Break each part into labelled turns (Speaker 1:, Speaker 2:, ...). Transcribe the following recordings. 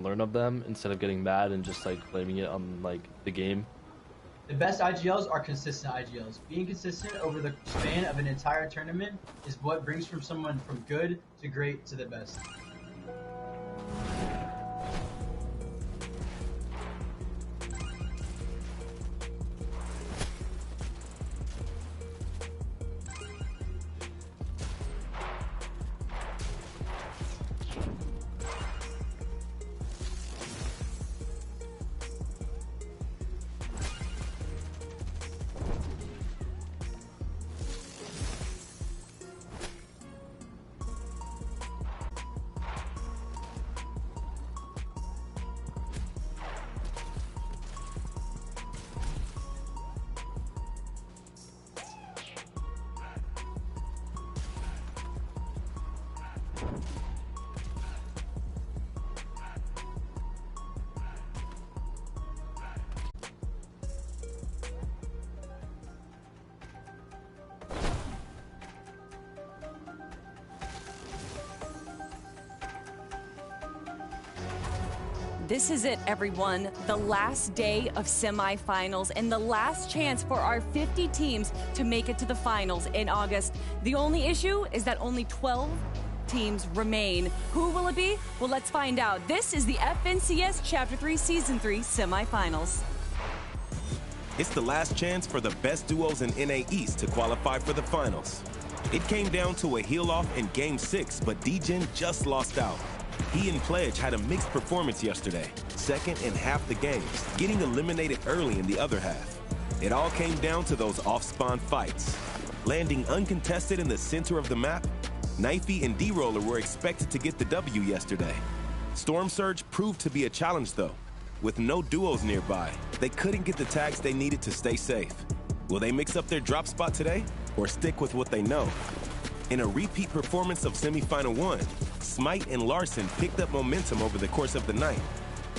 Speaker 1: learn of them instead of getting mad and just like blaming it on like the game.
Speaker 2: The best IGLs are consistent IGLs. Being consistent over the span of an entire tournament is what brings from someone from good to great to the best.
Speaker 3: This is it, everyone. The last day of semifinals and the last chance for our 50 teams to make it to the finals in August. The only issue is that only 12 teams remain. Who will it be? Well, let's find out. This is the FNCS Chapter 3 Season 3 semifinals.
Speaker 4: It's the last chance for the best duos in NA East to qualify for the finals. It came down to a heel-off in Game 6, but D-Gen just lost out. He and Pledge had a mixed performance yesterday, second in half the games, getting eliminated early in the other half. It all came down to those off-spawn fights. Landing uncontested in the center of the map, Knifey and D-Roller were expected to get the W yesterday. Storm Surge proved to be a challenge though. With no duos nearby, they couldn't get the tags they needed to stay safe. Will they mix up their drop spot today, or stick with what they know? In a repeat performance of Semifinal 1, Smite and Larson picked up momentum over the course of the night,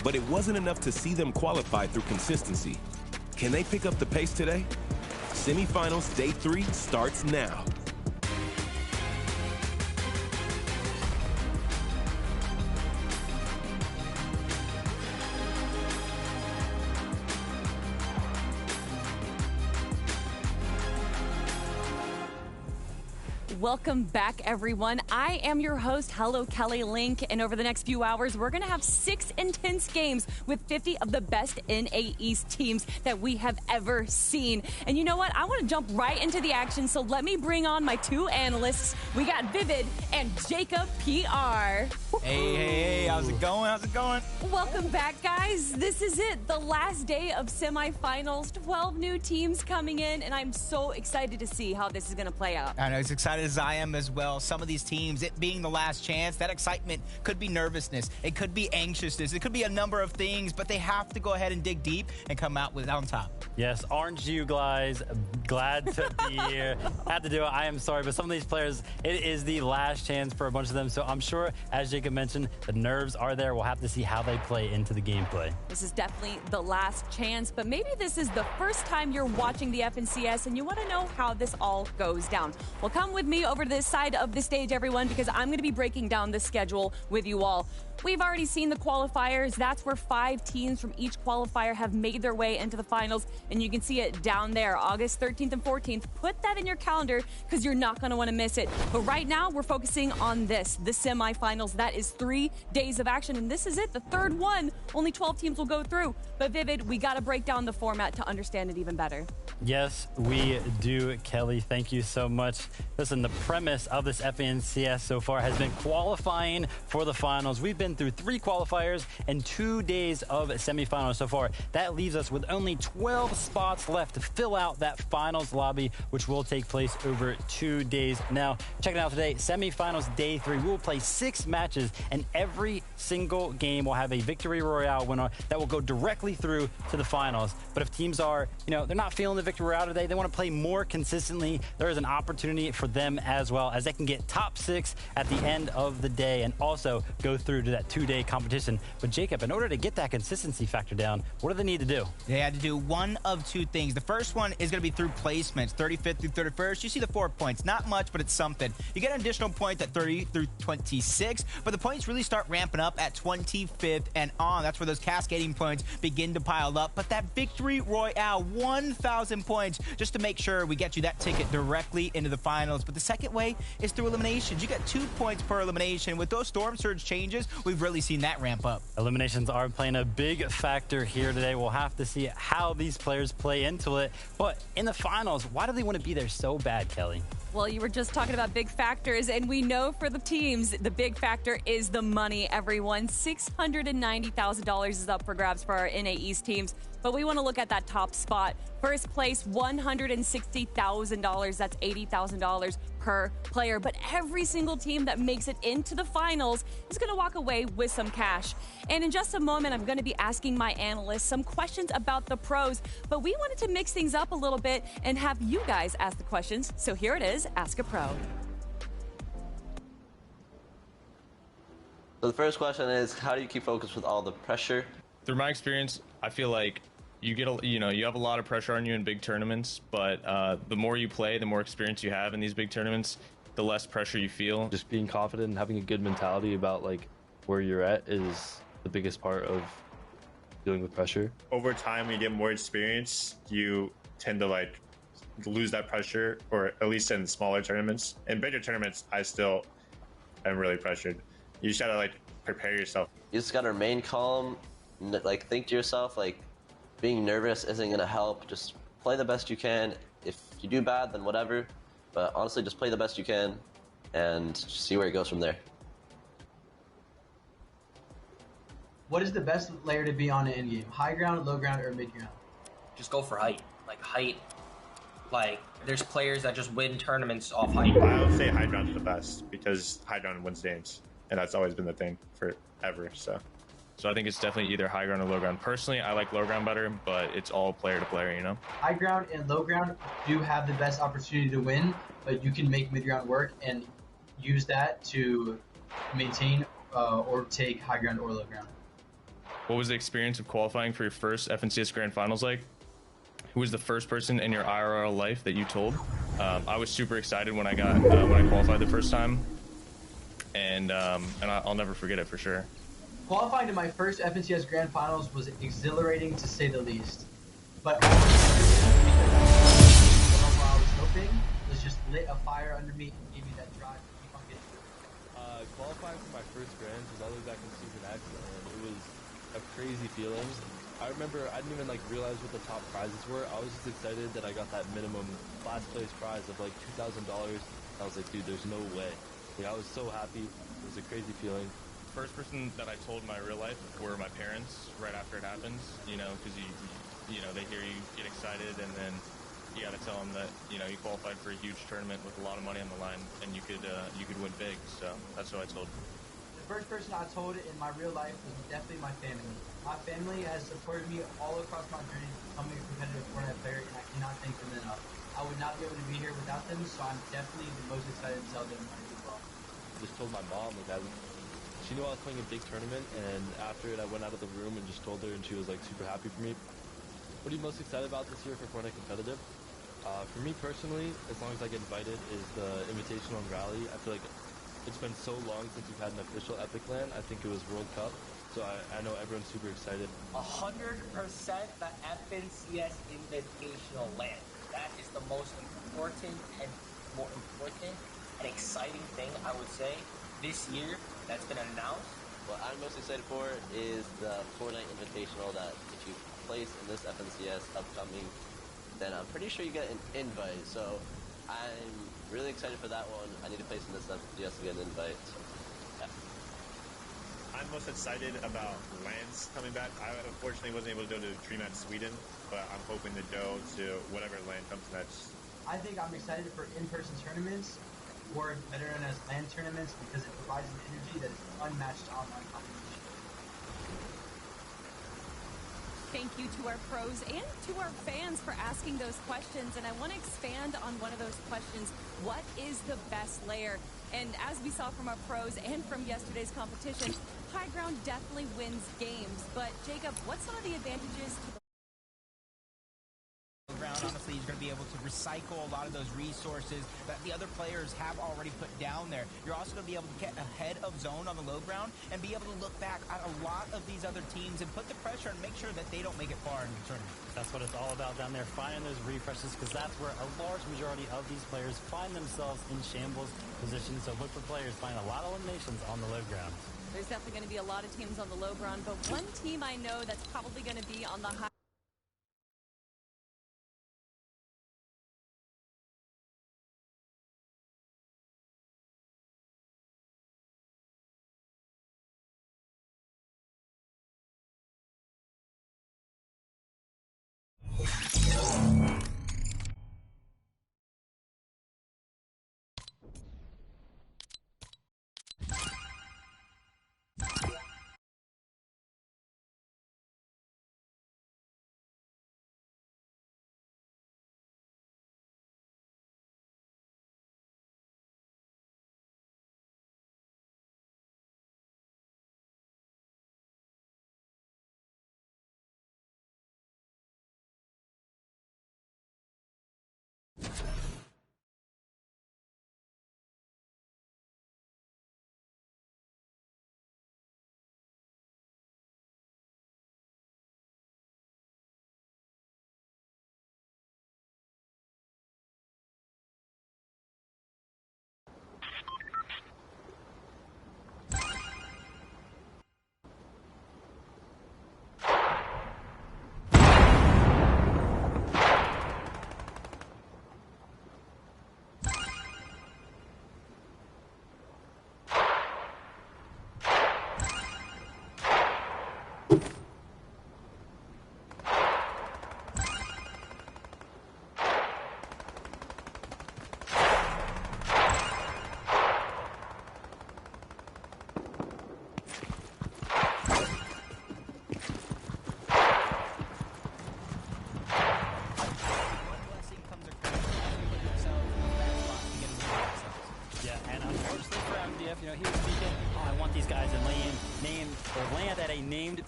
Speaker 4: but it wasn't enough to see them qualify through consistency. Can they pick up the pace today? Semifinals Day 3 starts now.
Speaker 3: Welcome back, everyone. I am your host, Hello Kelly Link, and over the next few hours, we're going to have 6 intense games with 50 of the best NA East teams that we have ever seen. And you know what? I want to jump right into the action, so let me bring on my 2 analysts. We got Vivid and Jacob PR.
Speaker 5: Hey, how's it going?
Speaker 3: Welcome back, guys. This is it, the last day of semifinals. 12 new teams coming in, and I'm so excited to see how this is going to play out.
Speaker 5: I know, as excited as I am as well. Some of these teams, it being the last chance, that excitement could be nervousness. It could be anxiousness. It could be a number of things, but they have to go ahead and dig deep and come out with on top.
Speaker 6: Yes, aren't you guys glad to be here? Had to do it. I am sorry, but some of these players, it is the last chance for a bunch of them. So I'm sure, as Jacob mentioned, the nerves are there. We'll have to see how they play into the gameplay.
Speaker 3: This is definitely the last chance, but maybe this is the first time you're watching the FNCS and you want to know how this all goes down. Well, come with me over to this side of the stage, everyone, because I'm going to be breaking down the schedule with you all. We've already seen the qualifiers. That's where 5 teams from each qualifier have made their way into the finals, and you can see it down there, August 13th and 14th. Put that in your calendar because you're not going to want to miss it. But right now, we're focusing on this, the semifinals. That is 3 days of action, and this is it, the third one. Only 12 teams will go through. But Vivid, we got to break down the format to understand it even better.
Speaker 6: Yes, we do, Kelly. Thank you so much. Listen, the premise of this FNCS so far has been qualifying for the finals. We've been through 3 qualifiers and 2 days of semifinals so far. That leaves us with only 12 spots left to fill out that finals lobby, which will take place over 2 days. Now, check it out today, semifinals day 3. We will play 6 matches, and every single game will have a victory royale winner that will go directly through to the finals. But if teams are, they're not feeling the victory royale today, they want to play more consistently, there is an opportunity for them as well, as they can get top 6 at the end of the day and also go through to that 2-day competition. But Jacob, in order to get that consistency factor down, what do they need to do?
Speaker 5: They had to do one of 2 things. The first one is going to be through placements, 35th through 31st. You see the 4 points. Not much, but it's something. You get an additional point at 30 through 26, but the points really start ramping up up at 25th and on. That's where those cascading points begin to pile up. But that victory royale, 1,000 points, just to make sure we get you that ticket directly into the finals. But the second way is through eliminations. You get 2 points per elimination. With those Storm Surge changes, we've really seen that ramp up.
Speaker 6: Eliminations are playing a big factor here today. We'll have to see how these players play into it. But in the finals, why do they want to be there so bad, Kelly?
Speaker 3: Well, you were just talking about big factors, and we know for the teams, the big factor is the money, everyone. $690,000 is up for grabs for our NA East teams, but we want to look at that top spot. First place, $160,000. That's $80,000 per player. But every single team that makes it into the finals is going to walk away with some cash. And in just a moment, I'm going to be asking my analysts some questions about the pros. But we wanted to mix things up a little bit and have you guys ask the questions. So here it is, Ask a Pro.
Speaker 1: So the first question is, how do you keep focused with all the pressure?
Speaker 7: Through my experience, I feel like you have a lot of pressure on you in big tournaments, but the more you play, the more experience you have in these big tournaments, the less pressure you feel.
Speaker 1: Just being confident and having a good mentality about like where you're at is the biggest part of dealing with pressure.
Speaker 8: Over time, when you get more experience, you tend to like lose that pressure, or at least in smaller tournaments. In bigger tournaments, I still am really pressured. You just gotta like prepare yourself.
Speaker 1: You just gotta remain calm, like think to yourself, like being nervous isn't gonna help. Just play the best you can. If you do bad, then whatever. But honestly, just play the best you can and see where it goes from there.
Speaker 2: What is the best layer to be on in game? High ground, low ground, or mid ground?
Speaker 9: Just go for height. Like there's players that just win tournaments off height.
Speaker 8: I would say high ground's the best because high ground wins games, and that's always been the thing forever.
Speaker 7: So I think it's definitely either high ground or low ground. Personally, I like low ground better, but it's all player to player, you know?
Speaker 2: High ground and low ground do have the best opportunity to win, but you can make mid ground work and use that to maintain or take high ground or low ground.
Speaker 7: What was the experience of qualifying for your first FNCS Grand Finals like? Who was the first person in your IRL life that you told? I was super excited when I qualified the first time, and I'll never forget it for sure.
Speaker 2: Qualifying to my first FNCS Grand Finals was exhilarating to say the least, but I was hoping was just lit a fire under me and gave me that drive to keep on getting through.
Speaker 1: Qualifying for my first Grands was all the way back in Season X, and it was a crazy feeling. I remember I didn't even like realize what the top prizes were. I was just excited that I got that minimum last place prize of like $2,000. I was like, dude, there's no way. Like, I was so happy. It was a crazy feeling.
Speaker 7: First person that I told in my real life were my parents right after it happens, you know, because they hear you get excited, and then you got to tell them that, you know, you qualified for a huge tournament with a lot of money on the line, and you could win big. So that's what I told.
Speaker 2: The first person I told in my real life was definitely my family. My family has supported me all across my journey to becoming a competitive Fortnite player, and I cannot thank them enough. I would not be able to be here without them, so I'm definitely the most excited to tell them as well.
Speaker 1: I just told my mom, like, she knew I was playing a big tournament, and after it I went out of the room and just told her, and she was like super happy for me. What are you most excited about this year for Fortnite Competitive? For me personally, as long as I get invited, is the Invitational and Rally. I feel like it's been so long since we've had an official Epic LAN. I think it was World Cup, so I know everyone's super excited.
Speaker 9: 100% the FNCS Invitational LAN. That is the most important and exciting thing, I would say, this year that's been announced.
Speaker 1: What I'm most excited for is the Fortnite Invitational, that if you place in this FNCS upcoming, then I'm pretty sure you get an invite. So I'm really excited for that one. I need to place in this FNCS to get an invite. So, yeah.
Speaker 8: I'm most excited about LANs coming back. I unfortunately wasn't able to go to DreamHack Sweden, but I'm hoping to go to whatever LAN comes next.
Speaker 2: I think I'm excited for in-person tournaments, or better known as LAN tournaments, because it provides an energy that is unmatched to online competition.
Speaker 3: Thank you to our pros and to our fans for asking those questions. And I want to expand on one of those questions. What is the best layer? And as we saw from our pros and from yesterday's competition, high ground definitely wins games. But Jacob, what's some of the advantages to the
Speaker 5: Ground, honestly, obviously you're going to be able to recycle a lot of those resources that the other players have already put down there. You're also going to be able to get ahead of zone on the low ground and be able to look back at a lot of these other teams and put the pressure and make sure that they don't make it far in the tournament.
Speaker 6: That's what it's all about down there, finding those refreshes, because that's where a large majority of these players find themselves in shambles positions. So look for players finding a lot of eliminations on the low ground.
Speaker 3: There's definitely going to be a lot of teams on the low ground, but one team I know that's probably going to be on the high.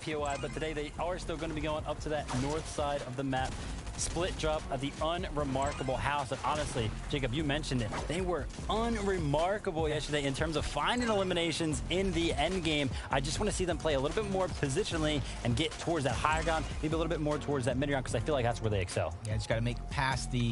Speaker 3: POI, but today they are still going to be going up to that north side of the map. Split drop of the unremarkable house. And honestly, Jacob, you mentioned it. They were unremarkable yesterday in terms of finding eliminations in the end game. I just want to see them play a little bit more positionally and get towards that higher ground, maybe a little bit more towards that mid ground, because I feel like that's where they excel.
Speaker 5: Yeah, just got to make past the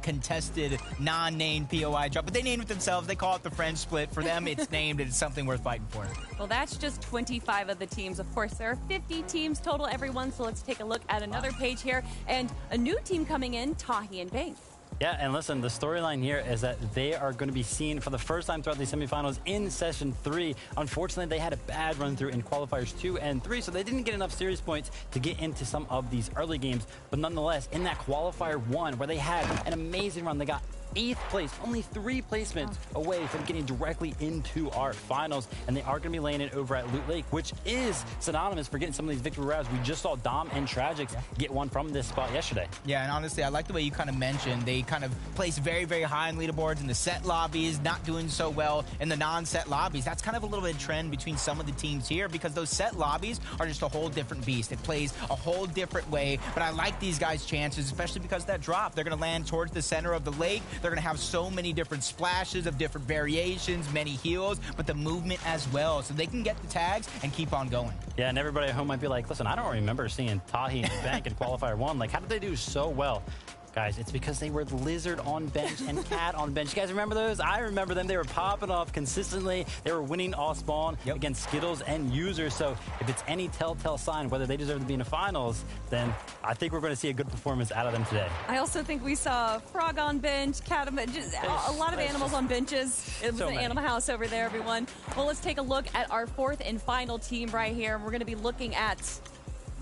Speaker 5: contested non-named POI drop, but they named it themselves. They call it the French split. For them, it's named, and it's something worth fighting for.
Speaker 3: Well, that's just 25 of the teams. Of course, there are 50 teams total, everyone, so let's take a look at another page here. And a new team coming in, Tahi and Bank.
Speaker 6: Yeah, and listen, the storyline here is that they are going to be seen for the first time throughout the semifinals in Session 3. Unfortunately, they had a bad run through in qualifiers 2 and 3, so they didn't get enough series points to get into some of these early games. But nonetheless, in that qualifier 1, where they had an amazing run, they got 8th place, only 3 placements away from getting directly into our finals. And they are going to be laying it over at Loot Lake, which is synonymous for getting some of these victory rounds. We just saw Dom and Tragics get one from this spot yesterday.
Speaker 5: Yeah, and honestly, I like the way you kind of mentioned they kind of place very, very high in leaderboards in the set lobbies, not doing so well in the non-set lobbies. That's kind of a little bit of trend between some of the teams here, because those set lobbies are just a whole different beast. It plays a whole different way, but I like these guys' chances, especially because of that drop. They're going to land towards the center of the lake. They're going to have so many different splashes of different variations, many heals, but the movement as well. So they can get the tags and keep on going.
Speaker 6: Yeah, and everybody at home might be like, listen, I don't remember seeing Tahi and Bank in qualifier 1. Like, how did they do so well? Guys, it's because they were Lizard on bench and Cat on bench. You guys remember those? I remember them. They were popping off consistently. They were winning off spawn against Skittles and users. So if it's any telltale sign whether they deserve to be in the finals, then I think we're going to see a good performance out of them today.
Speaker 3: I also think we saw Frog on bench, Cat on bench, just a lot of animals on benches. It was an animal house over there, everyone. Well, let's take a look at our 4th and final team right here. We're going to be looking at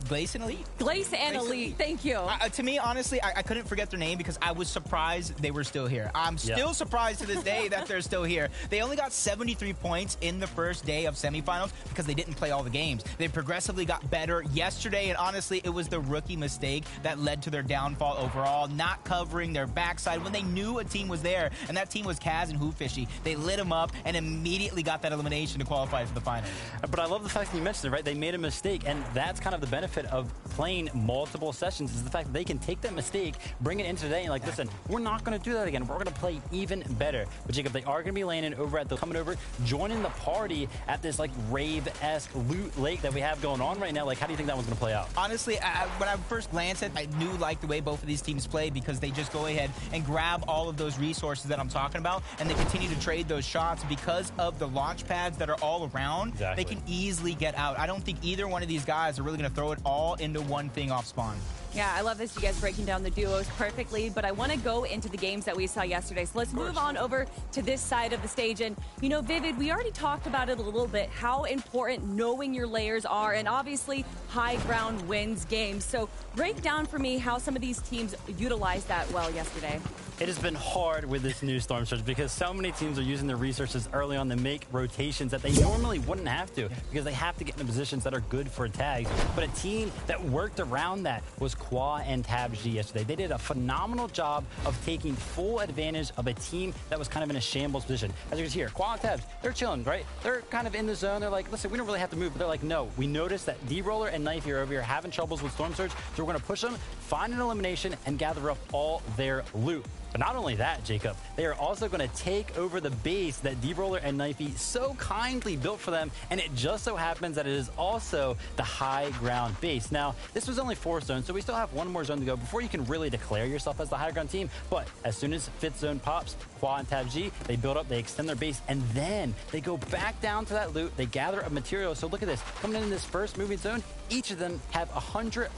Speaker 5: Glace and Elite.
Speaker 3: Glace and Elite, thank you.
Speaker 5: To me, honestly, I couldn't forget their name because I was surprised they were still here. I'm still surprised to this day that they're still here. They only got 73 points in the first day of semifinals because they didn't play all the games. They progressively got better yesterday, and honestly, it was the rookie mistake that led to their downfall overall, not covering their backside when they knew a team was there, and that team was Kaz and Hoofishy. They lit them up and immediately got that elimination to qualify for the finals.
Speaker 6: But I love the fact that you mentioned it, right? They made a mistake, and that's kind of the benefit benefit of playing multiple sessions is the fact that they can take that mistake, bring it into today, and like, listen, we're not going to do that again. We're going to play even better. But Jacob, they are going to be landing over at the coming over, joining the party at this like rave-esque loot lake that we have going on right now. Like, how do you think that one's going to play out?
Speaker 5: Honestly, when I first glanced at it, I knew like the way both of these teams play because they just go ahead and grab all of those resources that I'm talking about, and they continue to trade those shots because of the launch pads that are all around.
Speaker 6: Exactly.
Speaker 5: They can easily get out. I don't think either one of these guys are really going to throw it all into one thing off spawn.
Speaker 3: Yeah, I love this. You guys breaking down the duos perfectly, but I want to go into the games that we saw yesterday. So let's move on over to this side of the stage. And, you know, Vivid, we already talked about it a little bit, how important knowing your layers are, and obviously high ground wins games. So break down for me how some of these teams utilized that well yesterday.
Speaker 6: It has been hard with this new Storm Surge because so many teams are using their resources early on to make rotations that they normally wouldn't have to because they have to get in positions that are good for tags. But a team that worked around that was Qua and Tab G yesterday. They did a phenomenal job of taking full advantage of a team that was kind of in a shambles position. As you can see here, Qua and Tabs, they're chilling, right? They're kind of in the zone. They're like, listen, we don't really have to move. But they're like, no, we noticed that D-Roller and Knife are over here having troubles with Storm Surge, so we're going to push them, find an elimination, and gather up all their loot. But not only that, Jacob, they are also going to take over the base that D-Roller and Knifey so kindly built for them, and it just so happens that it is also the high ground base. Now, this was only 4 zones, so we still have one more zone to go before you can really declare yourself as the high ground team. But as soon as 5th zone pops, Qua and Tab G, they build up, they extend their base, and then they go back down to that loot. They gather up material. So look at this. Coming in this first moving zone, each of them have 100+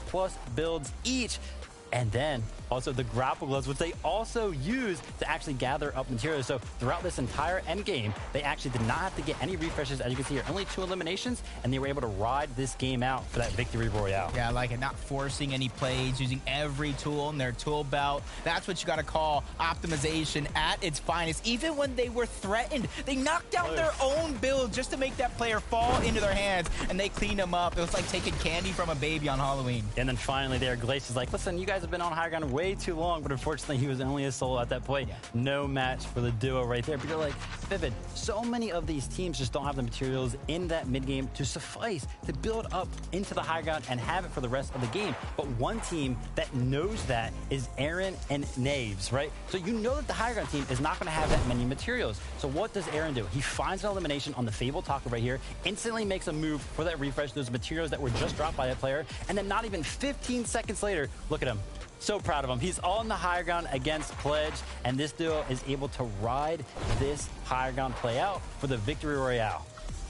Speaker 6: builds each. And then also the grapple gloves, which they also use to actually gather up materials. So throughout this entire end game, they actually did not have to get any refreshes. As you can see here, only 2 eliminations, and they were able to ride this game out for that victory royale.
Speaker 5: Yeah, I like it. Not forcing any plays, using every tool in their tool belt. That's what you got to call optimization at its finest. Even when they were threatened, they knocked down their own build just to make that player fall into their hands, and they cleaned them up. It was like taking candy from a baby on Halloween.
Speaker 6: And then finally there, Glacier like, listen, you guys have been on high ground way too long, but unfortunately he was only a solo at that point. Yeah. No match for the duo right there. But you're like, Vivid, so many of these teams just don't have the materials in that mid game to suffice to build up into the high ground and have it for the rest of the game. But one team that knows that is Aaron and Knaves, right? So you know that the high ground team is not going to have that many materials. So what does Aaron do? He finds an elimination on the Fabled Taco right here, instantly makes a move for that refresh, those materials that were just dropped by that player, and then not even 15 seconds later, look at him. So proud of him. He's on the high ground against Pledge, and this duo is able to ride this high ground play out for the victory royale.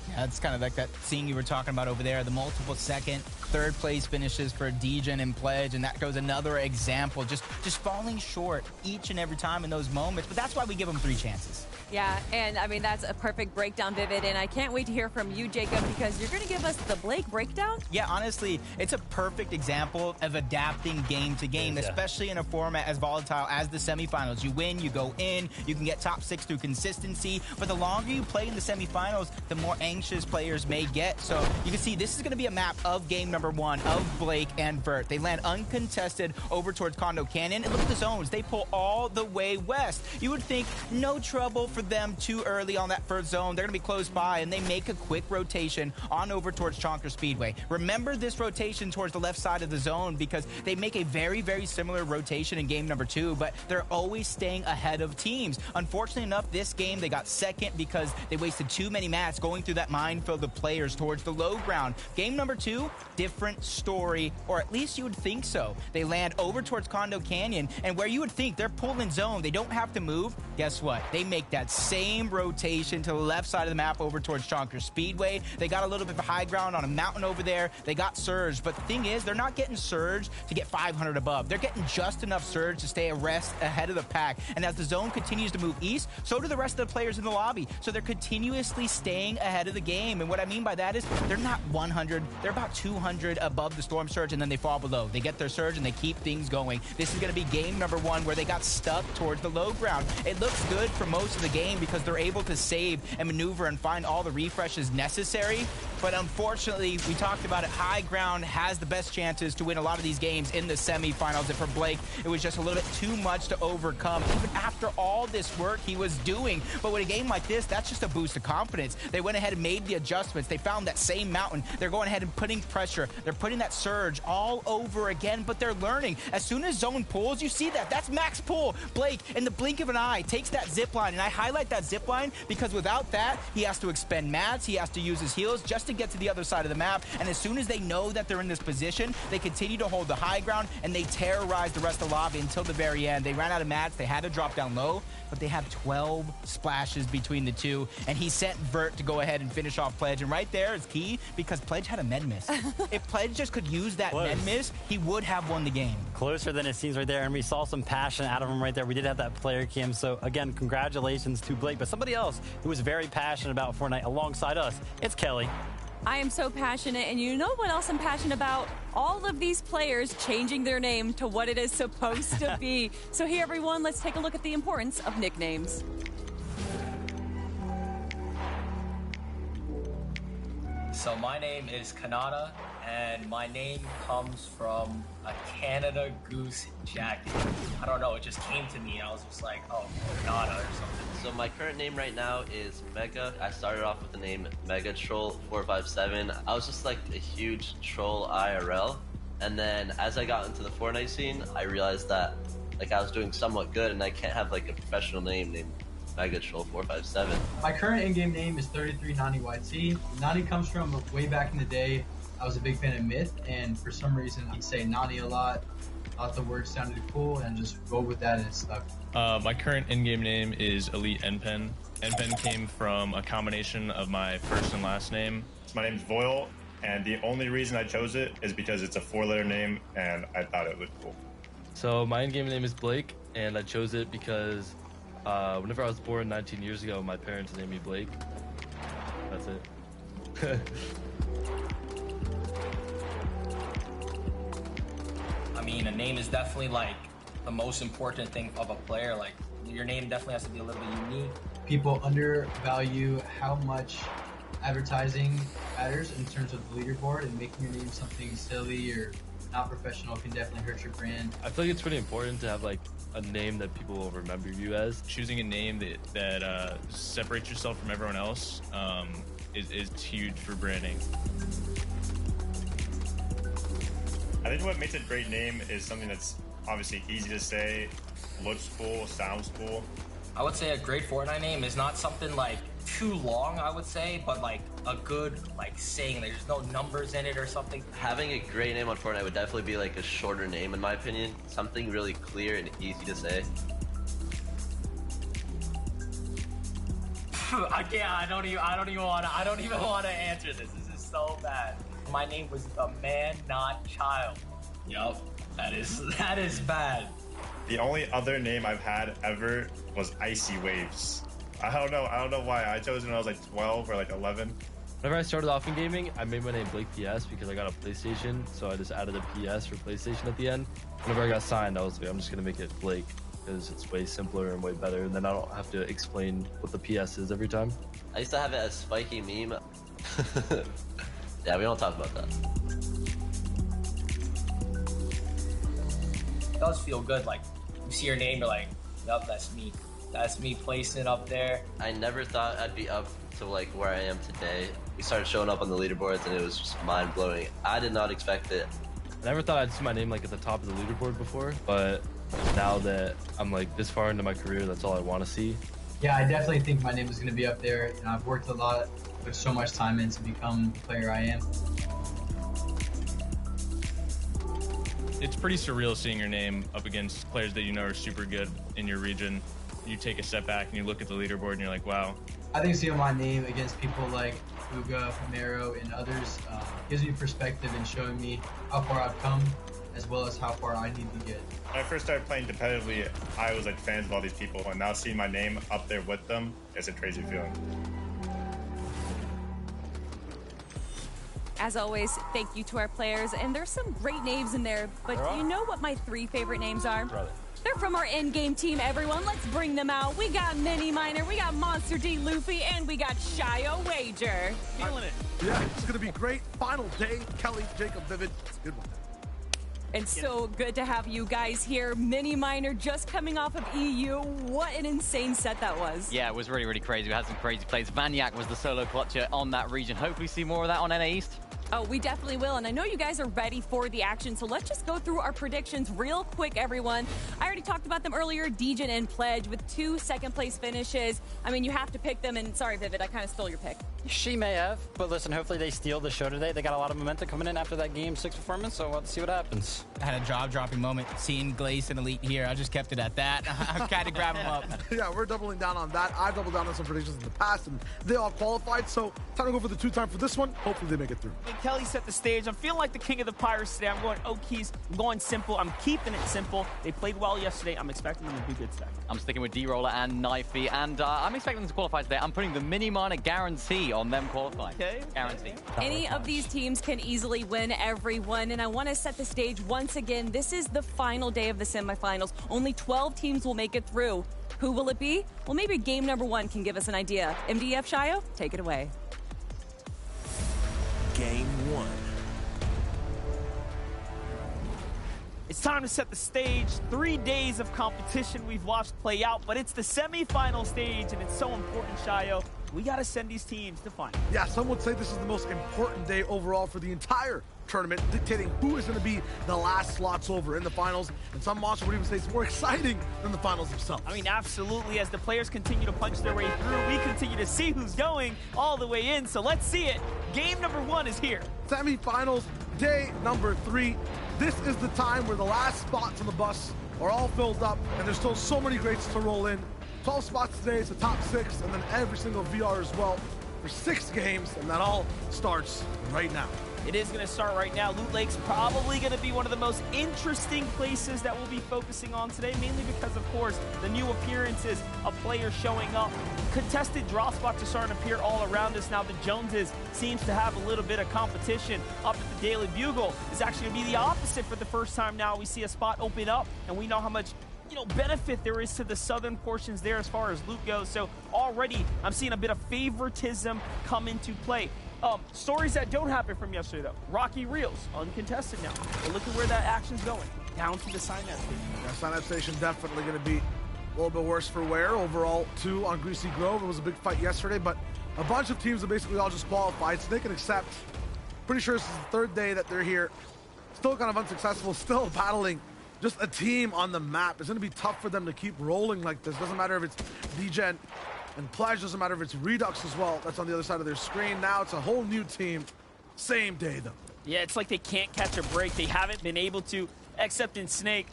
Speaker 5: Yeah, it's kind of like that scene you were talking about over there, the multiple second, third place finishes for Degen and Pledge, and that goes another example, just falling short each and every time in those moments. But that's why we give them 3 chances.
Speaker 3: Yeah, and I mean, that's a perfect breakdown, Vivid, and I can't wait to hear from you, Jacob, because you're going to give us the Blake breakdown?
Speaker 5: Yeah, honestly, it's a perfect example of adapting game to game, especially in a format as volatile as the semifinals. You win, you go in, you can get top 6 through consistency, but the longer you play in the semifinals, the more anxious players may get. So you can see this is going to be a map of game number 1 of Blake and Vert. They land uncontested over towards Condo Canyon, and look at the zones. They pull all the way west. You would think no trouble for them too early on that first zone. They're going to be close by, and they make a quick rotation on over towards Chonker Speedway. Remember this rotation towards the left side of the zone because they make a very, very similar rotation in game number 2, but they're always staying ahead of teams. Unfortunately enough, this game they got second because they wasted too many mats going through that minefield of players towards the low ground. Game number 2, different story, or at least you would think so. They land over towards Condo Canyon, and where you would think they're pulling zone, they don't have to move. Guess what? They make that same rotation to the left side of the map over towards Chonker Speedway. They got a little bit of high ground on a mountain over there. They got surge, but the thing is, they're not getting surge to get 500 above. They're getting just enough surge to stay ahead of the pack. And as the zone continues to move east, so do the rest of the players in the lobby. So they're continuously staying ahead of the game. And what I mean by that is they're not 100, they're about 200 above the Storm Surge, and then they fall below. They get their surge and they keep things going. This is going to be game number 1 where they got stuck towards the low ground. It looks good for most of the game because they're able to save and maneuver and find all the refreshes necessary. but unfortunately, we talked about it, high ground has the best chances to win a lot of these games in the semifinals, and for Blake, it was just a little bit too much to overcome, even after all this work he was doing. But with a game like this, that's just a boost of confidence. They went ahead and made the adjustments. They found that same mountain. They're going ahead and putting pressure. They're putting that surge all over again, but they're learning. As soon as zone pulls, you see that. That's max pull. Blake, in the blink of an eye, takes that zip line, and I highlight that zip line because without that, he has to expend mats. He has to use his heals just to get to the other side of the map, and as soon as they know that they're in this position, they continue to hold the high ground, and they terrorize the rest of the lobby until the very end. They ran out of mats. They had to drop down low, but they have 12 splashes between the two, and he sent Vert to go ahead and finish off Pledge, and right there is key because Pledge had a med miss. If Pledge just could use that med miss, he would have won the game.
Speaker 6: Closer than it seems right there, and we saw some passion out of him right there. We did have that player cam, so again, congratulations to Blake, but somebody else who was very passionate about Fortnite alongside us, it's Kelly.
Speaker 3: I am so passionate, and you know what else I'm passionate about? All of these players changing their name to what it is supposed to be. So here, everyone, let's take a look at the importance of nicknames.
Speaker 9: So my name is Kanata, and my name comes from a Canada Goose jacket. I don't know, it just came to me. I was just like, oh, Kanata or something.
Speaker 10: So my current name right now is Mega. I started off with the name Mega Troll 457. I was just like a huge troll IRL. And then as I got into the Fortnite scene, I realized that like I was doing somewhat good and I can't have like a professional name named Mega Troll 457.
Speaker 2: My current in-game name is 33NaniYT. Nani comes from way back in the day. I was a big fan of Myth, and for some reason I'd say Nani a lot. I thought the word sounded cool and just rolled with that, and it stuck.
Speaker 7: My current in-game name is Elite NPen. NPen came from a combination of my first and last name.
Speaker 8: My name's Voyle, and the only reason I chose it is because it's a 4-letter name, and I thought it looked cool.
Speaker 1: So my in-game name is Blake, and I chose it because whenever I was born 19 years ago, my parents named me Blake. That's it.
Speaker 9: I mean, a name is definitely like the most important thing of a player. Like, your name definitely has to be a little bit unique.
Speaker 2: People undervalue how much advertising matters in terms of the leaderboard, and making your name something silly or not professional can definitely hurt your brand.
Speaker 1: I feel like it's really important to have like a name that people will remember you as.
Speaker 7: Choosing a name that separates yourself from everyone else is huge for branding.
Speaker 8: I think what makes a great name is something that's obviously easy to say, looks cool, sounds cool.
Speaker 9: I would say a great Fortnite name is not something like too long, I would say, but like a good like saying. Like, there's no numbers in it or something.
Speaker 10: Having a great name on Fortnite would definitely be like a shorter name in my opinion. Something really clear and easy to say.
Speaker 9: I can't. I don't even want to answer this. This is so bad. My name was the man, not child. Yup, that is bad.
Speaker 8: The only other name I've had ever was Icy Waves. I don't know why. I chose it when I was like 12 or like 11.
Speaker 1: Whenever I started off in gaming, I made my name Blake PS because I got a PlayStation, so I just added a PS for PlayStation at the end. Whenever I got signed, I was like, I'm just gonna make it Blake because it's way simpler and way better, and then I don't have to explain what the PS is every time.
Speaker 10: I used to have it as Spiky Meme. Yeah, we don't talk about that.
Speaker 9: It does feel good. Like, you see your name, you're like, yup, that's me. That's me placing it up there.
Speaker 10: I never thought I'd be up to like where I am today. We started showing up on the leaderboards and it was just mind-blowing. I did not expect it.
Speaker 1: I never thought I'd see my name like at the top of the leaderboard before, but now that I'm like this far into my career, that's all I want to see.
Speaker 2: Yeah, I definitely think my name is going to be up there. You know, I've worked a lot, put so much time in to become the player I am.
Speaker 7: It's pretty surreal seeing your name up against players that you know are super good in your region. You take a step back and you look at the leaderboard and you're like, wow.
Speaker 2: I think seeing my name against people like Uga, Mero, and others gives me perspective and showing me how far I've come, as well as how far I need to get.
Speaker 8: When I first started playing competitively, I was like fans of all these people, and now seeing my name up there with them is a crazy feeling.
Speaker 3: As always, thank you to our players, and there's some great names in there, but do you know what my 3 favorite names are?
Speaker 6: Brother.
Speaker 3: They're from our in-game team, everyone. Let's bring them out. We got Mini Miner, we got Monster D Luffy, and we got Shio Wager.
Speaker 11: Feeling it. Yeah, it's going to be great. Final day. Kelly, Jacob, Vivid. It's a good one.
Speaker 3: And so good to have you guys here. Mini Miner just coming off of EU. What an insane set that was.
Speaker 12: Yeah, it was really, really crazy. We had some crazy plays. Vaniac was the solo clutcher on that region. Hopefully see more of that on NA East.
Speaker 3: Oh, we definitely will. And I know you guys are ready for the action. So let's just go through our predictions real quick, everyone. I already talked about them earlier. Degen and Pledge with 2 second-place finishes. I mean, you have to pick them. And sorry, Vivid, I kind of stole your pick.
Speaker 6: She may have, but listen, hopefully they steal the show today. They got a lot of momentum coming in after that Game 6 performance, so let's see what happens.
Speaker 5: I had a jaw-dropping moment seeing Glaze and Elite here. I just kept it at that. I kind of grab them up.
Speaker 11: Yeah, we're doubling down on that. I've doubled down on some predictions in the past, and they all qualified, so time to go for the 2-time for this one. Hopefully they make it through.
Speaker 13: When Kelly set the stage, I'm feeling like the king of the Pirates today. I'm going Okies. I'm going simple. I'm keeping it simple. They played well yesterday. I'm expecting them to do good today.
Speaker 12: I'm sticking with D-Roller and Knifey, and I'm expecting them to qualify today. I'm putting the Mini Miner guarantee on them qualifying.
Speaker 13: Okay.
Speaker 12: Guarantee.
Speaker 3: Any of these teams can easily win, everyone. And I want to set the stage once again. This is the final day of the semifinals. Only 12 teams will make it through. Who will it be? Well, maybe game number 1 can give us an idea. MDF Shio, take it away.
Speaker 4: Game 1.
Speaker 13: It's time to set the stage. 3 days of competition we've watched play out, but it's the semifinal stage, and it's so important, Shio. We got to send these teams to final.
Speaker 11: Yeah, some would say this is the most important day overall for the entire tournament, dictating who is going to be the last slots over in the finals. And some monsters would even say it's more exciting than the finals themselves.
Speaker 13: I mean, absolutely. As the players continue to punch their way through, we continue to see who's going all the way in. So let's see it. Game number 1 is here.
Speaker 11: Semifinals, day number 3. This is the time where the last spots on the bus are all filled up, and there's still so many greats to roll in. 12 spots today is the top 6, and then every single VR as well for 6 games, and that all starts right now.
Speaker 13: It is going to start right now. Loot Lake's probably going to be one of the most interesting places that we'll be focusing on today, mainly because, of course, the new appearances of players showing up. Contested draw spots are starting to appear all around us now. The Joneses seems to have a little bit of competition up at the Daily Bugle. It's actually going to be the opposite for the first time now. We see a spot open up, and we know how much benefit there is to the southern portions there as far as loot goes. So already I'm seeing a bit of favoritism come into play. Stories that don't happen from yesterday, though. Rocky Reels, uncontested now. But look at where that action's going. Down to the Synapse Station.
Speaker 11: Yeah, Synapse Station definitely going to be a little bit worse for wear. Overall, 2 on Greasy Grove. It was a big fight yesterday, but a bunch of teams have basically all just qualified, so they can accept. Pretty sure this is the 3rd day that they're here. Still kind of unsuccessful, still battling just a team on the map. It's going to be tough for them to keep rolling like this. Doesn't matter if it's Degen and Pledge, doesn't matter if it's Redux as well. That's on the other side of their screen. Now it's a whole new team. Same day, though.
Speaker 13: Yeah, it's like they can't catch a break. They haven't been able to, except in Snake.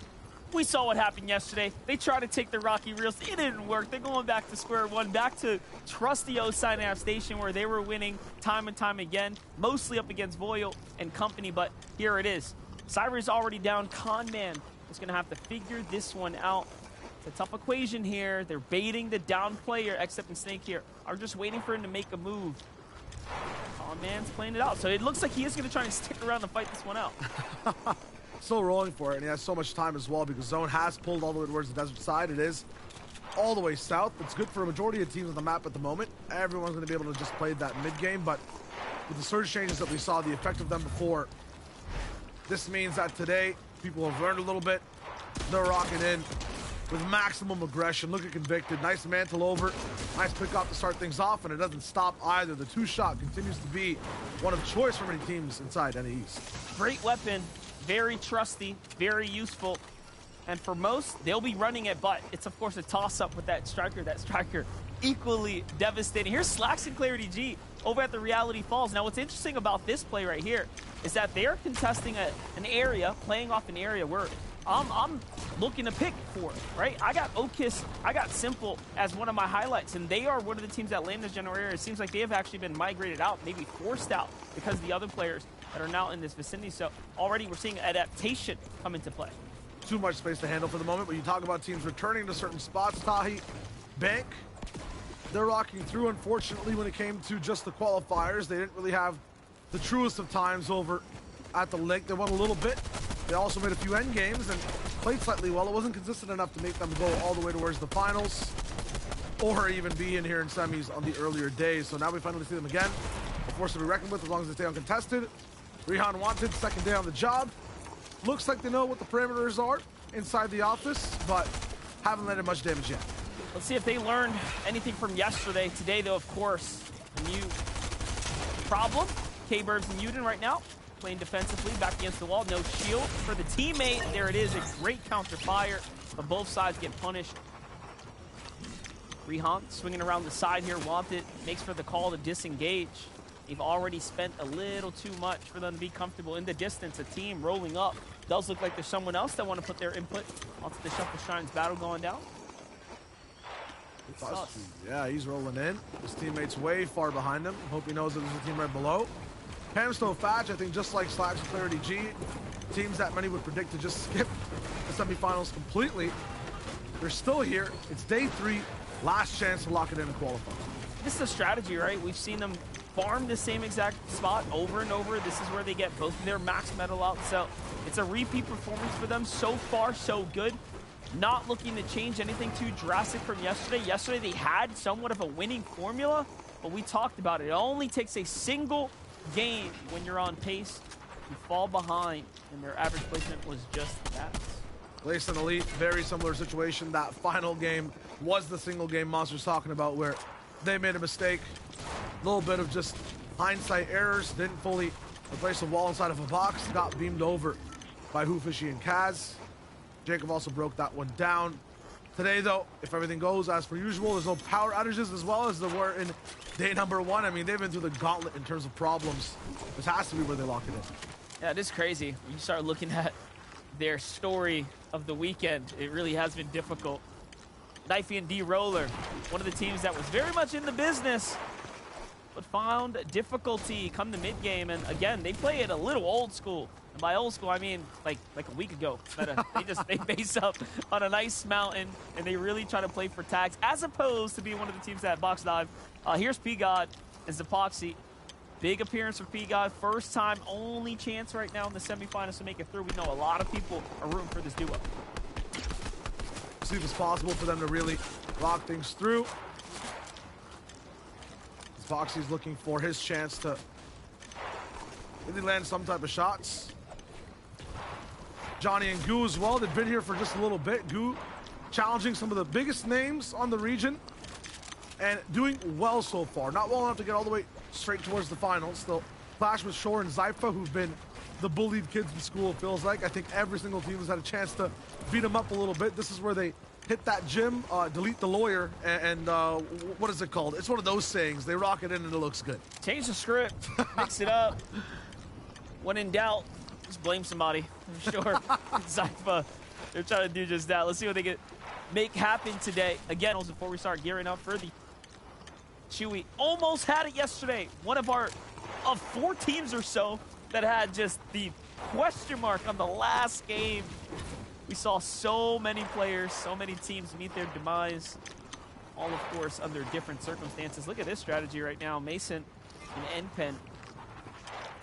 Speaker 13: We saw what happened yesterday. They tried to take the Rocky Reels. It didn't work. They're going back to square one, back to trusty old Synapse Station where they were winning time and time again, mostly up against Voyal and company, but here it is. Cyber's already down. Conman is going to have to figure this one out. It's a tough equation here. They're baiting the down player, except in Snake here, are just waiting for him to make a move. Conman's playing it out. So it looks like he is going to try and stick around and fight this one out.
Speaker 11: Still rolling for it, and he has so much time as well because Zone has pulled all the way towards the desert side. It is all the way south. It's good for a majority of teams on the map at the moment. Everyone's going to be able to just play that mid game, but with the surge changes that we saw, the effect of them before, this means that today people have learned a little bit. They're rocking in with maximum aggression. Look at Convicted. Nice mantle over. Nice pick off to start things off, and it doesn't stop either. The 2-shot continues to be one of choice for many teams inside NA East.
Speaker 13: Great weapon. Very trusty. Very useful. And for most, they'll be running it, but it's, of course, a toss-up with that striker. That striker equally devastating. Here's Slacks and Clarity G over at the Reality Falls. Now, what's interesting about this play right here is that they're contesting an area, playing off an area where I'm looking to pick for, right? I got Okis, I got Simple as one of my highlights, and they are one of the teams that land this general area. It seems like they have actually been migrated out, maybe forced out because of the other players that are now in this vicinity. So already we're seeing adaptation come into play.
Speaker 11: Too much space to handle for the moment, but you talk about teams returning to certain spots. Tahi, Bank, they're rocking through. Unfortunately, when it came to just the qualifiers, they didn't really have the truest of times over at the lake. They won a little bit. They also made a few end games and played slightly well. It wasn't consistent enough to make them go all the way towards the finals or even be in here in semis on the earlier days. So now we finally see them again. A force to be reckoned with as long as they stay uncontested. Rihan wanted, second day on the job. Looks like they know what the parameters are inside the office, but haven't landed much damage yet.
Speaker 13: Let's see if they learned anything from yesterday. Today, though, of course, a new problem. K-Bird's and Yuden right now playing defensively, back against the wall. No shield for the teammate. There it is, a great counter fire, but both sides get punished. Rihan swinging around the side here. Wanted makes for the call to disengage. They've already spent a little too much for them to be comfortable in the distance. A team rolling up. Does look like there's someone else that want to put their input onto the Shuffle Shines battle going down.
Speaker 11: Yeah, he's rolling in. His teammate's way far behind him. Hope he knows that there's a team right below. Pamsto Fatch, I think just like Slash and Clarity G, teams that many would predict to just skip the semifinals completely. They're still here. It's day 3. Last chance to lock it in and qualify.
Speaker 13: This is a strategy, right? We've seen them farm the same exact spot over and over. This is where they get both of their max metal out. So it's a repeat performance for them. So far, so good. Not looking to change anything too drastic from yesterday. Yesterday, they had somewhat of a winning formula, but we talked about it. It only takes a single game when you're on pace to fall behind, and their average placement was just that.
Speaker 11: Lace and Elite, very similar situation. That final game was the single game Monster's talking about where they made a mistake. A little bit of just hindsight errors. Didn't fully replace a wall inside of a box. Got beamed over by Hoofishy and Kaz. Jacob also broke that one down. Today, though, if everything goes as per usual, there's no power outages as well as there were in day number 1. I mean, they've been through the gauntlet in terms of problems. This has to be where they lock it in.
Speaker 13: Yeah, it is crazy. When you start looking at their story of the weekend, it really has been difficult. Knifey and D-Roller, one of the teams that was very much in the business, but found difficulty come the mid-game. And again, they play it a little old school. And by old school, I mean like a week ago. They base up on a nice mountain, and they really try to play for tags, as opposed to being one of the teams that box dive. Here's P-God and Zapoxy. Big appearance for P-God. First time, only chance right now in the semifinals to make it through. We know a lot of people are rooting for this duo.
Speaker 11: See if it's possible for them to really lock things through. Foxy's looking for his chance to really land some type of shots. Johnny and Goo as well. They've been here for just a little bit. Goo challenging some of the biggest names on the region and doing well so far. Not well enough to get all the way straight towards the finals. Still clash with Shore and Zypha, who've been the bullied kids in school, it feels like. I think every single team has had a chance to beat them up a little bit. This is where they hit that gym, delete the lawyer, and what is it called? It's one of those sayings. They rock it in and it looks good.
Speaker 13: Change the script, mix it up. When in doubt, just blame somebody. I'm sure Zypha, they're trying to do just that. Let's see what they can make happen today. Again, before we start gearing up for the Chewy, almost had it yesterday. One of 4 teams or so that had just the question mark on the last game. We saw so many players, so many teams meet their demise, all of course under different circumstances. Look at this strategy right now. Mason and Enpen,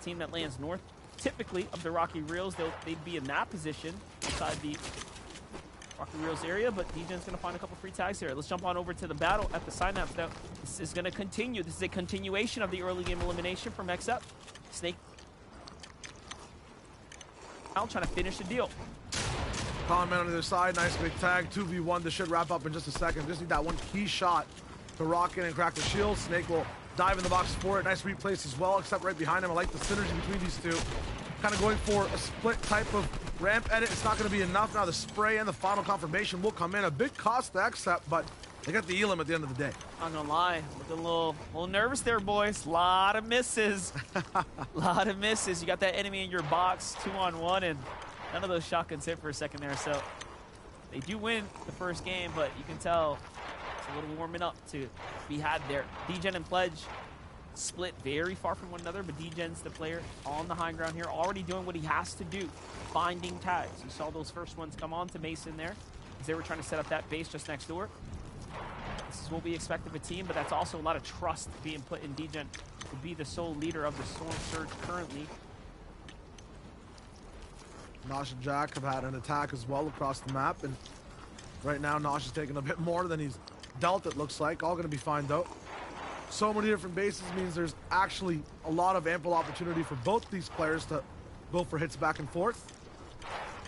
Speaker 13: team that lands north typically of the Rocky Reels. They'd be in that position inside the Rocky Reels area, but DJ's going to find a couple free tags here. Let's jump on over to the battle at the Synapse now. This is going to continue. This is a continuation of the early game elimination from XF. Snake now trying to finish the deal.
Speaker 11: Common man on the other side, nice big tag, 2v1. This should wrap up in just a second. Just need that one key shot to rock in and crack the shield. Snake will dive in the box for it. Nice replace as well, except right behind him. I like the synergy between these two. Kind of going for a split type of ramp edit. It's not going to be enough. Now the spray and the final confirmation will come in. A big cost to accept, but they got the elim at the end of the day.
Speaker 13: Not gonna lie, looking a little nervous there, boys. Lot of misses. Lot of misses. You got that enemy in your box, 2-on-1, and none of those shotguns hit for a second there. So they do win the first game, but you can tell it's a little warming up to be had there. DGen and Pledge split very far from one another, but DGen's the player on the high ground here, already doing what he has to do, finding tags. You saw those first ones come on to Mason there, as they were trying to set up that base just next door. This is what we expect of a team, but that's also a lot of trust being put in Degen to be the sole leader of the Storm Surge currently.
Speaker 11: Nosh and Jack have had an attack as well across the map, and right now Nosh is taking a bit more than he's dealt, it looks like. All going to be fine, though. So many different bases means there's actually a lot of ample opportunity for both these players to go for hits back and forth.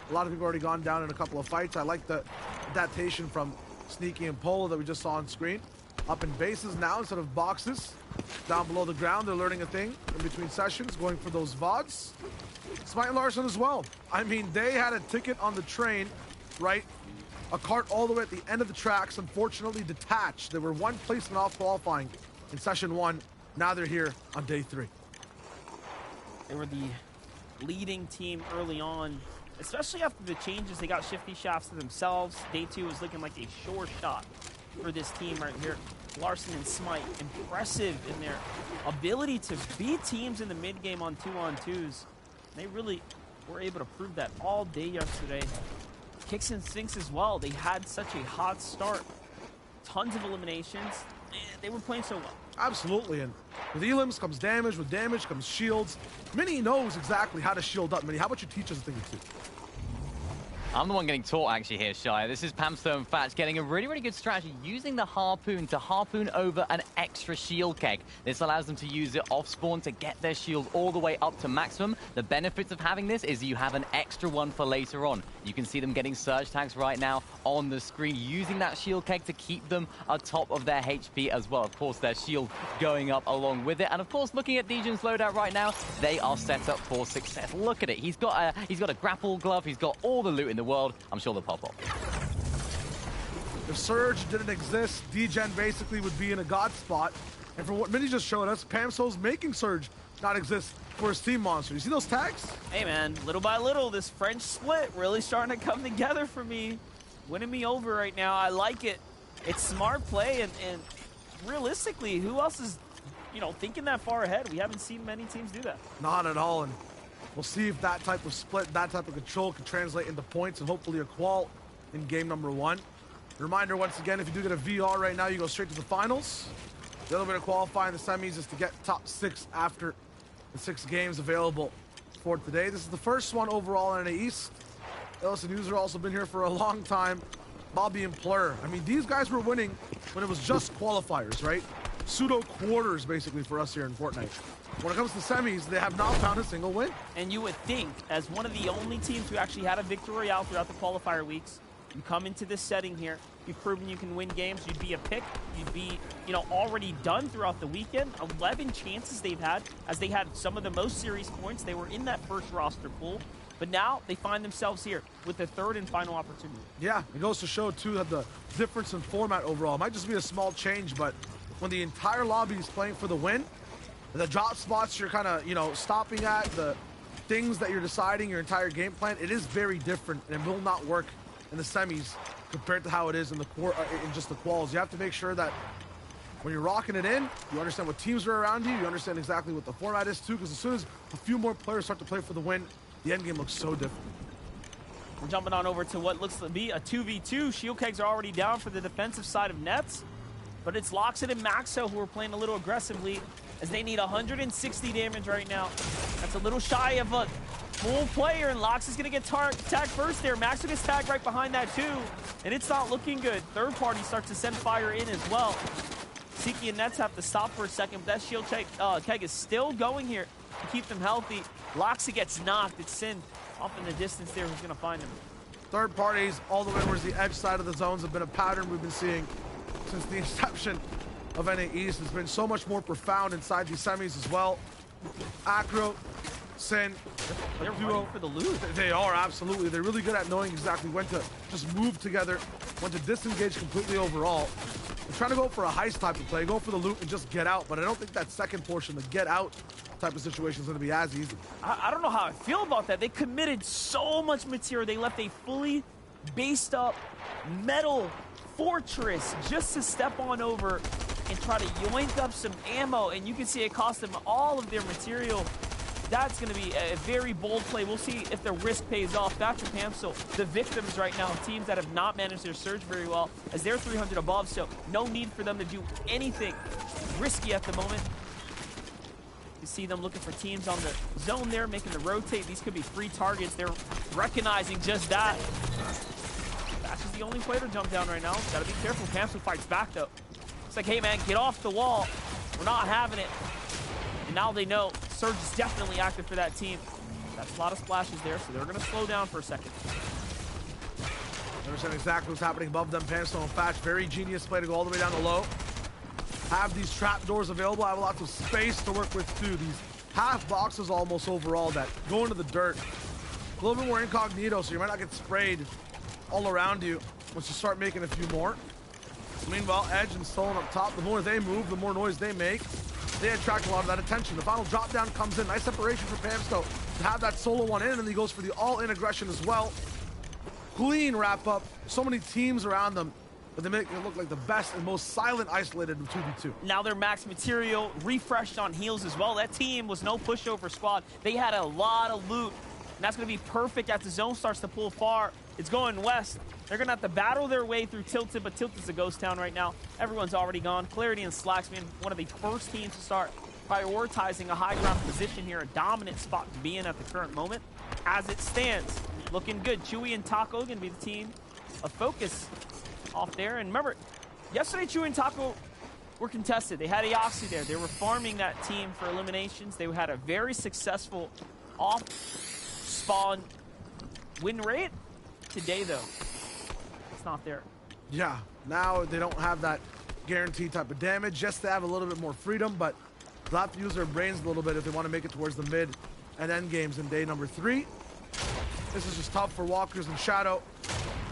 Speaker 11: A lot of people already gone down in a couple of fights. I like the adaptation from Sneaky and Polo that we just saw on screen. Up in bases now instead of boxes. Down below the ground, they're learning a thing in between sessions, going for those VODs. Smite and Larson as well. I mean, they had a ticket on the train, right? A cart all the way at the end of the tracks, unfortunately detached. They were one placement off qualifying in session 1. Now they're here on day 3.
Speaker 13: They were the leading team early on, especially after the changes. They got shifty shafts to themselves. Day 2 is looking like a sure shot for this team right here. Larson and Smite, impressive in their ability to beat teams in the mid game on 2-on-2s. They really were able to prove that all day yesterday. Kicks and Sinks as well. They had such a hot start. Tons of eliminations. They were playing so well.
Speaker 11: Absolutely, and with elims comes damage, with damage comes shields. Minnie knows exactly how to shield up. Minnie, how about you teach us a thing or two?
Speaker 12: I'm the one getting taught actually here, Shia. This is Pamstone Fats getting a really good strategy, using the harpoon to harpoon over an extra shield keg. This allows them to use it off spawn to get their shield all the way up to maximum. The benefits of having this is you have an extra one for later on. You can see them getting surge tags right now on the screen, using that shield keg to keep them atop of their HP as well. Of course, their shield going up along with it. And of course, looking at Degen's loadout right now, they are set up for success. Look at it. He's got a grapple glove. He's got all the loot in the world. I'm sure they'll pop up.
Speaker 11: If Surge didn't exist, Degen basically would be in a god spot. And from what Minnie just showed us, Pamso's making Surge not exist for his team monster. You see those tags?
Speaker 13: Hey man, little by little, this French split really starting to come together for me. Winning me over right now. I like it. It's smart play, and realistically, who else is, thinking that far ahead? We haven't seen many teams do that.
Speaker 11: Not at all, and we'll see if that type of split, that type of control can translate into points and hopefully a qual in game number 1. Reminder once again, if you do get a VR right now, you go straight to the finals. The other way to qualify in the semis is to get top 6 after the 6 games available for today. This is the first one overall in NA East. LSN User also been here for a long time. Bobby and Plur. I mean, these guys were winning when it was just qualifiers, right? Pseudo quarters, basically, for us here in Fortnite. When it comes to semis, they have not found a single win.
Speaker 13: And you would think, as one of the only teams who actually had a victory royale throughout the qualifier weeks, you come into this setting here, you've proven you can win games, you'd be a pick, you'd be, already done throughout the weekend. 11 chances they've had, as they had some of the most serious points. They were in that first roster pool, but now they find themselves here with the third and final opportunity.
Speaker 11: Yeah, it goes to show, too, that the difference in format overall might just be a small change, but when the entire lobby is playing for the win, the drop spots you're kind of, stopping at, the things that you're deciding, your entire game plan, it is very different, and it will not work in the semis compared to how it is in in just the quals. You have to make sure that when you're rocking it in, you understand what teams are around you, you understand exactly what the format is too, because as soon as a few more players start to play for the win, the end game looks so different.
Speaker 13: We're jumping on over to what looks to be a 2v2. Shield kegs are already down for the defensive side of Nets, but it's Loxit and Maxo who are playing a little aggressively, as they need 160 damage right now. That's a little shy of a full player, and Lox is going to get tagged first there. Maxo gets tagged right behind that too, and it's not looking good. Third party starts to send fire in as well. Siki and Nets have to stop for a second, but that shield keg is still going here to keep them healthy. Loxy gets knocked. It's Sin off in the distance there. Who's going to find him?
Speaker 11: Third parties all the way towards the edge side of the zones have been a pattern we've been seeing since the inception of NA East. It's been so much more profound inside these semis as well. Acro, Sin,
Speaker 13: they're running for the loot.
Speaker 11: They are, absolutely. They're really good at knowing exactly when to just move together, when to disengage completely overall. They're trying to go for a heist type of play, go for the loot and just get out, but I don't think that second portion, the get out type of situation, is going to be as easy.
Speaker 13: I don't know how I feel about that. They committed so much material. They left a fully based up metal fortress just to step on over and try to yoink up some ammo, and you can see it cost them all of their material. That's going to be a very bold play. We'll see if the risk pays off. Back to Pamso, the victims right now, teams that have not managed their surge very well, as they're 300 above, so no need for them to do anything risky at the moment. You see them looking for teams on the zone there, making the rotate. These could be free targets. They're recognizing just that. That's just the only player to jump down right now. Gotta be careful. Pamso fights back, though. It's like, hey, man, get off the wall. We're not having it. And now they know Surge is definitely active for that team. That's a lot of splashes there, so they're going to slow down for a second.
Speaker 11: Understand exactly what's happening above them. Pamso and Fatch, very genius play to go all the way down the low. Have these trap doors available. I have lots of space to work with, too. These half boxes almost overall that go into the dirt. A little bit more incognito, so you might not get sprayed all around you once you start making a few more. Meanwhile, Edge and Stolen up top. The more they move, the more noise they make. They attract a lot of that attention. The final drop down comes in. Nice separation for Pamsto to have that solo one in, and then he goes for the all-in aggression as well. Clean wrap up. So many teams around them, but they make it look like the best and most silent isolated in 2v2.
Speaker 13: Now their max material refreshed on heals as well. That team was no pushover squad. They had a lot of loot, and that's going to be perfect as the zone starts to pull far. It's going west. They're going to have to battle their way through Tilted, but Tilted's a ghost town right now. Everyone's already gone. Clarity and Slacks being one of the first teams to start prioritizing a high ground position here, a dominant spot to be in at the current moment. As it stands, looking good. Chewy and Taco going to be the team of focus off there. And remember, yesterday Chewy and Taco were contested. They had Eoxy there. They were farming that team for eliminations. They had a very successful off-spawn win rate. Today, though, it's not there.
Speaker 11: Yeah, now they don't have that guaranteed type of damage. Just to have a little bit more freedom, but they'll have to use their brains a little bit if they want to make it towards the mid and end games in day number 3. This is just tough for Walkers and Shadow.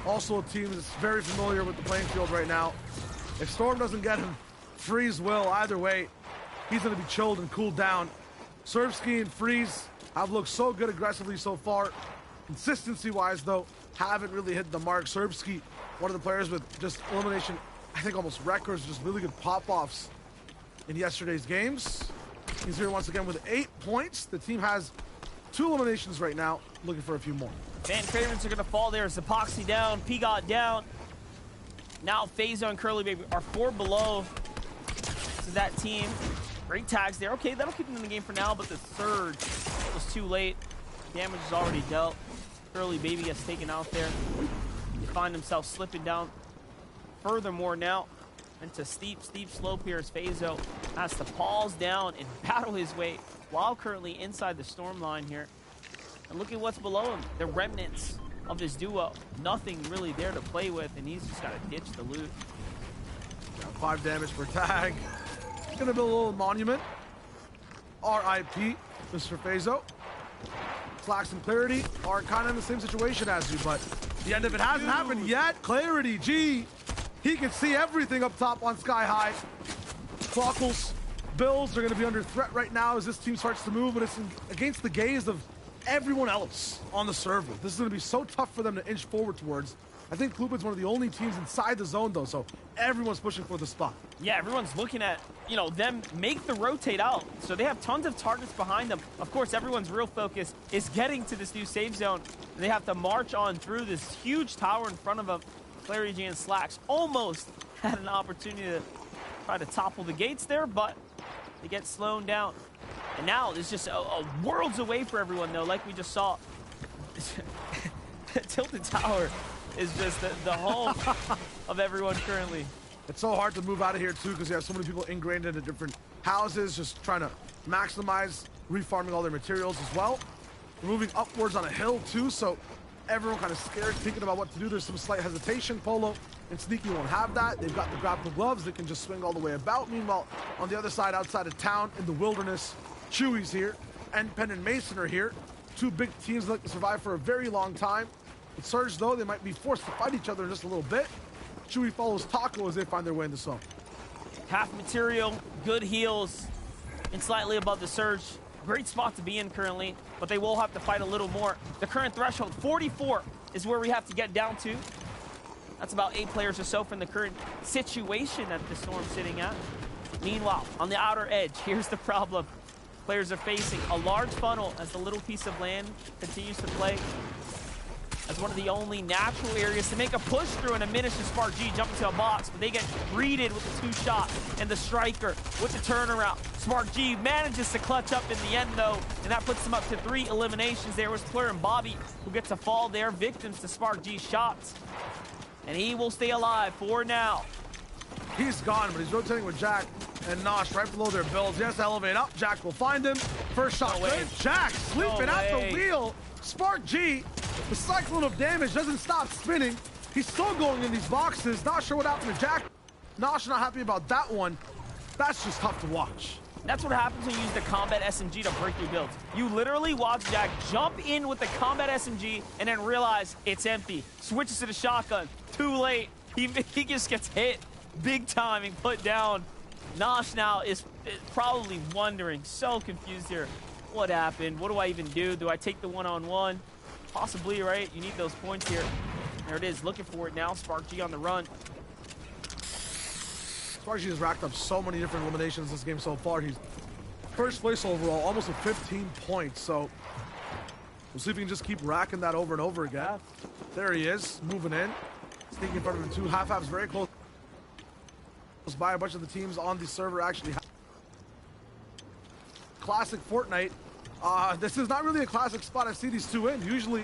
Speaker 11: Also a team that's very familiar with the playing field right now. If Storm doesn't get him, Freeze will. Either way, he's going to be chilled and cooled down. Surfsky and Freeze have looked so good aggressively so far. Consistency-wise, though, haven't really hit the mark. Serbsky, one of the players with just elimination, I think almost records, just really good pop-offs in yesterday's games. He's here once again with 8 points. The team has 2 eliminations right now, looking for a few more.
Speaker 13: Van Cravens are going to fall there. Zapoxy down, P-Got down. Now Phaser and Curly Baby are 4 below. So that team, great tags there. Okay, that'll keep them in the game for now, but the surge was too late. Damage is already dealt. Curly Baby gets taken out there. They find themselves slipping down furthermore now into steep slope here as Phaso has to pause down and battle his way while currently inside the storm line here. And look at what's below him. The remnants of his duo. Nothing really there to play with, and he's just got to ditch the loot.
Speaker 11: Got 5 damage per tag. Gonna build a little monument. R.I.P. Mr. Phaso. Slacks and Clarity are kind of in the same situation as you, but the end of it hasn't happened yet. Clarity, gee, he can see everything up top on Sky High. Clockles, Bills are going to be under threat right now as this team starts to move, but it's against the gaze of everyone else on the server. This is going to be so tough for them to inch forward towards. I think Klubin's one of the only teams inside the zone, though, so everyone's pushing for the spot.
Speaker 13: Yeah, everyone's looking at, them make the rotate out. So they have tons of targets behind them. Of course, everyone's real focus is getting to this new safe zone. And they have to march on through this huge tower in front of them. Clarity G and Slacks almost had an opportunity to try to topple the gates there, but they get slowed down. And now it's just a worlds away for everyone, though, like we just saw. Tilted Tower is just the home of everyone currently.
Speaker 11: It's so hard to move out of here, too, because you have so many people ingrained into different houses, just trying to maximize refarming all their materials as well. We're moving upwards on a hill, too, so everyone kind of scared, thinking about what to do. There's some slight hesitation. Polo and Sneaky won't have that. They've got the grapple gloves that can just swing all the way about. Meanwhile, on the other side, outside of town, in the wilderness, Chewy's here, and Penn and Mason are here. 2 big teams that like to survive for a very long time. With Surge, though, they might be forced to fight each other in just a little bit. Chewy follows Taco as they find their way in the zone.
Speaker 13: Half material, good heals, and slightly above the Surge. Great spot to be in currently, but they will have to fight a little more. The current threshold, 44, is where we have to get down to. That's about 8 players or so from the current situation that the Storm's sitting at. Meanwhile, on the outer edge, here's the problem. players are facing. A large funnel as the little piece of land continues to play as one of the only natural areas to make a push through, and a Minish and Spark G jump into a box, but they get greeted with the 2-shot, and the Striker with the turnaround. Spark G manages to clutch up in the end, though, and that puts them up to 3 eliminations. There was Plur and Bobby who get to fall there, victims to Spark G's shots, and he will stay alive for now.
Speaker 11: He's gone, but he's rotating with Jack and Nosh right below their builds. He has to elevate up. Jack will find him. First shot, good. Jack sleeping at the wheel. Spark G, the cyclone of damage doesn't stop spinning. He's still going in these boxes. Not sure what happened to Jack. Nosh not happy about that one. That's just tough to watch.
Speaker 13: That's what happens when you use the Combat SMG to break through builds. You literally watch Jack jump in with the Combat SMG and then realize it's empty. Switches to the shotgun. Too late. He just gets hit big time and put down. Nosh now is probably wondering, so confused here. What happened? What do I even do? Do I take the one-on-one? Possibly, right? You need those points here. There it is, looking for it now. Spark G on the run.
Speaker 11: Spark G has racked up so many different eliminations this game so far. He's first place overall, almost with 15 points. So we'll see if he can just keep racking that over and over again. There he is, moving in. Sneaking in front of the two. Half-half's very close by. A bunch of the teams on the server actually have classic Fortnite. This is not really a classic spot I see these two in. Usually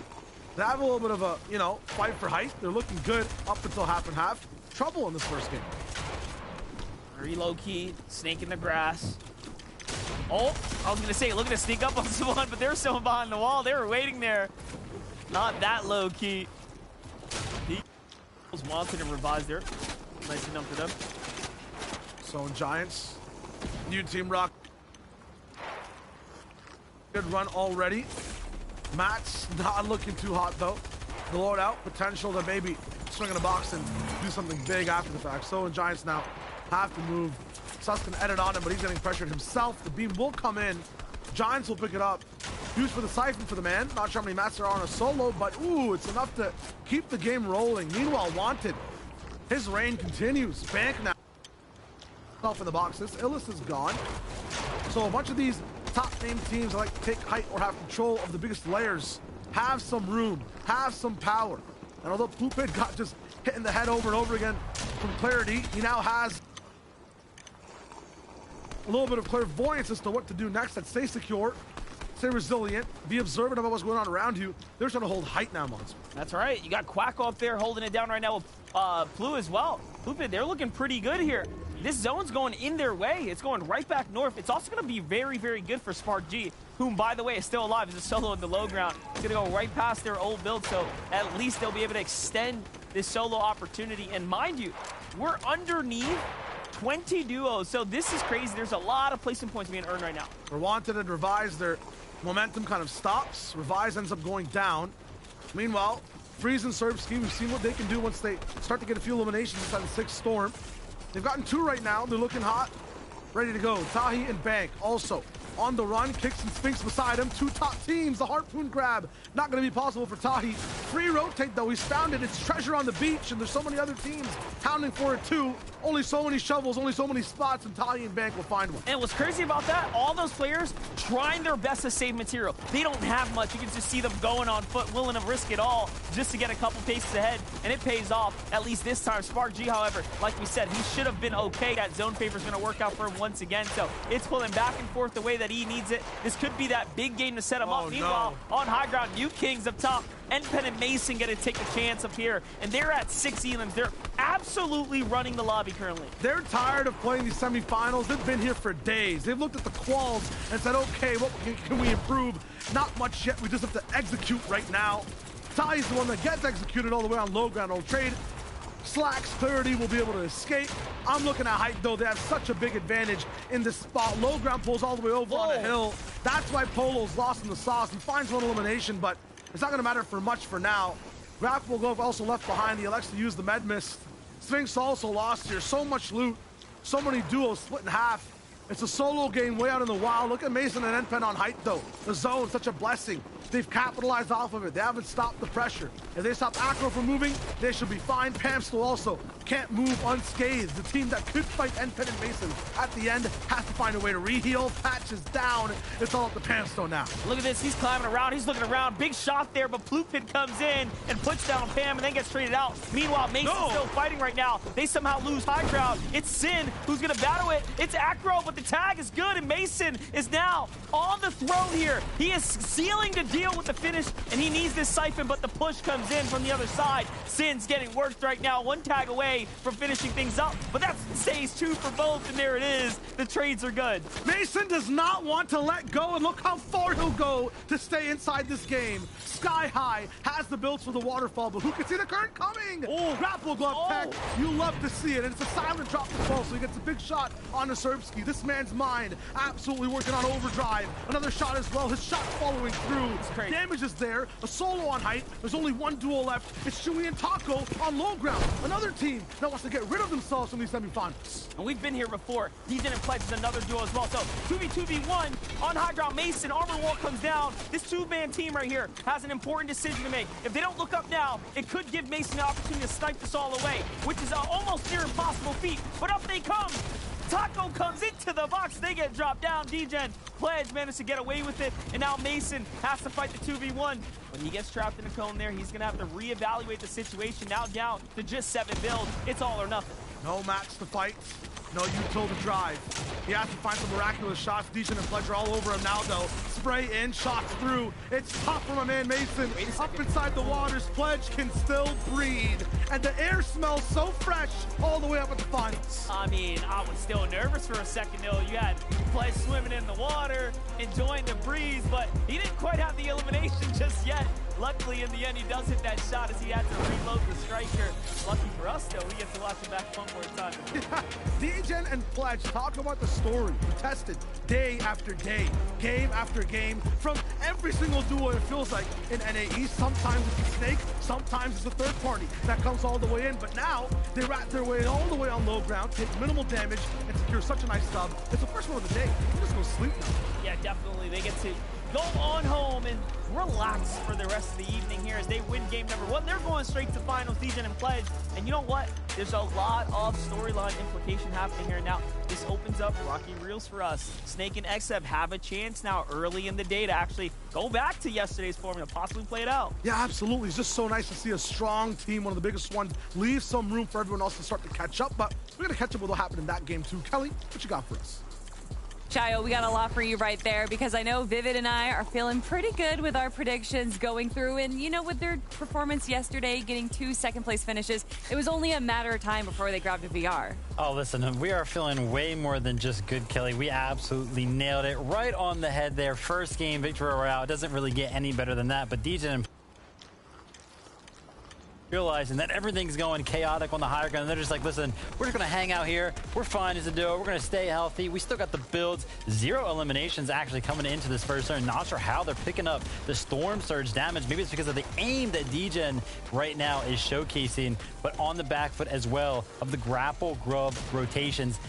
Speaker 11: they have a little bit of a, you know, fight for height. They're looking good up until half and half. Trouble in this first game.
Speaker 13: Very low-key, snake in the grass. Oh, I was going to say, looking to sneak up on someone, but there's someone behind the wall. They were waiting there. Not that low-key. He was wanted and revised there. Nice enough for them.
Speaker 11: So in Giants, new Team Rock. Good run already. Matt's not looking too hot though. The loadout, potential to maybe swing in a box and do something big after the fact. So in Giants now have to move. Sus can edit on him, but he's getting pressured himself. The beam will come in. Giants will pick it up. Huge for the siphon for the man. Not sure how many mats are on a solo, but ooh, it's enough to keep the game rolling. Meanwhile, Wanted, his reign continues. Bank now in the boxes. Illis is gone. So a bunch of these top name teams that like to take height or have control of the biggest layers have some room, have some power. And although Poopid got just hit in the head over and over again from Clarity, he now has a little bit of clairvoyance as to what to do next. That stay secure, stay resilient, be observant of what's going on around you. They're trying to hold height now, Monster.
Speaker 13: That's right. You got Quacko up there holding it down right now with Plu as well. Poopid, they're looking pretty good here. This zone's going in their way. It's going right back north. It's also going to be very, very good for Spark G, whom, by the way, is still alive. He's a solo in the low ground. It's going to go right past their old build, so at least they'll be able to extend this solo opportunity. And mind you, we're underneath 20 duos, so this is crazy. There's a lot of placement points being earned right now.
Speaker 11: For Wanted and Revise, their momentum kind of stops. Revise ends up going down. Meanwhile, Freeze and Serbsky, we've seen what they can do once they start to get a few eliminations inside the 6th Storm. They've gotten 2 right now. They're looking hot, ready to go. Tahi and Bank also on the run. Kicks and Sphinx beside him. 2 top teams. The harpoon grab not going to be possible for Tahi. Free rotate though. He's found it. It's treasure on the beach, and there's so many other teams hounding for it too. Only so many shovels, only so many spots, and Tahi and Bank will find one.
Speaker 13: And what's crazy about that, all those players trying their best to save material. They don't have much. You can just see them going on foot, willing to risk it all just to get a couple paces ahead, and it pays off, at least this time. Spark G, however, like we said, he should have been okay. That zone favor is going to work out for him once again, so it's pulling back and forth the way that he needs it. This could be that big game to set him up. Meanwhile, on high ground, New Kings up top. NPen and Mason get to take a chance up here, and they're at 6 elims. They're absolutely running the lobby currently.
Speaker 11: They're tired of playing these semifinals. They've been here for days. They've looked at the quals and said, okay, what can we improve? Not much yet. We just have to execute right now. Ty's the one that gets executed all the way on low ground. Old trade slacks. Clarity will be able to escape. I'm looking at height, though. They have such a big advantage in this spot. Low ground pulls all the way over on a hill. That's why Polo's lost in the sauce. He finds one elimination, but it's not going to matter for much for now. Graf will go also left behind. He elects to use the med mist. Sphinx also lost here. So much loot. So many duos split in half. It's a solo game way out in the wild. Look at Mason and NPen on height, though. The zone, such a blessing. They've capitalized off of it. They haven't stopped the pressure. If they stop Acro from moving, they should be fine. Pamstel also can't move unscathed. The team that could fight NPen and Mason at the end has to find a way to reheal. Patch is down. It's all up to Pamstel now.
Speaker 13: Look at this. He's climbing around. He's looking around. Big shot there, but Plupin comes in and puts down Pam and then gets traded out. Meanwhile, Mason's still fighting right now. They somehow lose high ground. It's Sin who's going to battle it. It's Acro, but the tag is good, and Mason is now on the throne here. He is sealing the deal with the finish, and he needs this siphon, but the push comes in from the other side. Sin's getting worked right now. One tag away from finishing things up, but that stays 2 for both, and there it is. The trades are good.
Speaker 11: Mason does not want to let go, and look how far he'll go to stay inside this game. Sky High has the builds for the waterfall, but who can see the current coming? Grapple glove tech. You love to see it, and it's a silent drop to fall, so he gets a big shot on the Serbsky. This man's mind absolutely working on overdrive. Another shot as well. His shot following through. Damage is there. A solo on height. There's only one duel left. It's Chewy and Taco on low ground. Another team that wants to get rid of themselves from these semifinals.
Speaker 13: And we've been here before. Dejan and Pledge is another duel as well. So 2v2v1 on high ground. Mason, armor wall comes down. This 2-man team right here has an important decision to make. If they don't look up now, it could give Mason the opportunity to snipe this all away, which is an almost near impossible feat. But up they come. Taco comes into the box. They get dropped down. Dejan, Pledge managed to get away with it, and now Mason has to fight the 2v1. When he gets trapped in a cone there, he's going to have to reevaluate the situation. Now down to just 7 builds. It's all or nothing.
Speaker 11: No match to fight. No util to drive. He has to find some miraculous shots. Dejan and Pledge are all over him now, though. Spray in, shots through. It's tough for my man Mason. Up inside the waters, Pledge can still breathe. And the air smells so fresh all the way up at the finals.
Speaker 13: I mean, I was still nervous for a second, though. You had Pledge swimming in the water, enjoying the breeze, but he didn't quite have the elimination just yet. Luckily, in the end, he does hit that shot as he had to reload the striker. Lucky for us, though, we get to watch him back one more time.
Speaker 11: Dejan and Pledge talk about the story. Tested day after day, game after game, from every single duo it feels like in NAE. Sometimes it's a Snake, sometimes it's a third party that comes all the way in, but now they rat their way all the way on low ground, take minimal damage, and secure such a nice sub. It's the first one of the day. You just go sleep now.
Speaker 13: Yeah, definitely. They get to go on home and relax for the rest of the evening here as they win game number 1. They're going straight to finals, Dejan and Pledge. And you know what? There's a lot of storyline implication happening here now. This opens up rocky reels for us. Snake and XF have a chance now early in the day to actually go back to yesterday's form and possibly play it out.
Speaker 11: Yeah, absolutely. It's just so nice to see a strong team, one of the biggest ones, leave some room for everyone else to start to catch up. But we're going to catch up with what happened in that game too. Kelly, what you got for us?
Speaker 3: Chayo, we got a lot for you right there because I know Vivid and I are feeling pretty good with our predictions going through. And, you know, with their performance yesterday, getting 2 second-place finishes, it was only a matter of time before they grabbed a VR.
Speaker 6: Oh, listen, we are feeling way more than just good, Kelly. We absolutely nailed it right on the head there. First game victory royale. It doesn't really get any better than that. But Dejan and realizing that everything's going chaotic on the higher ground, and they're just like, listen, we're just going to hang out here. We're fine as a duo. We're going to stay healthy. We still got the builds. 0 eliminations actually coming into this first turn. Not sure how they're picking up the Storm Surge damage. Maybe it's because of the aim that Dejan right now is showcasing, but on the back foot as well of the grapple glove rotations.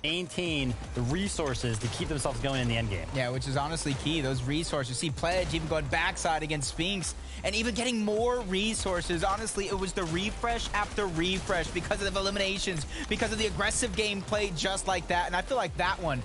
Speaker 6: Maintain the resources to keep themselves going in the end game.
Speaker 5: Yeah, which is honestly key. Those resources. See Pledge even going backside against Sphinx and even getting more resources. Honestly, it was the refresh after refresh because of the eliminations, because of the aggressive gameplay just like that. And I feel like that one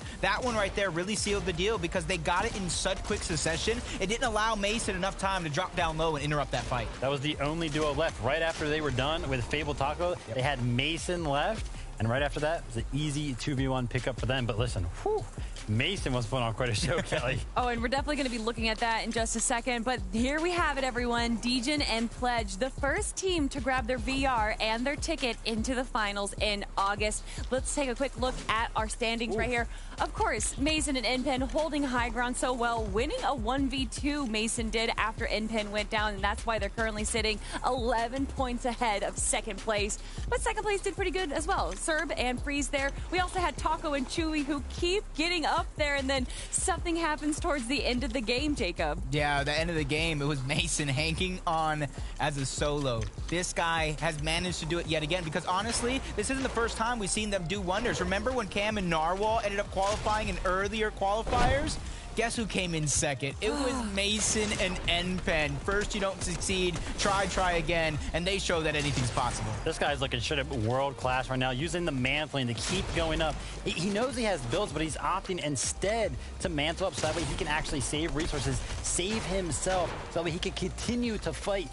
Speaker 5: right there really sealed the deal because they got it in such quick succession. It didn't allow Mason enough time to drop down low and interrupt that fight.
Speaker 6: That was the only duo left. Right after they were done with Fable Taco, they had Mason left. And right after that, it was an easy 2v1 pickup for them. But listen, whew, Mason was putting on quite a show, Kelly.
Speaker 3: Oh, and we're definitely going to be looking at that in just a second. But here we have it, everyone. Dejan and Pledge, the first team to grab their VR and their ticket into the finals in August. Let's take a quick look at our standings right here. Of course, Mason and NPen holding high ground so well, winning a 1v2 Mason did after NPen went down, and that's why they're currently sitting 11 points ahead of second place. But second place did pretty good as well. Serb and Freeze there. We also had Taco and Chewy who keep getting up there, and then something happens towards the end of the game, Jacob.
Speaker 5: Yeah, the end of the game, it was Mason hanging on as a solo. This guy has managed to do it yet again because honestly, this isn't the first time we've seen them do wonders. Remember when Cam and Narwhal ended up qualifying in earlier qualifiers? Guess who came in second? It was Mason and NPen. First you don't succeed, try again, and they show that anything's possible.
Speaker 6: This guy's looking straight up world class right now, using the mantling to keep going up. He knows he has builds, but he's opting instead to mantle up so that way he can actually save resources, save himself, so that way he can continue to fight.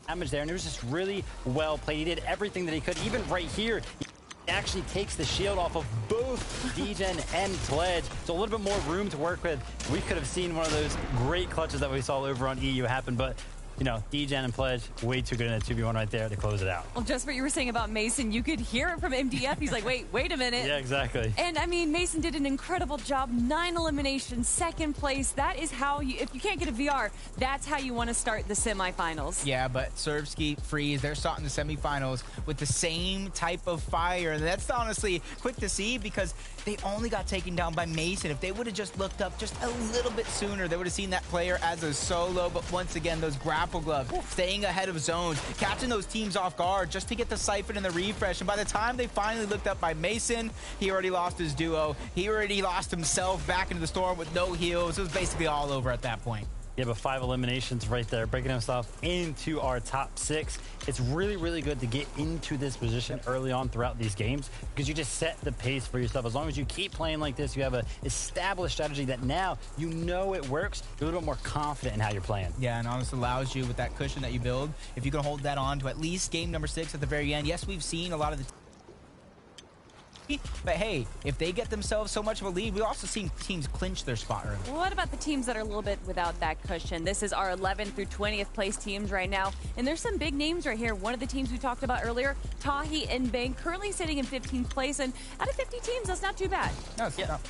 Speaker 6: Damage there, and it was just really well played. He did everything that he could, even right here. He actually takes the shield off of both Degen and Pledge, so a little bit more room to work with. We could have seen one of those great clutches that we saw over on EU happen, but you know, Degen and Pledge, way too good in a 2v1 right there to close it out.
Speaker 3: Well, just what you were saying about Mason, you could hear it from MDF. He's like, wait a minute.
Speaker 6: Yeah, exactly.
Speaker 3: And I mean, Mason did an incredible job. 9 eliminations, second place. That is how you, if you can't get a VR, that's how you want to start the semifinals.
Speaker 5: Yeah, but Serviski, Freeze, they're starting the semifinals with the same type of fire. And that's honestly quick to see because they only got taken down by Mason. If they would have just looked up just a little bit sooner, they would have seen that player as a solo. But once again, those grapple gloves, staying ahead of zones, catching those teams off guard just to get the siphon and the refresh. And by the time they finally looked up by Mason, he already lost his duo. He already lost himself back into the storm with no heals. It was basically all over at that point.
Speaker 6: Yeah, but 5 eliminations right there, breaking himself into our top 6. It's really, really good to get into this position early on throughout these games because you just set the pace for yourself. As long as you keep playing like this, you have an established strategy that now you know it works. You're a little bit more confident in how you're playing.
Speaker 5: Yeah, and honestly allows you with that cushion that you build, if you can hold that on to at least game number 6 at the very end. Yes, we've seen a lot of the but hey, if they get themselves so much of a lead, we've also seen teams clinch their spot early.
Speaker 3: Well, what about the teams that are a little bit without that cushion? This is our 11th through 20th place teams right now, and there's some big names right here. One of the teams we talked about earlier, Tahi and Bang, currently sitting in 15th place, and out of 50 teams, that's not too bad.
Speaker 5: No, it's not.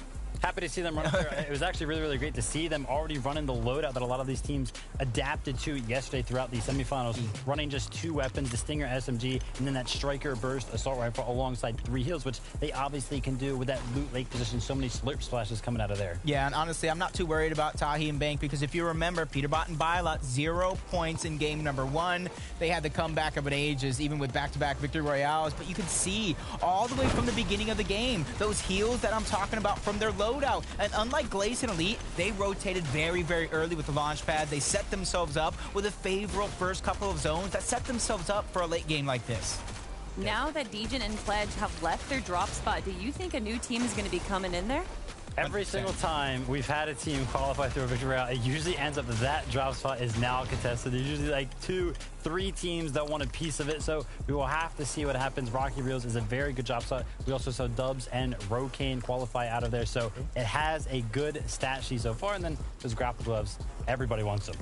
Speaker 6: Happy to see them run up there. It was actually really, really great to see them already running the loadout that a lot of these teams adapted to yesterday throughout these semifinals, running just 2 weapons, the Stinger SMG, and then that Striker Burst Assault Rifle alongside 3 heals, which they obviously can do with that loot lake position. So many slurp splashes coming out of there.
Speaker 5: Yeah, and honestly, I'm not too worried about Tahi and Bank because if you remember, Peterbot and Bylot, 0 points in game number 1. They had the comeback of an ages, even with back-to-back victory royales, but you could see all the way from the beginning of the game, those heals that I'm talking about from their loadout. And unlike Glaze and Elite, they rotated very, very early with the launch pad. They set themselves up with a favorable first couple of zones that set themselves up for a late game like this.
Speaker 3: Now that Degen and Pledge have left their drop spot, do you think a new team is going to be coming in there?
Speaker 6: Every
Speaker 5: 100%.
Speaker 6: single time we've had a team qualify through a victory royale, it usually ends up that drop spot is now contested. There's usually like 2, 3 teams that want a piece of it, so we will have to see what happens. Rocky Reels is a very good drop spot. We also saw Dubs and Rokane qualify out of there, so it has a good stat sheet so far, and then those grapple gloves, everybody wants them.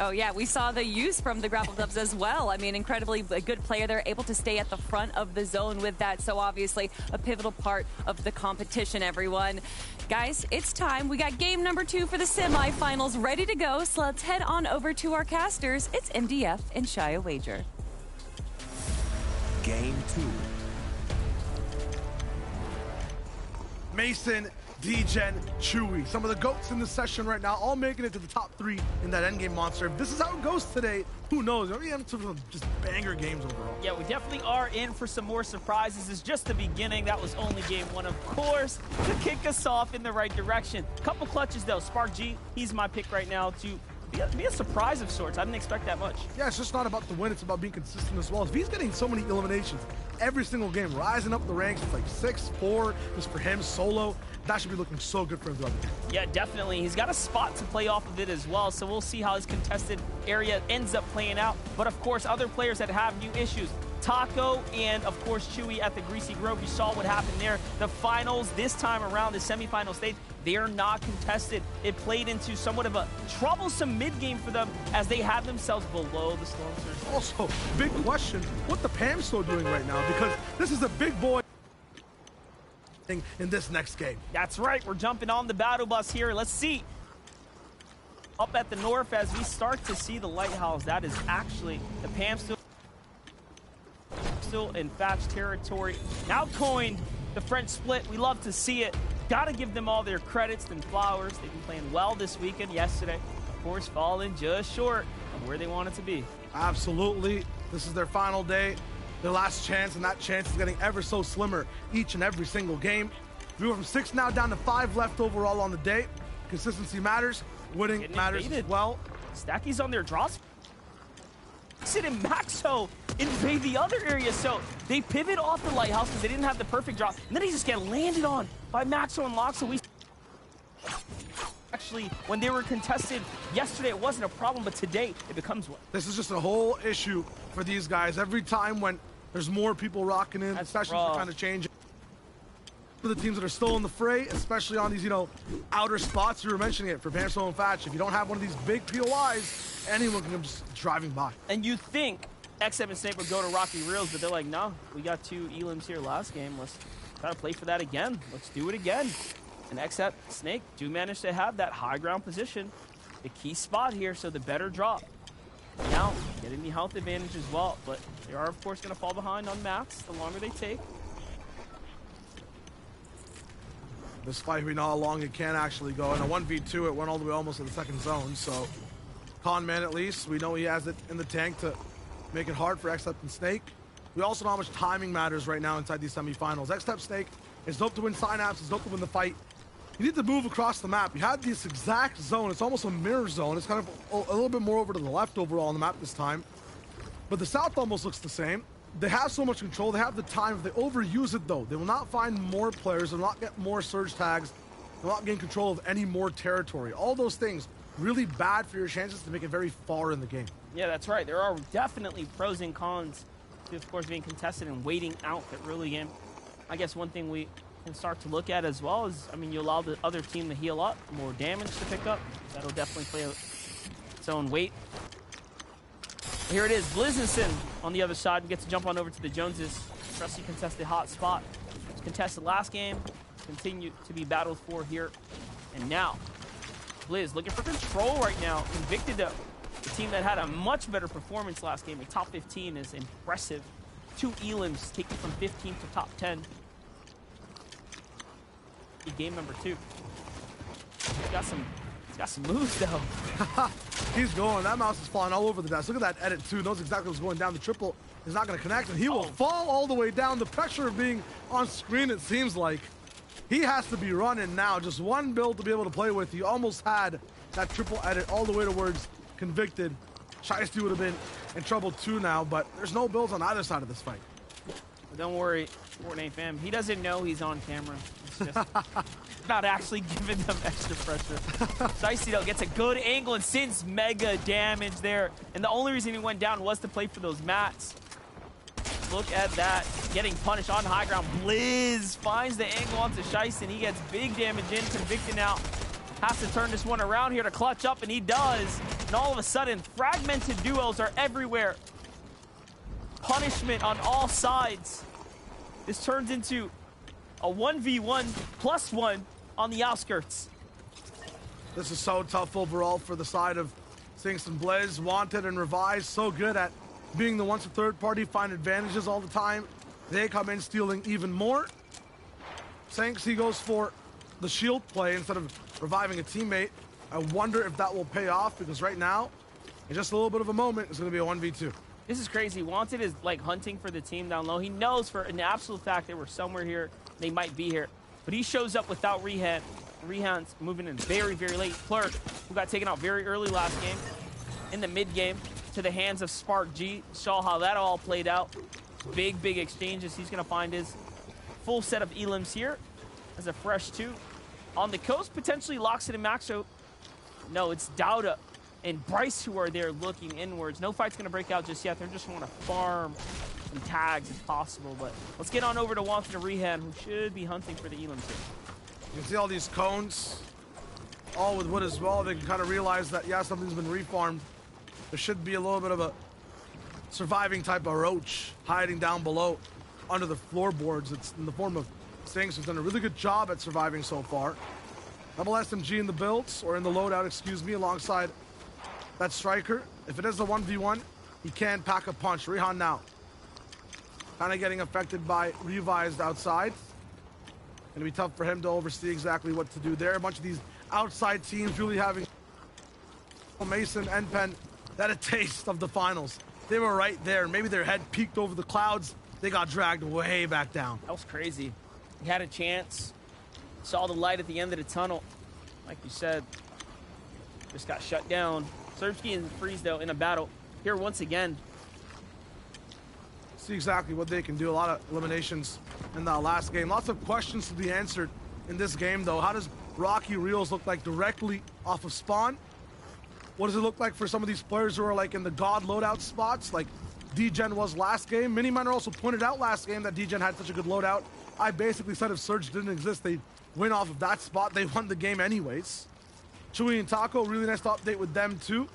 Speaker 3: Oh, yeah, we saw the use from the grapple gloves as well. I mean, incredibly a good player. They're able to stay at the front of the zone with that. So obviously a pivotal part of the competition, everyone. Guys, it's time. We got game number 2 for the semifinals ready to go. So let's head on over to our casters. It's MDF and Shia Wager.
Speaker 4: Game 2.
Speaker 11: Mason, Degen, Chewy. Some of the GOATs in the session right now, all making it to the top 3 in that endgame monster. If this is how it goes today, who knows? Maybe have some just banger games overall.
Speaker 13: Yeah, we definitely are in for some more surprises. It's just the beginning. That was only game 1, of course, to kick us off in the right direction. Couple clutches, though. Spark G, he's my pick right now to be a surprise of sorts. I didn't expect that much.
Speaker 11: Yeah, it's just not about the win. It's about being consistent as well. If he's getting so many eliminations every single game, rising up the ranks, it's like 6-4 just for him solo. That should be looking so good for him throughout the game.
Speaker 13: Yeah, definitely. He's got a spot to play off of it as well, so we'll see how his contested area ends up playing out. But, of course, other players that have new issues. Taco and, of course, Chewy at the Greasy Grove. You saw what happened there. The finals this time around, the semifinal stage, they are not contested. It played into somewhat of a troublesome mid-game for them as they have themselves below the Storm Surge.
Speaker 11: Also, big question, what the Pam still doing right now? Because this is a big boy in this next game.
Speaker 13: That's right. We're jumping on the battle bus here. Let's see. Up at the north as we start to see the lighthouse. That is actually the Pam still in Thatch territory. Now coined the French split. We love to see it. Got to give them all their credits and flowers. They've been playing well this weekend. Yesterday, of course, falling just short of where they wanted to be.
Speaker 11: Absolutely. This is their final day, their last chance, and that chance is getting ever so slimmer each and every single game. We went from 6 now down to 5 left overall on the day. consistency matters. Winning matters as well.
Speaker 13: Stacky's on their drops. Sid and Maxo invade the other area, so they pivot off the lighthouse because they didn't have the perfect drop, and then he just get landed on by Maxo and Lock. So we actually, when they were contested yesterday, it wasn't a problem, but today it becomes one.
Speaker 11: This is just a whole issue for these guys. Every time when there's more people rocking in, especially for kind of change. For the teams that are still in the fray, especially on these, outer spots, you were mentioning it, for Panso and Fatch. If you don't have one of these big POIs, anyone can come just driving by.
Speaker 13: And you think XM and Snake would go to Rocky Reels, but they're like, no, we got 2 elims here last game. Let's try to play for that again. Let's do it again. And XM Snake do manage to have that high ground position, the key spot here, so the better drop. Now, getting the health advantage as well, but they are, of course, going to fall behind on mats the longer they take.
Speaker 11: This fight, we know how long it can actually go. In a 1v2, it went all the way almost to the second zone. So, Conman at least, we know he has it in the tank to make it hard for Xtep and Snake. We also know how much timing matters right now inside these semifinals. Xtep Snake is dope to win Synapse, it's dope to win the fight. You need to move across the map. You had this exact zone. It's almost a mirror zone. It's kind of a little bit more over to the left overall on the map this time. But the south almost looks the same. They have so much control. They have the time. If they overuse it, though, they will not find more players. They will not get more surge tags. They will not gain control of any more territory. All those things really bad for your chances to make it very far in the game.
Speaker 13: Yeah, that's right. There are definitely pros and cons to, of course, being contested and waiting out that early game. I guess one thing we can start to look at as well is, you allow the other team to heal up, more damage to pick up. That'll definitely play its own weight. Here it is, Blizzinson on the other side gets to jump on over to the Joneses. Trusty contested hot spot. It's contested last game, continue to be battled for here. And now, Blizz looking for control right now. Convicted though. The team that had a much better performance last game. A top 15 is impressive. 2 elims taking from 15 to top 10. Game number 2. He's got some moves though.
Speaker 11: He's going. That mouse is flying all over the desk. Look at that edit too. Knows exactly what's going down. The triple is not going to connect, and he will fall all the way down. The pressure of being on screen, it seems like. He has to be running now. Just one build to be able to play with. He almost had that triple edit all the way towards convicted. Shiesty would have been in trouble too now, but there's no builds on either side of this fight.
Speaker 13: Don't worry, Fortnite fam. He doesn't know he's on camera. It's just not actually giving them extra pressure. Shiesty though gets a good angle and sends mega damage there. And the only reason he went down was to play for those mats. Look at that. Getting punished on high ground. Blizz finds the angle onto Shiesty and he gets big damage in. Convicted now. Has to turn this one around here to clutch up, and he does. And all of a sudden, fragmented duos are everywhere. Punishment on all sides. This turns into a 1v1 plus 1 on the outskirts.
Speaker 11: This is so tough overall for the side of Sinks and Blaze. Wanted and Revised, so good at being the ones to third party, find advantages all the time. They come in stealing even more. Sinks, he goes for the shield play instead of reviving a teammate. I wonder if that will pay off, because right now, in just a little bit of a moment, it's going to be a 1v2.
Speaker 13: This is crazy. Wanted is like hunting for the team down low. He knows for an absolute fact they were somewhere here. They might be here. But he shows up without Rehan. Rehan's moving in very, very late. Plurk, who got taken out very early last game, in the mid game, to the hands of Spark G. Saw how that all played out. Big, big exchanges. He's going to find his full set of elims here as a fresh 2. On the coast, potentially Loxit and Maxo. No, it's Dauda and Bryce who are there looking inwards. No fight's going to break out just yet. They're just going to farm some tags if possible. But let's get on over to Wanted and Rehan, who should be hunting for the elims here.
Speaker 11: You can see all these cones, all with wood as well. They can kind of realize that, yeah, something's been reformed. There should be a little bit of a surviving type of roach hiding down below under the floorboards. It's in the form of Sinks, who's done a really good job at surviving so far. Double SMG in the builds, or in the loadout, excuse me, alongside that striker. If it is a 1v1, he can pack a punch. Rehan now kind of getting affected by Revised outside. Gonna be tough for him to oversee exactly what to do there. A bunch of these outside teams really having Mason and Penn that a taste of the finals. They were right there. Maybe their head peeked over the clouds. They got dragged way back down.
Speaker 13: That was crazy. He had a chance. Saw the light at the end of the tunnel. like you said, just got shut down. Serbsky and Freeze, though, in a battle here once again.
Speaker 11: See exactly what they can do. A lot of eliminations in that last game. Lots of questions to be answered in this game, though. How does Rocky Reels look like directly off of spawn? What does it look like for some of these players who are like in the god loadout spots, like D-Gen was last game? Miniminer also pointed out last game that D-Gen had such a good loadout. I basically said if Surge didn't exist, they'd win off of that spot. They won the game anyways. Chewy and Taco, really nice to update with them too.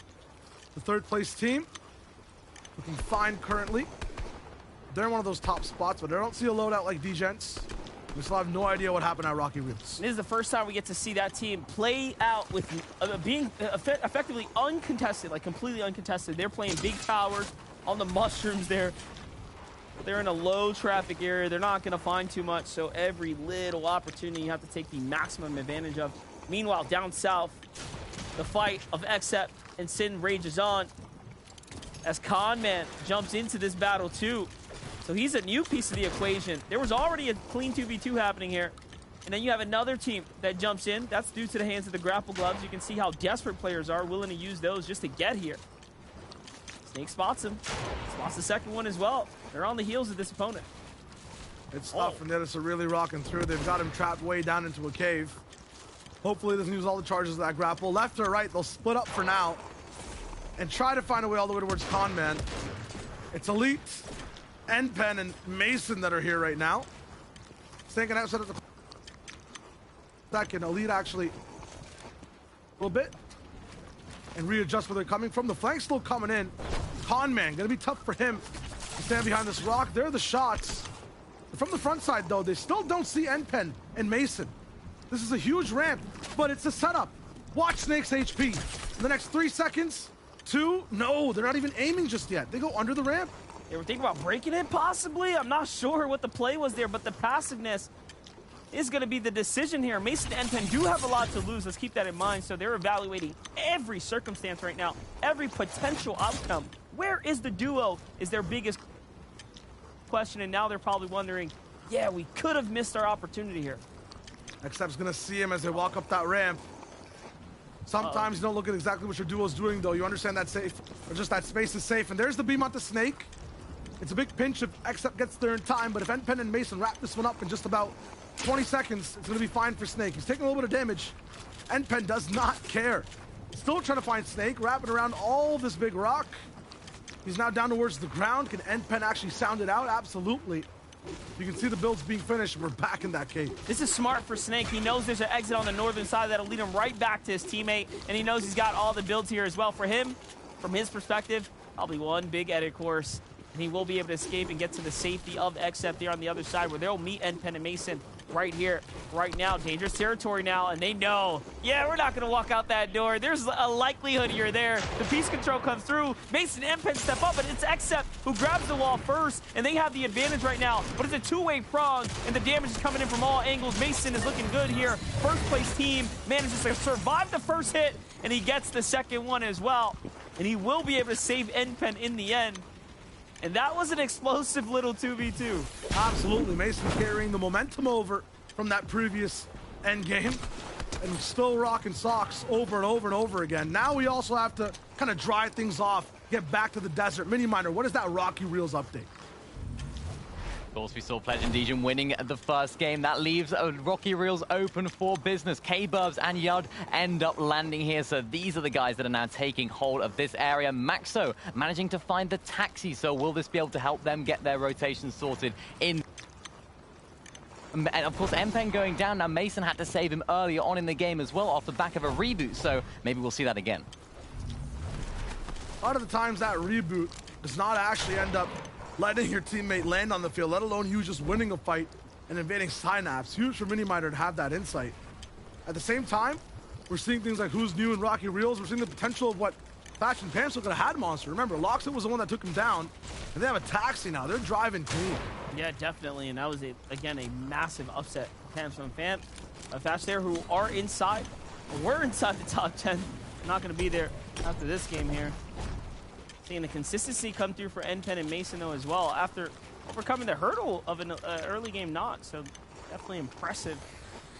Speaker 11: The third place team, looking fine currently. They're in one of those top spots, but I don't see a loadout like D-Gents. We still have no idea what happened at Rocky Reels.
Speaker 13: This is the first time we get to see that team play out with being effectively uncontested, like completely uncontested. They're playing big towers on the mushrooms there. They're in a low traffic area. They're not going to find too much, so every little opportunity you have to take the maximum advantage of. Meanwhile, down south, the fight of Xep and Sin rages on as Conman jumps into this battle too. So he's a new piece of the equation. There was already a clean 2v2 happening here. And then you have another team that jumps in. That's due to the hands of the grapple gloves. You can see how desperate players are willing to use those just to get here. Snake spots him. Spots the second one as well. They're on the heels of this opponent.
Speaker 11: It's tough from Nettis are really rocking through. They've got him trapped way down into a cave. Hopefully doesn't use all the charges of that grapple. Left or right, they'll split up for now and try to find a way all the way towards Conman. It's Elite, NPen, and Mason that are here right now. Stinking outside of the second. Elite actually a little bit and readjust where they're coming from. The flank's still coming in. Conman, gonna be tough for him to stand behind this rock. There are the shots. From the front side, though, they still don't see NPen and Mason. This is a huge ramp, but it's a setup. Watch Snake's HP. In the next 3 seconds, 2, no, they're not even aiming just yet. They go under the ramp.
Speaker 13: They were thinking about breaking it, possibly. I'm not sure what the play was there, but the passiveness is going to be the decision here. Mason and NPen do have a lot to lose. Let's keep that in mind. So they're evaluating every circumstance right now, every potential outcome. Where is the duo is their biggest question, and now they're probably wondering, yeah, we could have missed our opportunity here.
Speaker 11: Xep's gonna see him as they walk up that ramp. Sometimes you don't look at exactly what your duo's doing, though. You understand that safe, or just that space is safe. And there's the beam onto Snake. It's a big pinch if Xep gets there in time, but if NPen and Mason wrap this one up in just about 20 seconds, it's gonna be fine for Snake. He's taking a little bit of damage. NPen does not care. Still trying to find Snake, wrapping around all this big rock. He's now down towards the ground. Can NPen actually sound it out? Absolutely. You can see the builds being finished. We're back in that cave.
Speaker 13: This is smart for Snake. He knows there's an exit on the northern side that'll lead him right back to his teammate, and he knows he's got all the builds here as well. For him, from his perspective, probably one big edit course, and he will be able to escape and get to the safety of Xep there on the other side, where they'll meet NPen and Mason right here, right now. Dangerous territory now, and they know, yeah, we're not going to walk out that door. There's a likelihood you're there. The piece control comes through. Mason and NPen step up, but it's Xep who grabs the wall first, and they have the advantage right now. But it's a two-way prong, and the damage is coming in from all angles. Mason is looking good here. First place team manages to survive the first hit, and he gets the second one as well. And he will be able to save NPen in the end. And that was an explosive little 2v2.
Speaker 11: Absolutely. Mason carrying the momentum over from that previous end game and still rocking socks over and over and over again. Now we also have to kind of dry things off, get back to the desert. Miniminer, what is that Rocky Reels update?
Speaker 12: Of course, we saw Pledge and Dejan winning the first game. That leaves Rocky Reels open for business. K-Burbs and Yud end up landing here. So these are the guys that are now taking hold of this area. Maxo managing to find the taxi. So will this be able to help them get their rotation sorted in? And of course, NPen going down. Now Mason had to save him earlier on in the game as well off the back of a reboot. So maybe we'll see that again.
Speaker 11: A lot of the times that reboot does not actually end up letting your teammate land on the field, let alone you just winning a fight and invading Synapse. Huge for Miniminer to have that insight. At the same time, we're seeing things like who's new in Rocky Reels. We're seeing the potential of what Fashion Pants could have had Monster. Remember, Loxit was the one that took him down, and they have a taxi now. They're driving clean.
Speaker 13: Yeah, definitely, and that was, again, a massive upset. Pams from Fam, Fash there, who are inside, or were inside the top 10. They're not going to be there after this game here. Seeing the consistency come through for NPen and Mason, though, as well, after overcoming the hurdle of an early game knock. So definitely impressive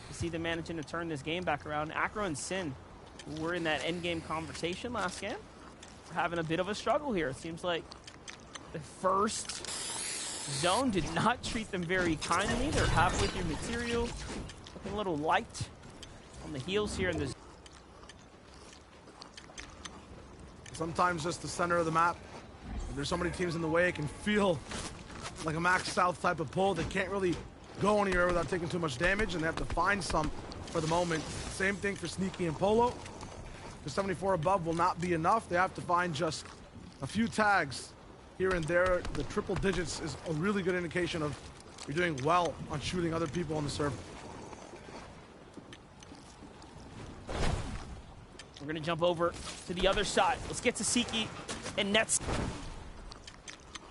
Speaker 13: to to see them managing to turn this game back around. Acro and Sin, who were in that endgame conversation last game, are having a bit of a struggle here. It seems like the first zone did not treat them very kindly. They're halfway through material, looking a little light on the heels here in this.
Speaker 11: Sometimes just the center of the map. There's so many teams in the way, it can feel like a max south type of pull. They can't really go anywhere without taking too much damage, and they have to find some for the moment. Same thing for Sneaky and Polo. The 74 above will not be enough. They have to find just a few tags here and there. The triple digits is a really good indication of you're doing well on shooting other people on the server.
Speaker 13: We're going to jump over to the other side. Let's get to Siki and Nets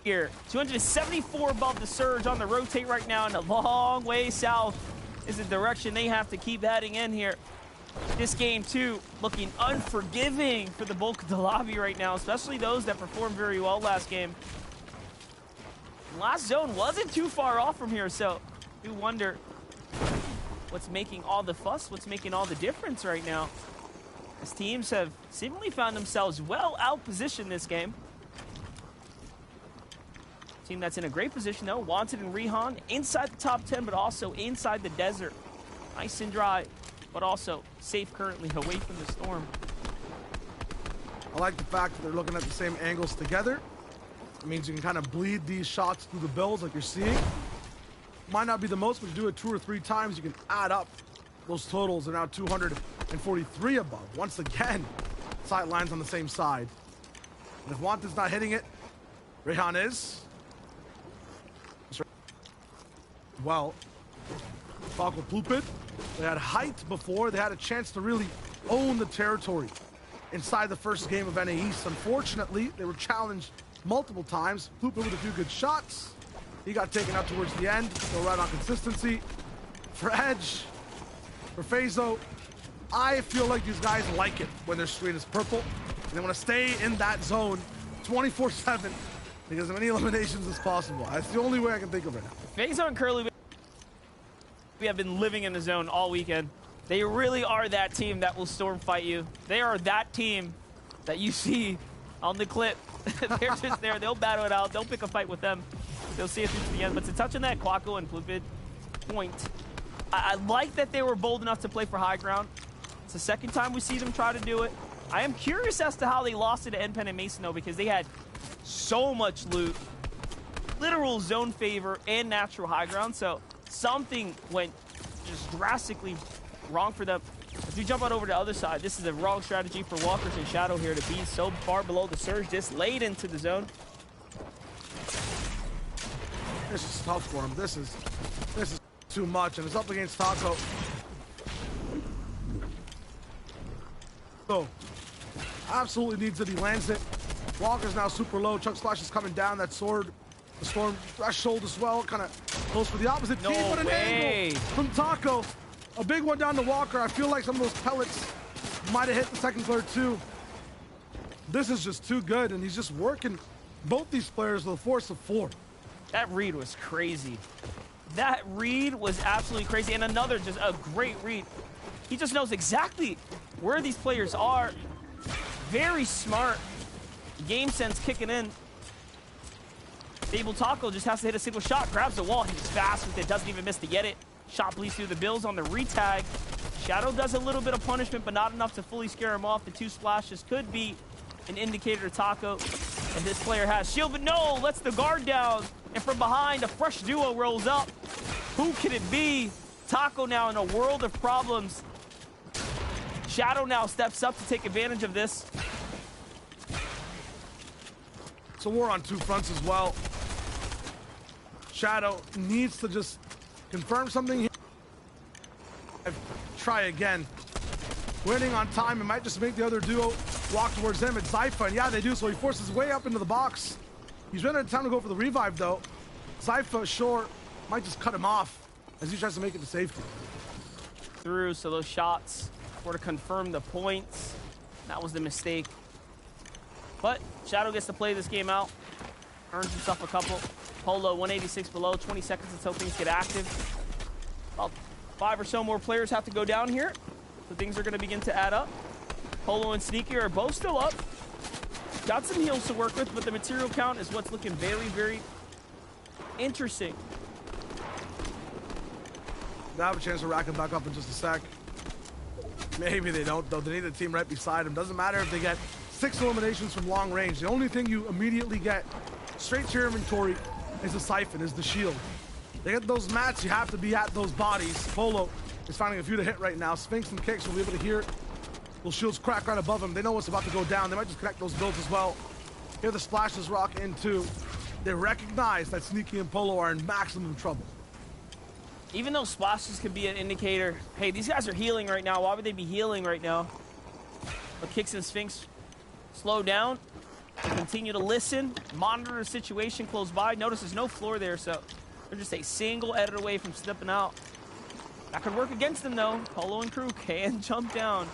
Speaker 13: here. 274 above the surge on the rotate right now, and a long way south is the direction they have to keep heading in here. This game, too, looking unforgiving for the bulk of the lobby right now, especially those that performed very well last game. Last zone wasn't too far off from here, so you wonder what's making all the fuss, what's making all the difference right now. As teams have seemingly found themselves well out-positioned this game. Team that's in a great position, though, Wanted and Rihan, inside the top 10, but also inside the desert. Nice and dry, but also safe currently away from the storm.
Speaker 11: I like the fact that they're looking at the same angles together. It means you can kind of bleed these shots through the bills like you're seeing. Might not be the most, but you do it 2 or 3 times, you can add up those totals. Are now 243 above. Once again, sight lines on the same side. And if Wanted's not hitting it, Rehan is. Well, talk with Plupit. They had height before. They had a chance to really own the territory inside the first game of NA East. Unfortunately, they were challenged multiple times. Plupit with a few good shots. He got taken out towards the end. Still right on consistency. For Edge, for Fazo, I feel like these guys like it when their screen is purple. And they want to stay in that zone 24/7 because as many eliminations as possible. That's the only way I can think of it now.
Speaker 13: Fazo and Curly, we have been living in the zone all weekend. They really are that team that will storm fight you. They are that team that you see on the clip. They're just there. They'll battle it out. They'll pick a fight with them. They'll see it through to the end. But to touch on that Quaco and Plupid point, I like that they were bold enough to play for high ground. It's the second time we see them try to do it. I am curious as to how they lost it to NPen and Mason, though, because they had so much loot, literal zone favor, and natural high ground. So something went just drastically wrong for them. If you jump out over to the other side, this is a wrong strategy for Walkers and Shadow here to be so far below the surge this late into the zone.
Speaker 11: This is tough for him. This is too much, and it's up against Taco. So, absolutely needs it. He lands it. Walker's now super low. Chug Splash is coming down. That sword, the storm threshold as well, kind of goes for the opposite team. But an angle from Taco. A big one down to Walker. I feel like some of those pellets might have hit the second player too. This is just too good, and he's just working both these players with a force of 4.
Speaker 13: That read was crazy. That read was absolutely crazy. And another just a great read. He just knows exactly where these players are. Very smart. Game sense kicking in. Fable Taco just has to hit a single shot, grabs the wall. He's fast with it, doesn't even miss to get it. Shot bleeds through the bills on the retag. Shadow does a little bit of punishment, but not enough to fully scare him off. The 2 splashes could be an indicator to Taco. And this player has shield, but no, lets the guard down. And from behind, a fresh duo rolls up. Who can it be? Taco now in a world of problems. Shadow now steps up to take advantage of this.
Speaker 11: It's a war on 2 fronts as well. Shadow needs to just confirm something here. Try again. Winning on time, it might just make the other duo walk towards him. It's Zypha, and yeah, they do, so he forces his way up into the box. He's running out of time to go for the revive, though. Zypha, sure, might just cut him off as he tries to make it to safety.
Speaker 13: Through, so those shots were to confirm the points. That was the mistake. But Shadow gets to play this game out. Earns himself a couple. Polo, 186 below, 20 seconds until things get active. About 5 or so more players have to go down here. So things are going to begin to add up. Polo and Sneaky are both still up. Got some heals to work with, but the material count is what's looking very, very interesting.
Speaker 11: They have a chance to rack him back up in just a sec. Maybe they don't, though. They need a team right beside him. Doesn't matter if they get 6 eliminations from long range. The only thing you immediately get straight to your inventory is the siphon, is the shield. They get those mats, you have to be at those bodies. Polo is finding a few to hit right now. Sphinx and Kicks will be able to hear those shields crack right above him. They know what's about to go down. They might just connect those builds as well. Here the splashes rock in too. They recognize that Sneaky and Polo are in maximum trouble.
Speaker 13: Even though splashes could be an indicator, hey, these guys are healing right now. Why would they be healing right now? But Kicks and Sphinx slow down, continue to listen, monitor the situation close by. Notice there's no floor there, so they're just a single edit away from stepping out. That could work against them, though. Polo and crew can jump down.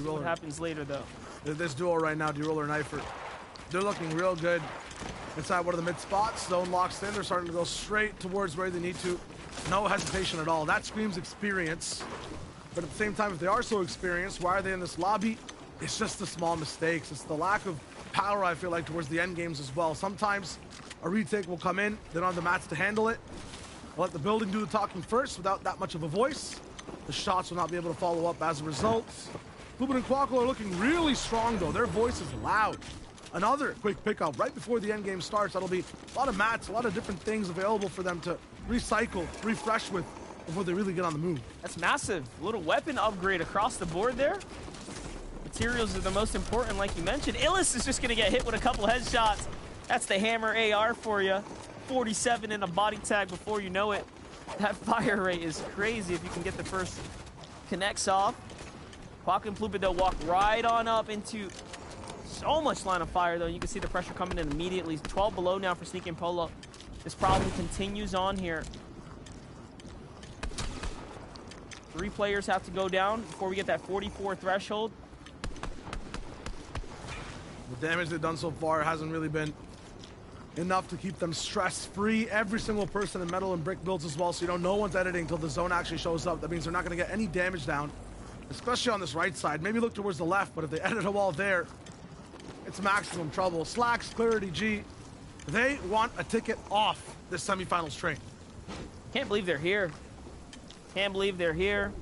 Speaker 13: What happens later, though?
Speaker 11: This duo right now, D-Roller and Eifert, they're looking real good inside one of the mid spots. Zone locks in. They're starting to go straight towards where they need to. No hesitation at all. That screams experience. But at the same time, if they are so experienced, why are they in this lobby? It's just the small mistakes. It's the lack of power, I feel like, towards the end games as well. Sometimes a retake will come in. They don't have the mats to handle it. They'll let the building do the talking first without that much of a voice. The shots will not be able to follow up as a result. Lubin and Quackle are looking really strong, though. Their voice is loud. Another quick pickup right before the end game starts. That'll be a lot of mats, a lot of different things available for them to recycle, refresh with before they really get on the move.
Speaker 13: That's massive. A little weapon upgrade across the board there. Materials are the most important, like you mentioned. Illis is just going to get hit with a couple headshots. That's the hammer AR for you. 47 in a body tag before you know it. That fire rate is crazy if you can get the first connects off. Quack and Plupa, they'll walk right on up into so much line of fire, though. You can see the pressure coming in immediately. 12 below now for Sneaky and Polo. This problem continues on here. 3 players have to go down before we get that 44 threshold.
Speaker 11: The damage they've done so far hasn't really been enough to keep them stress-free. Every single person in metal and brick builds as well, so you know no one's editing until the zone actually shows up. That means they're not going to get any damage down, especially on this right side. Maybe look towards the left, but if they edit a wall there, it's maximum trouble. Slacks, Clarity, G, they want a ticket off this semifinals train.
Speaker 13: Can't believe they're here. Can't believe they're here.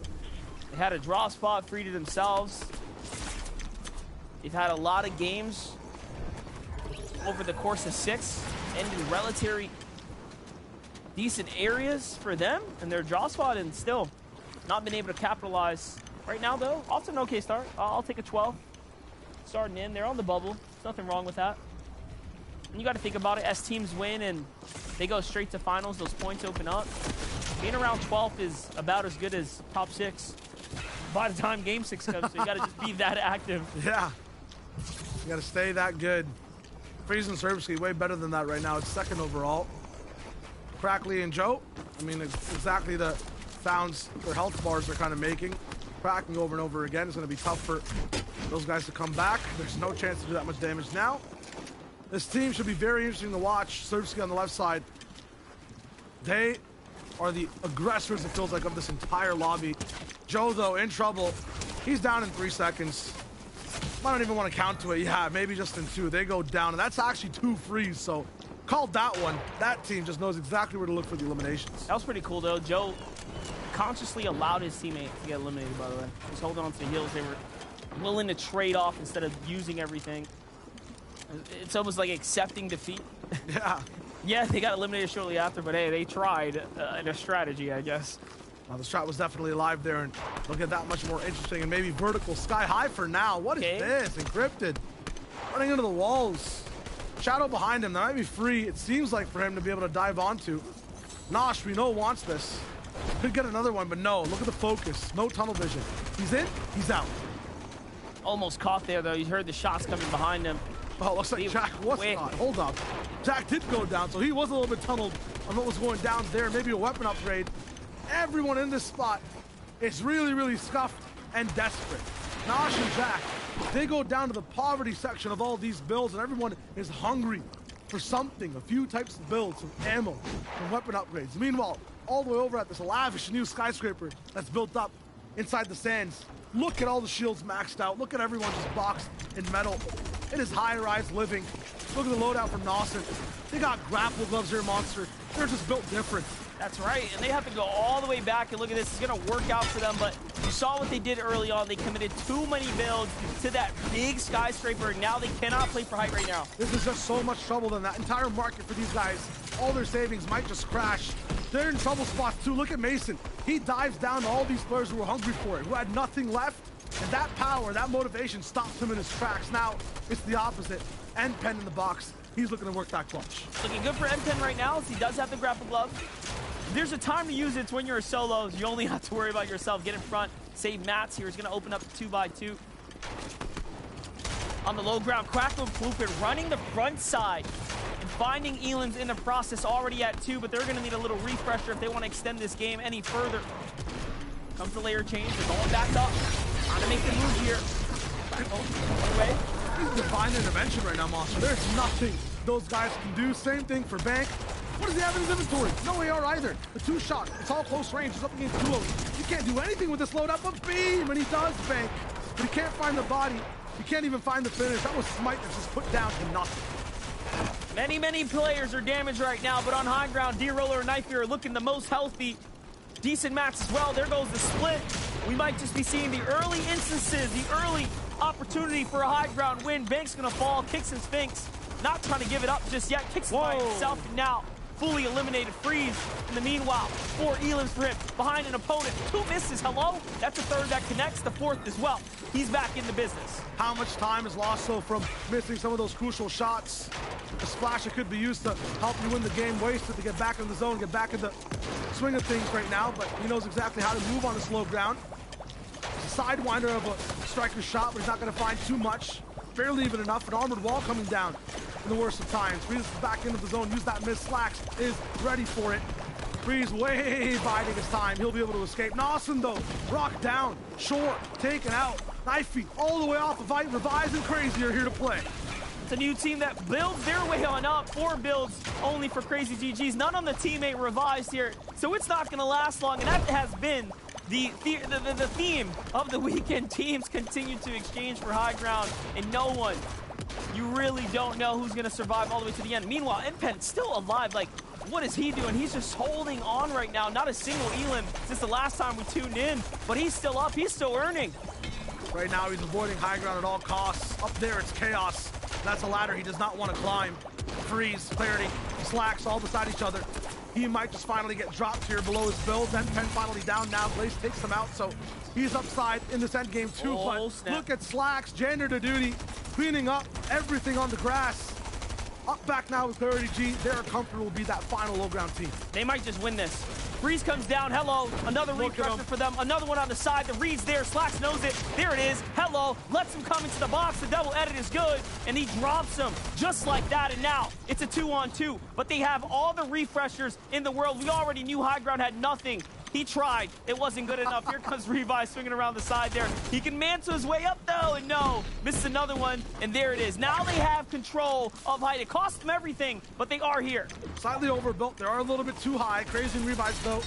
Speaker 13: They had a draw spot free to themselves. They've had a lot of games over the course of 6, ended in relatively decent areas for them and their draw spot, and still not been able to capitalize. Right now, though, off to an okay start. I'll take a 12. Starting in, they're on the bubble. There's nothing wrong with that. And you got to think about it, as teams win and they go straight to finals, those points open up. Being around 12th is about as good as top 6 by the time game 6 comes, so you got to just be that active.
Speaker 11: Yeah, you got to stay that good. Freeze and Serbsky way better than that right now. It's 2nd overall. Crackly and Joe, I mean, it's exactly the sounds their health bars are kind of making. Cracking over and over again. It's going to be tough for those guys to come back. There's no chance to do that much damage now. This team should be very interesting to watch. Serbsky on the left side. They are the aggressors, it feels like, of this entire lobby. Joe, though, in trouble. He's down in 3 seconds. I don't even want to count to it. Yeah, maybe just in 2. They go down, and that's actually 2 frees, so called that one. That team just knows exactly where to look for the eliminations.
Speaker 13: That was pretty cool, though. Joe consciously allowed his teammate to get eliminated, by the way. Just holding on to the heels. They were willing to trade off instead of using everything. It's almost like accepting defeat.
Speaker 11: Yeah.
Speaker 13: Yeah, they got eliminated shortly after, but hey, they tried in a strategy, I guess.
Speaker 11: The shot was definitely alive there, and they'll get that much more interesting, and maybe vertical sky high for now. What is this? Encrypted. Running into the walls. Shadow behind him. That might be free, it seems like, for him to be able to dive onto. Nosh, we know, wants this. Could get another one, but no. Look at the focus. No tunnel vision. He's in, he's out.
Speaker 13: Almost caught there, though. You heard the shots coming behind him.
Speaker 11: Oh, looks like Jack was not. Hold up. Jack did go down, so he was a little bit tunneled on what was going down there. Maybe a weapon upgrade. Everyone in this spot is really, really scuffed and desperate. Nosh and Jack, they go down to the poverty section of all these builds, and everyone is hungry for something. A few types of builds, some ammo, some weapon upgrades. Meanwhile, all the way over at this lavish new skyscraper that's built up inside the sands. Look at all the shields maxed out. Look at everyone just boxed in metal. It is high-rise living. Look at the loadout from Nawson. They got grapple gloves here, Monster. They're just built different.
Speaker 13: That's right, and they have to go all the way back, and look at this. It's going to work out for them, but you saw what they did early on. They committed too many builds to that big skyscraper, and now they cannot play for height right now.
Speaker 11: This is just so much trouble than that entire market for these guys. All their savings might just crash. They're in trouble spots, too. Look at Mason. He dives down to all these players who were hungry for it, who had nothing left, and that power, that motivation stops him in his tracks. Now, it's the opposite. N-Pen in the box. He's looking to work that clutch.
Speaker 13: Looking good for N-Pen right now, as he does have the grapple glove. There's a time to use it. It's when you're a solo. You only have to worry about yourself. Get in front. Save mats here. He's going to open up the 2x2. On the low ground, Crackle and Floopin running the front side and finding Elan's in the process already at 2, but they're going to need a little refresher if they want to extend this game any further. Comes the layer change. They're going back up. Trying to make the move here. Away.
Speaker 11: He's divine intervention right now, Monster. There's nothing those guys can do. Same thing for Bank. What does he have in his inventory? No AR either. The 2-shot. It's all close range. He's up against duos. You can't do anything with this loadout but beam, and he does, Bank. But he can't find the body. He can't even find the finish. That was Smite that's just put down to nothing.
Speaker 13: Many players are damaged right now, but on high ground, D-Roller and Knifey are looking the most healthy. Decent mats as well. There goes the split. We might just be seeing the early instances, the early opportunity for a high ground win. Bank's gonna fall, kicks and Sphinx. Not trying to give it up just yet. Kicks by himself, and now fully eliminated. Freeze. In the meanwhile, 4 Elans for him. Behind an opponent. 2 misses. Hello? That's a third that connects. The 4th as well. He's back in the business.
Speaker 11: How much time is lost, though, from missing some of those crucial shots? The splash that could be used to help you win the game, wasted to get back in the zone, get back in the swing of things right now, but he knows exactly how to move on the slow ground. It's a sidewinder of a striker's shot, but he's not going to find too much. Barely even enough. An armored wall coming down in the worst of times. Freeze is back into the zone. Use that miss. Slacks is ready for it. Freeze way biding his time. He'll be able to escape. Nawson, though, rocked down. Short, taken out. Knifey all the way off the fight. Revives and Crazy are here to play.
Speaker 13: It's a new team that builds their way on up. 4 builds only for Crazy GGs. None on the teammate Revives here. So it's not going to last long, and that has been the theme of the weekend. Teams continue to exchange for high ground, and no one, you really don't know who's going to survive all the way to the end. Meanwhile, N-Pen still alive. Like, what is he doing? He's just holding on right now. Not a single Elan since the last time we tuned in, but he's still up. He's still earning.
Speaker 11: Right now, he's avoiding high ground at all costs. Up there, it's chaos. That's a ladder he does not want to climb. Freeze, Clarity, Slacks all beside each other. He might just finally get dropped here below his build. Then Pen finally down now. Blaze takes him out, so he's upside in this end game too. But
Speaker 13: snap.
Speaker 11: Look at Slacks, Jander to duty, cleaning up everything on the grass. Up back now with Clarity G. They're comfortable to be that final low ground team.
Speaker 13: They might just win this. Freeze comes down. Hello. Another refresher for them. Another one on the side. The read's there. Slacks knows it. There it is. Hello. Lets him come into the box. The double edit is good. And he drops him just like that. And now it's a 2-on-2. But they have all the refreshers in the world. We already knew high ground had nothing. He tried. It wasn't good enough. Here comes Revive swinging around the side there. He can mantle his way up, though, and no. Misses another one, and there it is. Now they have control of height. It cost them everything, but they are here.
Speaker 11: Slightly overbuilt. They are a little bit too high. Crazy and Revives, though,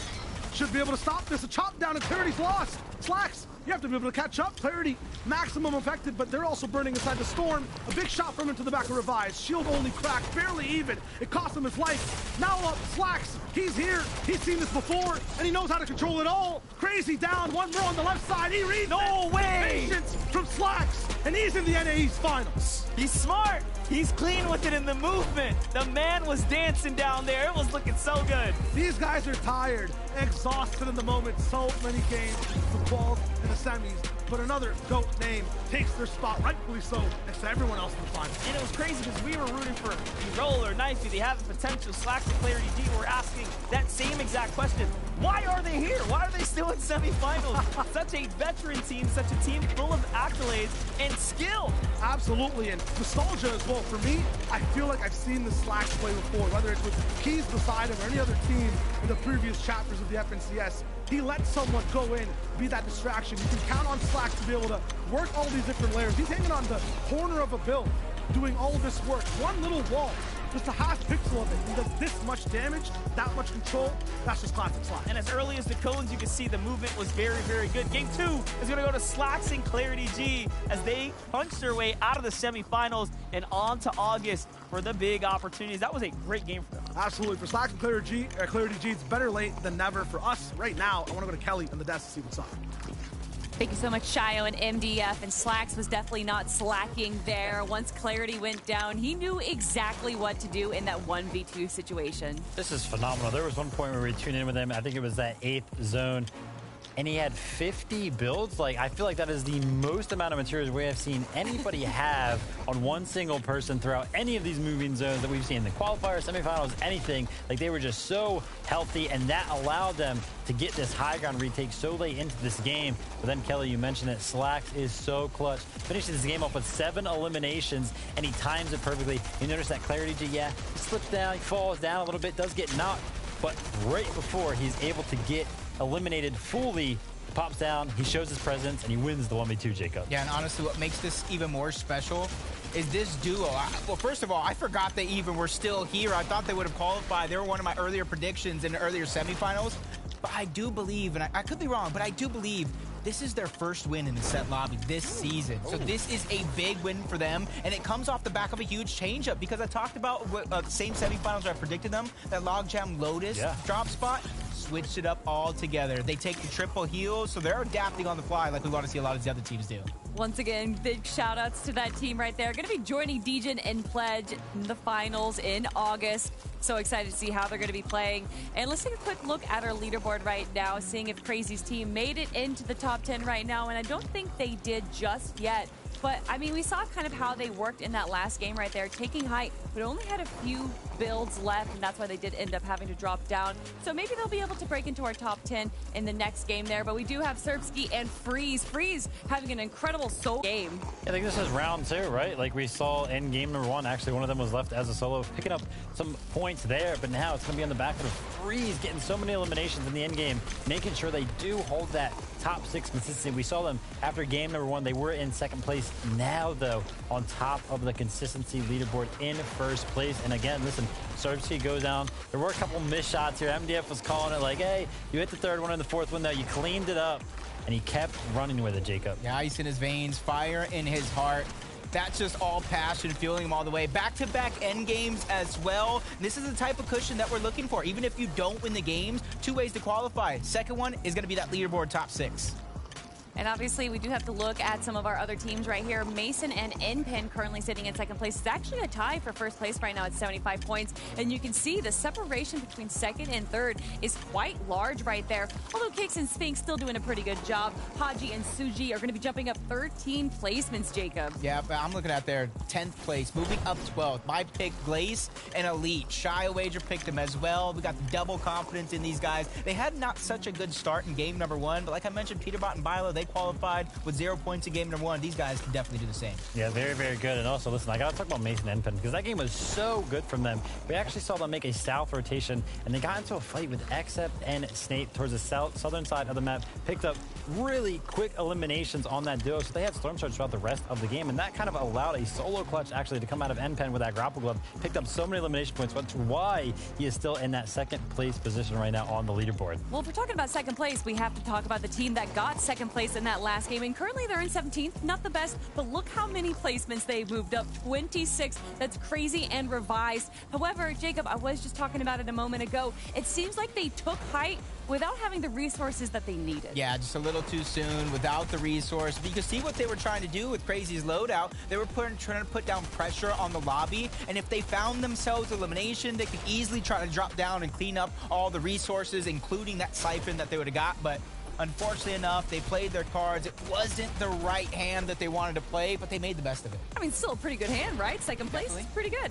Speaker 11: should be able to stop this. A chop down, and Clarity's lost. Slacks, you have to be able to catch up. Clarity, maximum affected, but they're also burning inside the storm. A big shot from him to the back of Revives. Shield only cracked, barely even. It cost him his life. Now up, Slacks. He's here. He's seen this before, and he knows how to control it all. Crazy down, one more on the left side. He reads.
Speaker 13: No way!
Speaker 11: Patience from Slacks, and he's in the NAE's finals.
Speaker 13: He's smart. He's clean with it in the movement. The man was dancing down there. It was looking so good.
Speaker 11: These guys are tired, exhausted in the moment. So many games, the quals and the semis. But another GOAT name takes their spot, rightfully so, next to everyone else in the final.
Speaker 13: And it was crazy because we were rooting for D-Roller, Knifey. They have the potential. Slacks and Clarity G were asking that same exact question. Why are they here? Why are they still in semifinals? Such a veteran team, such a team full of accolades and skill.
Speaker 11: Absolutely, and nostalgia as well. For me, I feel like I've seen the Slacks play before, whether it's with Keys beside him or any other team in the previous chapters of the FNCS. He lets someone go in, be that distraction. You can count on Slacks to be able to work all these different layers. He's hanging on the corner of a build, doing all this work. One little wall just a half pixel of it, and does this much damage, that much control, that's just classic Slack.
Speaker 13: And as early as the cones, you can see the movement was very, very good. Game 2 is going to go to Slacks and Clarity G as they punch their way out of the semifinals and on to August for the big opportunities. That was a great game for them.
Speaker 11: Absolutely. For Slacks and Clarity G, it's better late than never. For us right now, I want to go to Kelly on the desk to see what's up.
Speaker 3: Thank you so much, Shio and MDF. And Slacks was definitely not slacking there. Once Clarity went down, he knew exactly what to do in that 1v2 situation.
Speaker 6: This is phenomenal. There was one point where we tuned in with him. I think it was that 8th zone. And he had 50 builds. Like, I feel like that is the most amount of materials we have seen anybody have on one single person throughout any of these moving zones that we've seen. The qualifiers, semifinals, anything. Like, they were just so healthy, and that allowed them to get this high ground retake so late into this game. But then, Kelly, you mentioned it. Slacks is so clutch. Finishes this game off with 7 eliminations, and he times it perfectly. You notice that Clarity G, yeah, he slips down, he falls down a little bit, does get knocked. But right before he's able to get eliminated fully, pops down, he shows his presence, and he wins the 1v2, Jacob.
Speaker 5: Yeah, and honestly, what makes this even more special is this duo. Well, first of all, I forgot they even were still here. I thought they would have qualified. They were one of my earlier predictions in the earlier semifinals. But I do believe, and I could be wrong, but I do believe this is their first win in the set lobby this season. So this is a big win for them, and it comes off the back of a huge changeup because I talked about the same semifinals where I predicted them, that Logjam Lotus drop spot. Switched it up all together. They take the triple heal, so they're adapting on the fly like we want to see a lot of the other teams do.
Speaker 3: Once again, big shout outs to that team right there. Going to be joining Degen and Pledge in the finals in August. So excited to see how they're going to be playing. And let's take a quick look at our leaderboard right now, seeing if Crazy's team made it into the top 10 right now. And I don't think they did just yet. But, I mean, we saw kind of how they worked in that last game right there, taking height, but only had a few builds left, and that's why they did end up having to drop down. So maybe they'll be able to break into our top 10 in the next game there. But we do have Serbsky and Freeze. Freeze having an incredible solo game.
Speaker 6: I think this is round 2, right? Like we saw in game number 1, actually one of them was left as a solo, picking up some points there, but now it's going to be on the back of Freeze, getting so many eliminations in the end game, making sure they do hold that top 6 consistency. We saw them after game number 1. They were in second place. Now, though, on top of the consistency leaderboard in first place. And again, listen, Serbsky goes down. There were a couple missed shots here. MDF was calling it like, hey, you hit the 3rd one and the 4th one, though. You cleaned it up. And he kept running with it, Jacob.
Speaker 5: Yeah, ice in his veins, fire in his heart. That's just all passion fueling him all the way. Back-to-back end games as well. This is the type of cushion that we're looking for. Even if you don't win the games, 2 ways to qualify. Second one is going to be that leaderboard top 6.
Speaker 3: And obviously, we do have to look at some of our other teams right here. Mason and NPen currently sitting in second place. It's actually a tie for first place right now at 75 points. And you can see the separation between second and third is quite large right there. Although Kicks and Sphinx still doing a pretty good job. Haji and Suji are going to be jumping up 13 placements, Jacob.
Speaker 5: Yeah, but I'm looking at their 10th place, moving up 12th. My pick, Glaze and Elite. Shia Wager picked them as well. We got the double confidence in these guys. They had not such a good start in game number 1, but like I mentioned, Peterbot and Bilo, they qualified with 0 points in game number 1. These guys can definitely do the same.
Speaker 6: Yeah, very, very good. And also, listen, I got to talk about Mason and NPen because that game was so good from them. We actually saw them make a south rotation, and they got into a fight with Except and Snape towards the southern side of the map, picked up really quick eliminations on that duo, so they had Storm Surge throughout the rest of the game, and that kind of allowed a solo clutch actually to come out of NPen with that grapple glove, picked up so many elimination points, that's why he is still in that second place position right now on the leaderboard.
Speaker 3: Well, if we're talking about second place, we have to talk about the team that got second place in that last game, and currently they're in 17th. Not the best, but look how many placements they've moved up. 26. That's Crazy and Revised. However, Jacob, I was just talking about it a moment ago. It seems like they took height without having the resources that they needed.
Speaker 5: Yeah, just a little too soon without the resource. But you can see what they were trying to do with Crazy's loadout. They were trying to put down pressure on the lobby, and if they found themselves elimination, they could easily try to drop down and clean up all the resources, including that siphon that they would have got. But unfortunately enough, they played their cards. It wasn't the right hand that they wanted to play, but they made the best of it.
Speaker 3: I mean, still a pretty good hand, right? Second place is pretty good.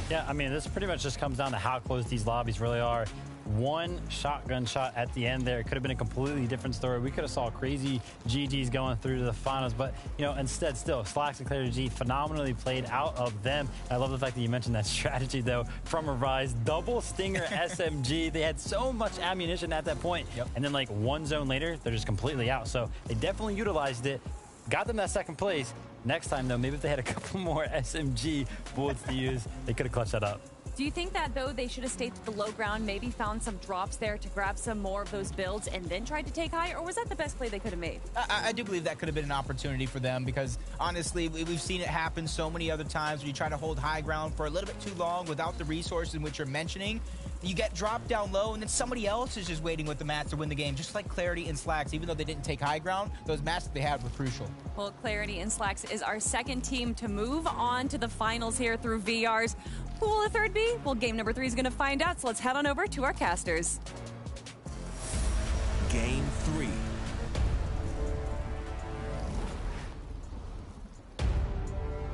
Speaker 6: Yeah, I mean, this pretty much just comes down to how close these lobbies really are. One shotgun shot at the end there. It could have been a completely different story. We could have saw Crazy GGs going through to the finals, but, you know, instead, still, Slacks and Clarity G phenomenally played out of them. I love the fact that you mentioned that strategy, though, from Revised. Double Stinger SMG. They had so much ammunition at that point. And then, like, one zone later, they're just completely out. So they definitely utilized it. Got them that second place. Next time, though, maybe if they had a couple more SMG bullets to use, they could have clutched that up.
Speaker 3: Do you think that, though, they should have stayed to the low ground, maybe found some drops there to grab some more of those builds and then tried to take high, or was that the best play they could have made?
Speaker 5: I do believe that could have been an opportunity for them because, honestly, we've seen it happen so many other times when you try to hold high ground for a little bit too long without the resources in which you're mentioning. You get dropped down low, and then somebody else is just waiting with the mats to win the game, just like Clarity and Slacks. Even though they didn't take high ground, those mats that they had were crucial.
Speaker 3: Well, Clarity and Slacks is our second team to move on to the finals here through VRs. Who will the third be? Well, game number 3 is going to find out, so let's head on over to our casters.
Speaker 4: Game 3.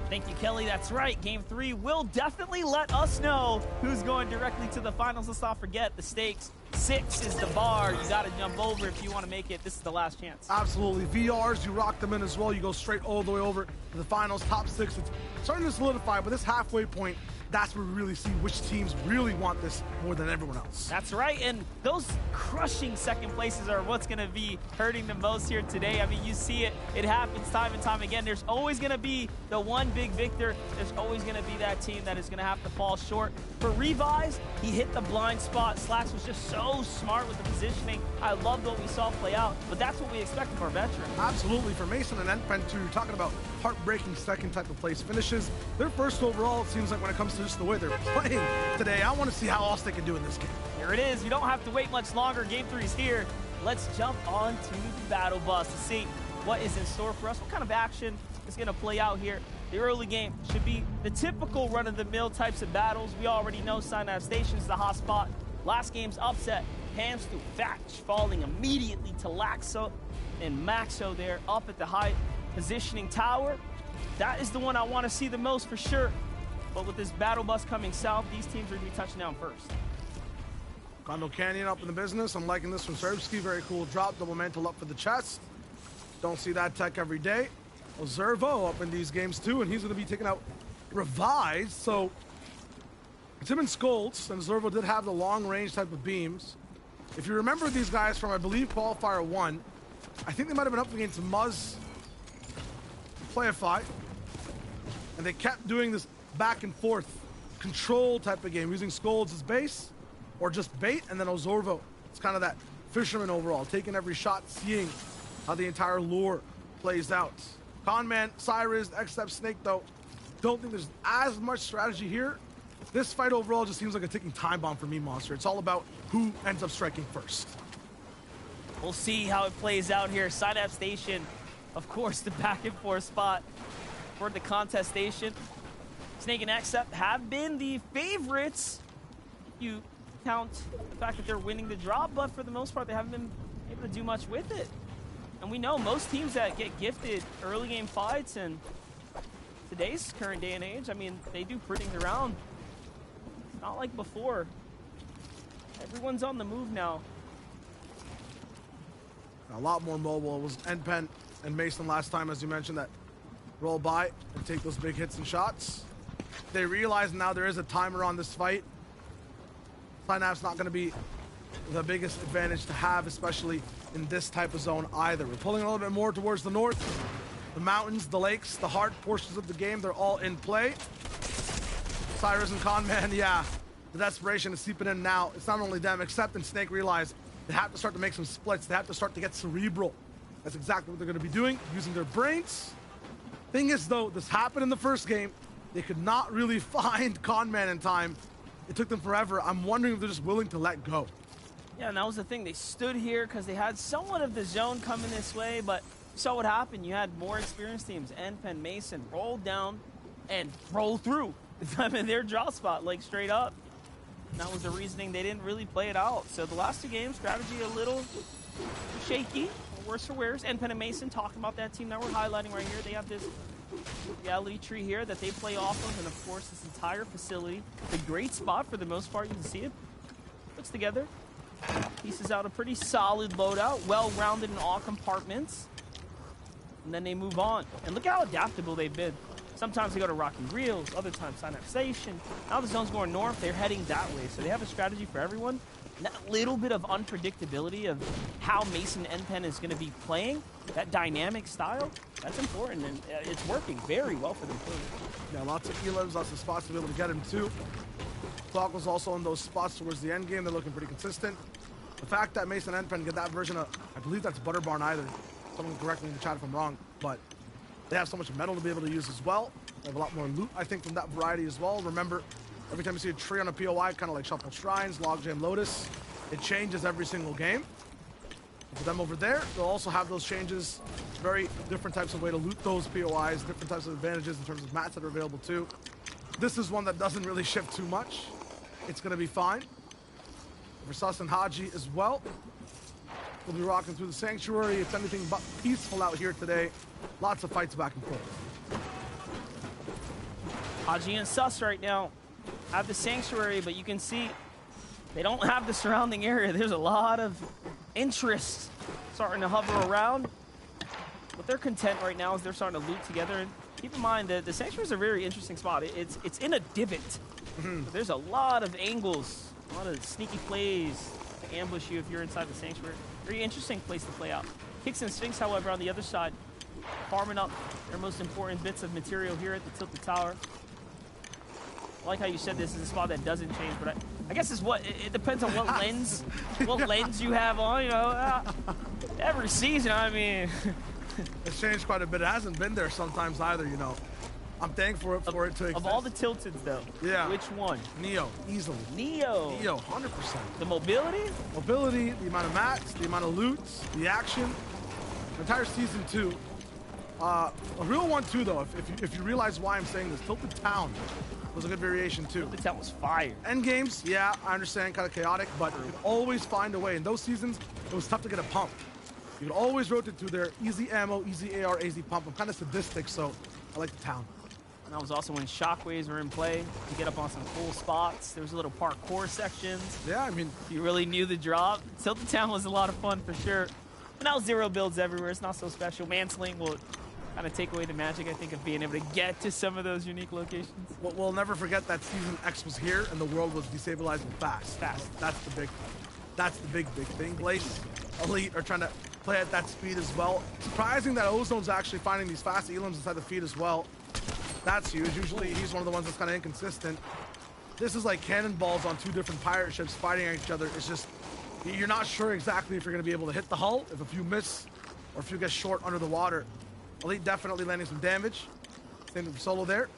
Speaker 13: Thank you, Kelly. That's right. Game 3 will definitely let us know who's going directly to the finals. Let's not forget the stakes. 6 is the bar. You got to jump over if you want to make it. This is the last chance.
Speaker 11: Absolutely. VRs, you rock them in as well. You go straight all the way over to the finals. Top 6, it's starting to solidify, but this halfway point, that's where we really see which teams really want this more than everyone else.
Speaker 13: That's right, and those crushing second places are what's going to be hurting the most here today. I mean, you see it. It happens time and time again. There's always going to be the one big victor. There's always going to be that team that is going to have to fall short. For Revise, he hit the blind spot. Slacks was just so smart with the positioning. I loved what we saw play out, but that's what we expect from our veteran.
Speaker 11: Absolutely. For Mason and Endpen, too, you're talking about heartbreaking second type of place finishes. Their first overall, it seems like when it comes to just the way they're playing today, I want to see how else they can do in this game.
Speaker 13: Here it is. You don't have to wait much longer. Game 3 is here. Let's jump on to the battle bus to see what is in store for us. What kind of action is going to play out here? The early game should be the typical run-of-the-mill types of battles. We already know Synapse Station is the hot spot. Last game's upset. Hands through Fatch, falling immediately to Laxo and Maxo there up at the high positioning tower. That is the one I want to see the most for sure. But with this battle bus coming south, these teams are going to be touching down first.
Speaker 11: Condo Canyon up in the business. I'm liking this from Serbsky. Very cool drop. Double mantle up for the chest. Don't see that tech every day. Zervo up in these games too, and he's going to be taking out Revise. So it's him and Scolds, and Zervo did have the long range type of beams. If you remember these guys from, I believe, Qualifier 1, I think they might have been up against Muzz Playify, and they kept doing this back and forth control type of game, using Scolds as base or just bait, and then Ozorvo. It's kind of that fisherman overall, taking every shot, seeing how the entire lure plays out. Conman, Cyrus, X-Step, Snake, though, don't think there's as much strategy here. This fight overall just seems like a ticking time bomb for me, Monster. It's all about who ends up striking first.
Speaker 13: We'll see how it plays out here. Synapse Station, of course, the back and forth spot for the contest station. Snake and X-Step have been the favorites. You count the fact that they're winning the drop, but for the most part, they haven't been able to do much with it. And we know most teams that get gifted early game fights in today's current day and age, I mean, they do pretty things around. Not like before. Everyone's on the move now.
Speaker 11: A lot more mobile. It was Endpen and Mason last time, as you mentioned, that roll by and take those big hits and shots. They realize now there is a timer on this fight. Synapse not going to be the biggest advantage to have, especially in this type of zone either. We're pulling a little bit more towards the north. The mountains, the lakes, the hard portions of the game, they're all in play. Cyrus and Conman, yeah, the desperation is seeping in now. It's not only them, except and Snake realize they have to start to make some splits. They have to start to get cerebral. That's exactly what they're going to be doing, using their brains. Thing is, though, this happened in the first game. They could not really find Conman in time. It took them forever. I'm wondering if they're just willing to let go.
Speaker 13: Yeah, and that was the thing. They stood here because they had somewhat of the zone coming this way, but you saw what happened. You had more experienced teams, Endpen, Mason, roll down and roll through. I mean, their draw spot, like, straight up. And that was the reasoning they didn't really play it out. So the last two games, strategy a little shaky. Worse for wears. Endpen and Mason talking about that team that we're highlighting right here. They have this reality tree here that they play off of, and of course this entire facility, a great spot for the most part. You can see it puts together, pieces out a pretty solid loadout, well-rounded in all compartments, and then they move on. And look how adaptable they've been. Sometimes they go to Rocky Reels, other times Synapse Station. Now the zone's going north, they're heading that way. So they have a strategy for everyone. And that little bit of unpredictability of how Mason Endpen is going to be playing, that dynamic style, that's important. And it's working very well for them.
Speaker 11: Yeah, lots of elims, lots of spots to be able to get him too. Quackle's also in those spots towards the end game. They're looking pretty consistent. The fact that Mason and Pen get that version of, I believe that's Butterbarn either. Someone correct me in the chat if I'm wrong, but they have so much metal to be able to use as well. They have a lot more loot, I think, from that variety as well. Remember, every time you see a tree on a POI, kind of like Shuffle Shrines, Logjam Lotus, it changes every single game. For them over there, they'll also have those changes, very different types of way to loot those POIs, different types of advantages in terms of mats that are available too. This is one that doesn't really shift too much. It's going to be fine. For Sus and Haji as well. We'll be rocking through the Sanctuary. It's anything but peaceful out here today. Lots of fights back and forth.
Speaker 13: Haji and Sus right now have the Sanctuary, but you can see they don't have the surrounding area. There's a lot of interest starting to hover around. What they're content right now is they're starting to loot together. And keep in mind that the Sanctuary is a very interesting spot. It's in a divot. So there's a lot of angles, a lot of sneaky plays to ambush you if you're inside the Sanctuary. Very interesting place to play out. Kicks and Sphinx, however, on the other side, farming up their most important bits of material here at the Tilted Tower. I like how you said this is a spot that doesn't change, but I guess it's what it depends on what lens you have on. You know, every season. I mean,
Speaker 11: it's changed quite a bit. It hasn't been there sometimes either. You know, I'm thankful for it to exist.
Speaker 13: Of all the tilteds, though,
Speaker 11: yeah,
Speaker 13: which one?
Speaker 11: Neo, easily.
Speaker 13: Neo,
Speaker 11: 100%.
Speaker 13: The mobility,
Speaker 11: the amount of mats, the amount of loots, the action. The entire season 2. A real one too, though. If you realize why I'm saying this, Tilted Town was a good variation too.
Speaker 13: Tilted Town was fire.
Speaker 11: End games, yeah, I understand, kind of chaotic, but you could always find a way. In those seasons, it was tough to get a pump. You could always rotate through there, easy ammo, easy AR, easy pump. I'm kind of sadistic, so I like the town.
Speaker 13: And that was also when shockwaves were in play to get up on some cool spots. There was a little parkour sections.
Speaker 11: Yeah, I mean,
Speaker 13: you really knew the drop. Tilted Town was a lot of fun for sure. But now zero builds everywhere. It's not so special. Mansling will kind of take away the magic, I think, of being able to get to some of those unique locations.
Speaker 11: We'll never forget that Season X was here and the world was destabilizing fast. That's the big thing. Blaze, Elite are trying to play at that speed as well. Surprising that Ozone's actually finding these fast elims inside the feed as well. That's huge. Usually he's one of the ones that's kind of inconsistent. This is like cannonballs on 2 different pirate ships fighting at each other. It's just, you're not sure exactly if you're going to be able to hit the hull, if a few miss, or if you get short under the water. Elite definitely landing some damage. Same for Solo there.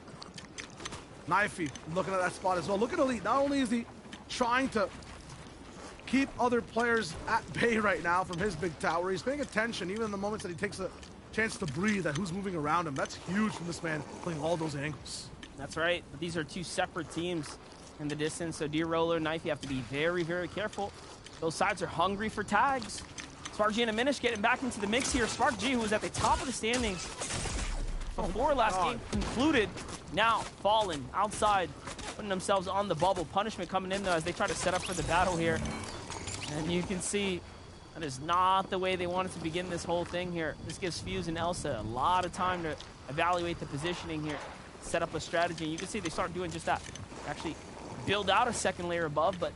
Speaker 11: Knifey looking at that spot as well. Look at Elite. Not only is he trying to keep other players at bay right now from his big tower, he's paying attention even in the moments that he takes a chance to breathe at who's moving around him. That's huge from this man playing all those angles.
Speaker 13: That's right. But these are 2 separate teams in the distance. So Deer Roller, Knifey have to be very, very careful. Those sides are hungry for tags. Spark G and Aminish getting back into the mix here. Spark G, who was at the top of the standings before last game concluded, now fallen outside, putting themselves on the bubble. Punishment coming in, though, as they try to set up for the battle here. And you can see that is not the way they wanted to begin this whole thing here. This gives Fuse and Elsa a lot of time to evaluate the positioning here, set up a strategy. And you can see they start doing just that. They actually build out a second layer above, but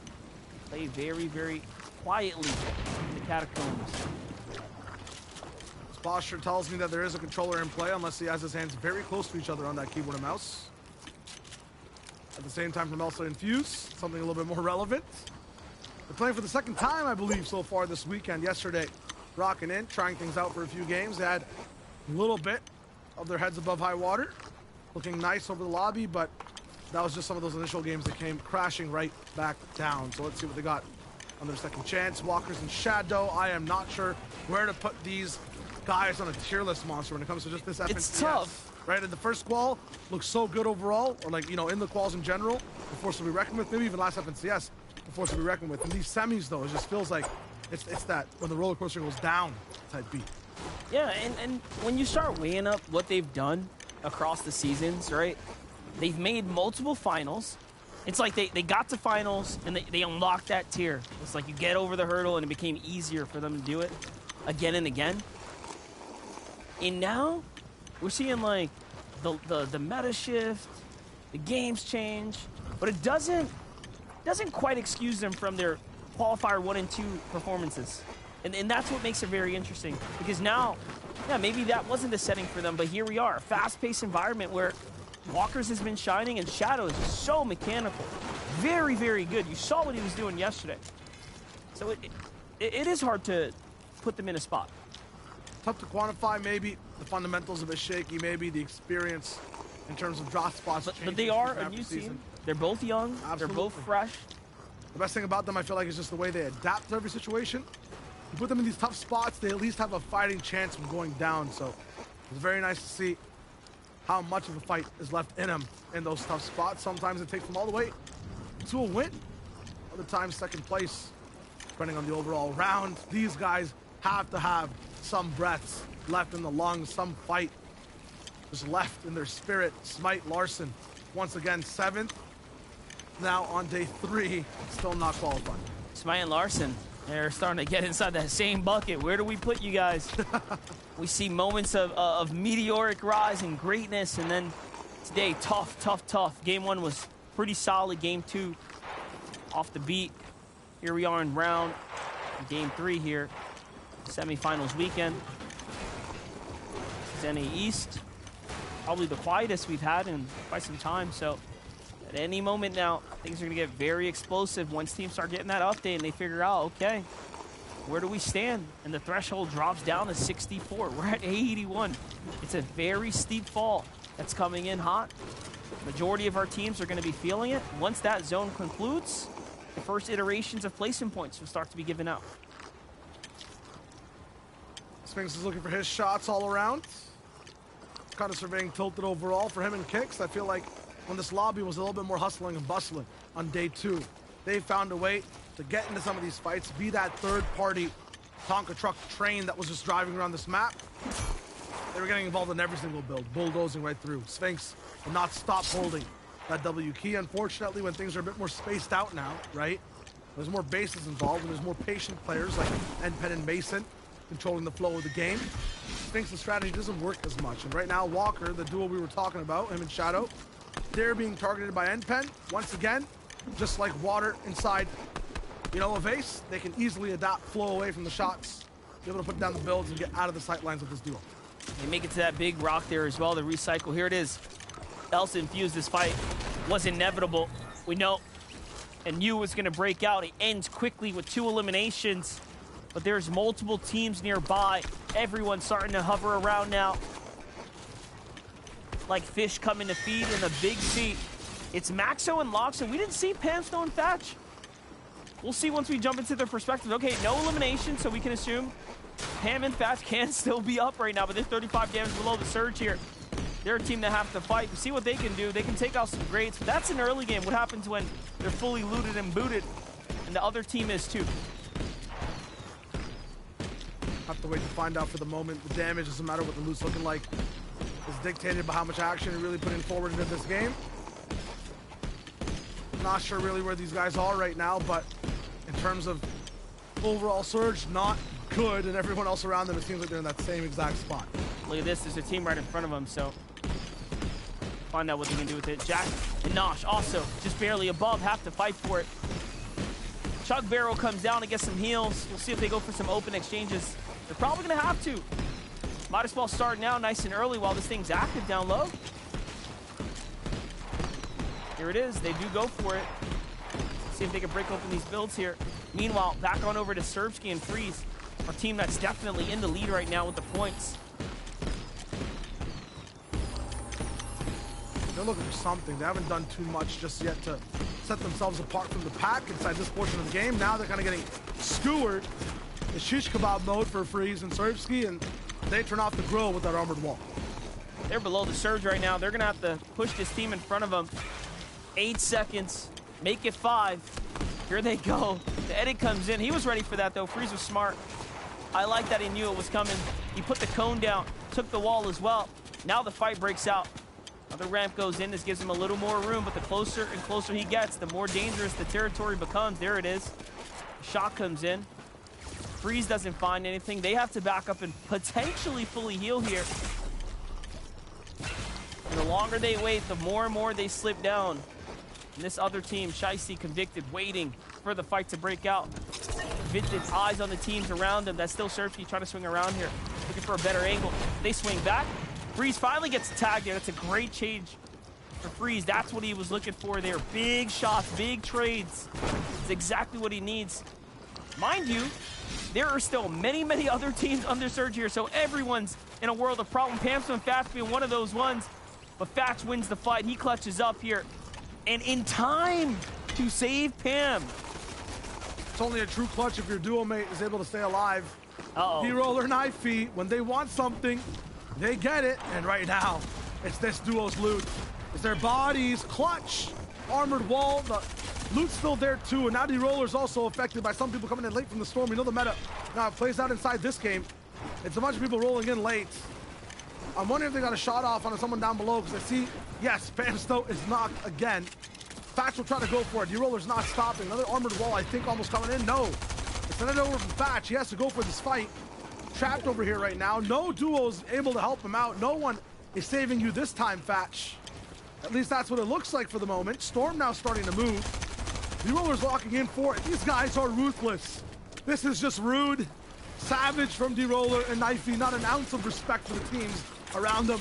Speaker 13: play very, very quietly in the catacombs.
Speaker 11: His posture tells me that there is a controller in play unless he has his hands very close to each other on that keyboard and mouse. At the same time from Elsa and Fuse, something a little bit more relevant. They're playing for the second time, I believe, so far this weekend. Yesterday, rocking in, trying things out for a few games. They had a little bit of their heads above high water, looking nice over the lobby, but that was just some of those initial games that came crashing right back down. So let's see what they got on their second chance. Walkers and Shadow. I am not sure where to put these guys on a tier list monster when it comes to just this FNCS.
Speaker 13: It's tough.
Speaker 11: Right, in the first qual, looks so good overall, or like, you know, in the quals in general, the force to be reckoned with, maybe even last FNCS, the force to be reckoned with. In these semis, though, it just feels like it's that when the roller coaster goes down type beat.
Speaker 13: Yeah, and when you start weighing up what they've done across the seasons, right, they've made multiple finals. It's like they got to finals and they unlocked that tier. It's like you get over the hurdle and it became easier for them to do it again and again. And now we're seeing like the meta shift, the games change, but it doesn't quite excuse them from their qualifier 1 and 2 performances. And that's what makes it very interesting, because now, yeah, maybe that wasn't the setting for them, but here we are, a fast-paced environment where Walkers has been shining and Shadow is so mechanical. very, very good. You saw what he was doing yesterday. So it is hard to put them in a spot.
Speaker 11: Tough to quantify, maybe. The fundamentals a bit shaky, maybe. The experience in terms of drop spots.
Speaker 13: But they are a new team. They're both young.
Speaker 11: Absolutely.
Speaker 13: They're both fresh.
Speaker 11: The best thing about them, I feel like, is just the way they adapt to every situation. You put them in these tough spots, they at least have a fighting chance of going down. So it's very nice to see how much of a fight is left in them in those tough spots. Sometimes it takes them all the way to a win. Other times, second place, depending on the overall round. These guys have to have some breaths left in the lungs, some fight just left in their spirit. Smite Larson, once again, 7th. Now on day 3, still not qualified.
Speaker 13: Smite and Larson, they're starting to get inside that same bucket. Where do we put you guys? We see moments of meteoric rise and greatness, and then today, tough. Game 1 was pretty solid. Game 2, off the beat. Here we are in game 3 here, semifinals weekend. This is NA East, probably the quietest we've had in quite some time. So at any moment now, things are going to get very explosive once teams start getting that update and they figure out, okay, where do we stand? And the threshold drops down to 64. We're at 81. It's a very steep fall that's coming in hot. Majority of our teams are going to be feeling it. Once that zone concludes, the first iterations of placement points will start to be given out.
Speaker 11: Sphinx is looking for his shots all around. Kind of surveying tilted overall for him and Kicks. I feel like when this lobby was a little bit more hustling and bustling on day 2, they found a way to get into some of these fights, be that third-party Tonka truck train that was just driving around this map. They were getting involved in every single build, bulldozing right through. Sphinx will not stop holding that W key. Unfortunately, when things are a bit more spaced out now, right? There's more bases involved, and there's more patient players like Enpen and Mason controlling the flow of the game. Sphinx's strategy doesn't work as much. And right now, Walker, the duo we were talking about, him and Shadow, they're being targeted by Enpen. Once again, just like water inside, a vase, they can easily adapt, flow away from the shots, be able to put down the builds and get out of the sight lines with this duo.
Speaker 13: They make it to that big rock there as well, the recycle. Here it is. Elsa infused this fight. Was inevitable. We know. And Yu was going to break out. It ends quickly with 2 eliminations. But there's multiple teams nearby. Everyone's starting to hover around now. Like fish coming to feed in the big sea. It's Maxo and Loxon. We didn't see Pamstone and Thatch. We'll see once we jump into their perspective. Okay, no elimination, so we can assume Pam and Thatch can still be up right now, but they're 35 damage below the surge here. They're a team that have to fight. We see what they can do. They can take out some grades, but that's an early game. What happens when they're fully looted and booted, and the other team is too?
Speaker 11: Have to wait to find out for the moment. The damage doesn't matter what the loot's looking like. It's dictated by how much action you're really putting forward into this game. Not sure really where these guys are right now, but in terms of overall surge, not good, and everyone else around them, it seems like they're in that same exact spot.
Speaker 13: Look at this. There's a team right in front of them, so find out what they can do with it. Jack and Nosh also just barely above, have to fight for it. Chuck Barrel comes down to get some heals. We'll see if they go for some open exchanges. They're probably going to have to. Might as well start now nice and early while this thing's active down low. Here it is. They do go for it. See if they can break open these builds here. Meanwhile, back on over to Serbsky and Freeze, our team that's definitely in the lead right now with the points.
Speaker 11: They're looking for something. They haven't done too much just yet to set themselves apart from the pack inside this portion of the game. Now they're kind of getting skewered in shish kebab mode for Freeze and Serbsky, and they turn off the grill with that armored wall.
Speaker 13: They're below the surge right now. They're going to have to push this team in front of them. 8 seconds. Make it 5. Here they go. The edit comes in. He was ready for that, though. Freeze was smart. I like that he knew it was coming. He put the cone down, took the wall as well. Now the fight breaks out. Another ramp goes in. This gives him a little more room, but the closer and closer he gets, the more dangerous the territory becomes. There it is. Shot comes in. Freeze doesn't find anything. They have to back up and potentially fully heal here. And the longer they wait, the more and more they slip down. And this other team, Shiesty, Convicted, waiting for the fight to break out. Convicted, eyes on the teams around them. That's still Serbsky trying to swing around here. Looking for a better angle. They swing back. Freeze finally gets tagged there. That's a great change for Freeze. That's what he was looking for there. Big shots, big trades. It's exactly what he needs. Mind you, there are still many, many other teams under Surge here, so everyone's in a world of problem. Pamso and Fatch being one of those ones, but Fatch wins the fight. He clutches up here, and in time to save Pam.
Speaker 11: It's only a true clutch if your duo mate is able to stay alive.
Speaker 13: Uh-oh.
Speaker 11: D-Roller, Knifey, when they want something, they get it, and right now, it's this duo's loot. It's their bodies, clutch, armored wall, the loot's still there too, and now D-Roller's also affected by some people coming in late from the storm. We know the meta now it plays out inside this game. It's a bunch of people rolling in late. I'm wondering if they got a shot off on someone down below, because I see, yes, Pamsto is knocked again. Fatch will try to go for it. D-Roller's not stopping. Another armored wall, I think, almost coming in. No. It's sent it over from Fatch. He has to go for this fight. Trapped over here right now. No duo's able to help him out. No one is saving you this time, Fatch. At least that's what it looks like for the moment. Storm now starting to move. D-Roller's locking in for it. These guys are ruthless. This is just rude. Savage from D-Roller and Knifey. Not an ounce of respect for the teams around them.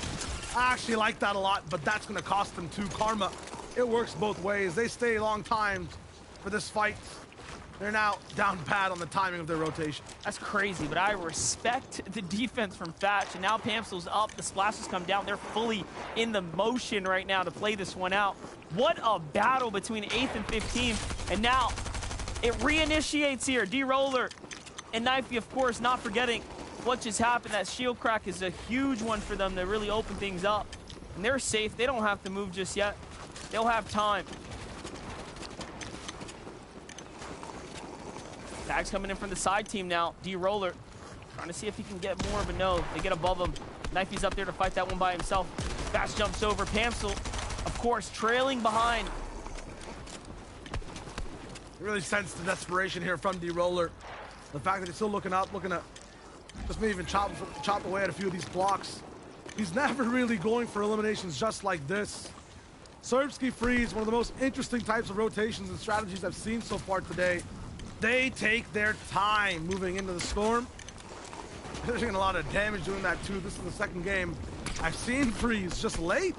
Speaker 11: I actually like that a lot, but that's going to cost them too. Karma, it works both ways. They stay a long time for this fight. They're now down bad on the timing of their rotation.
Speaker 13: That's crazy, but I respect the defense from Fatch. And now Pamsto's up. The splashes come down. They're fully in the motion right now to play this one out. What a battle between 8th and 15th. And now it reinitiates here. D-Roller and Knifey, of course, not forgetting what just happened. That shield crack is a huge one for them to really open things up. And they're safe. They don't have to move just yet. They'll have time. Tags coming in from the side team now. D-Roller trying to see if he can get more of a no. They get above him. Knifey's up there to fight that one by himself. Fast jumps over. Pamsel, of course, trailing behind.
Speaker 11: You really sense the desperation here from D-Roller. The fact that he's still looking up, looking to just maybe even chop away at a few of these blocks. He's never really going for eliminations just like this. Serbsky Freeze, one of the most interesting types of rotations and strategies I've seen so far today. They take their time moving into the storm. They're doing a lot of damage doing that too. This is the second game I've seen Freeze just late.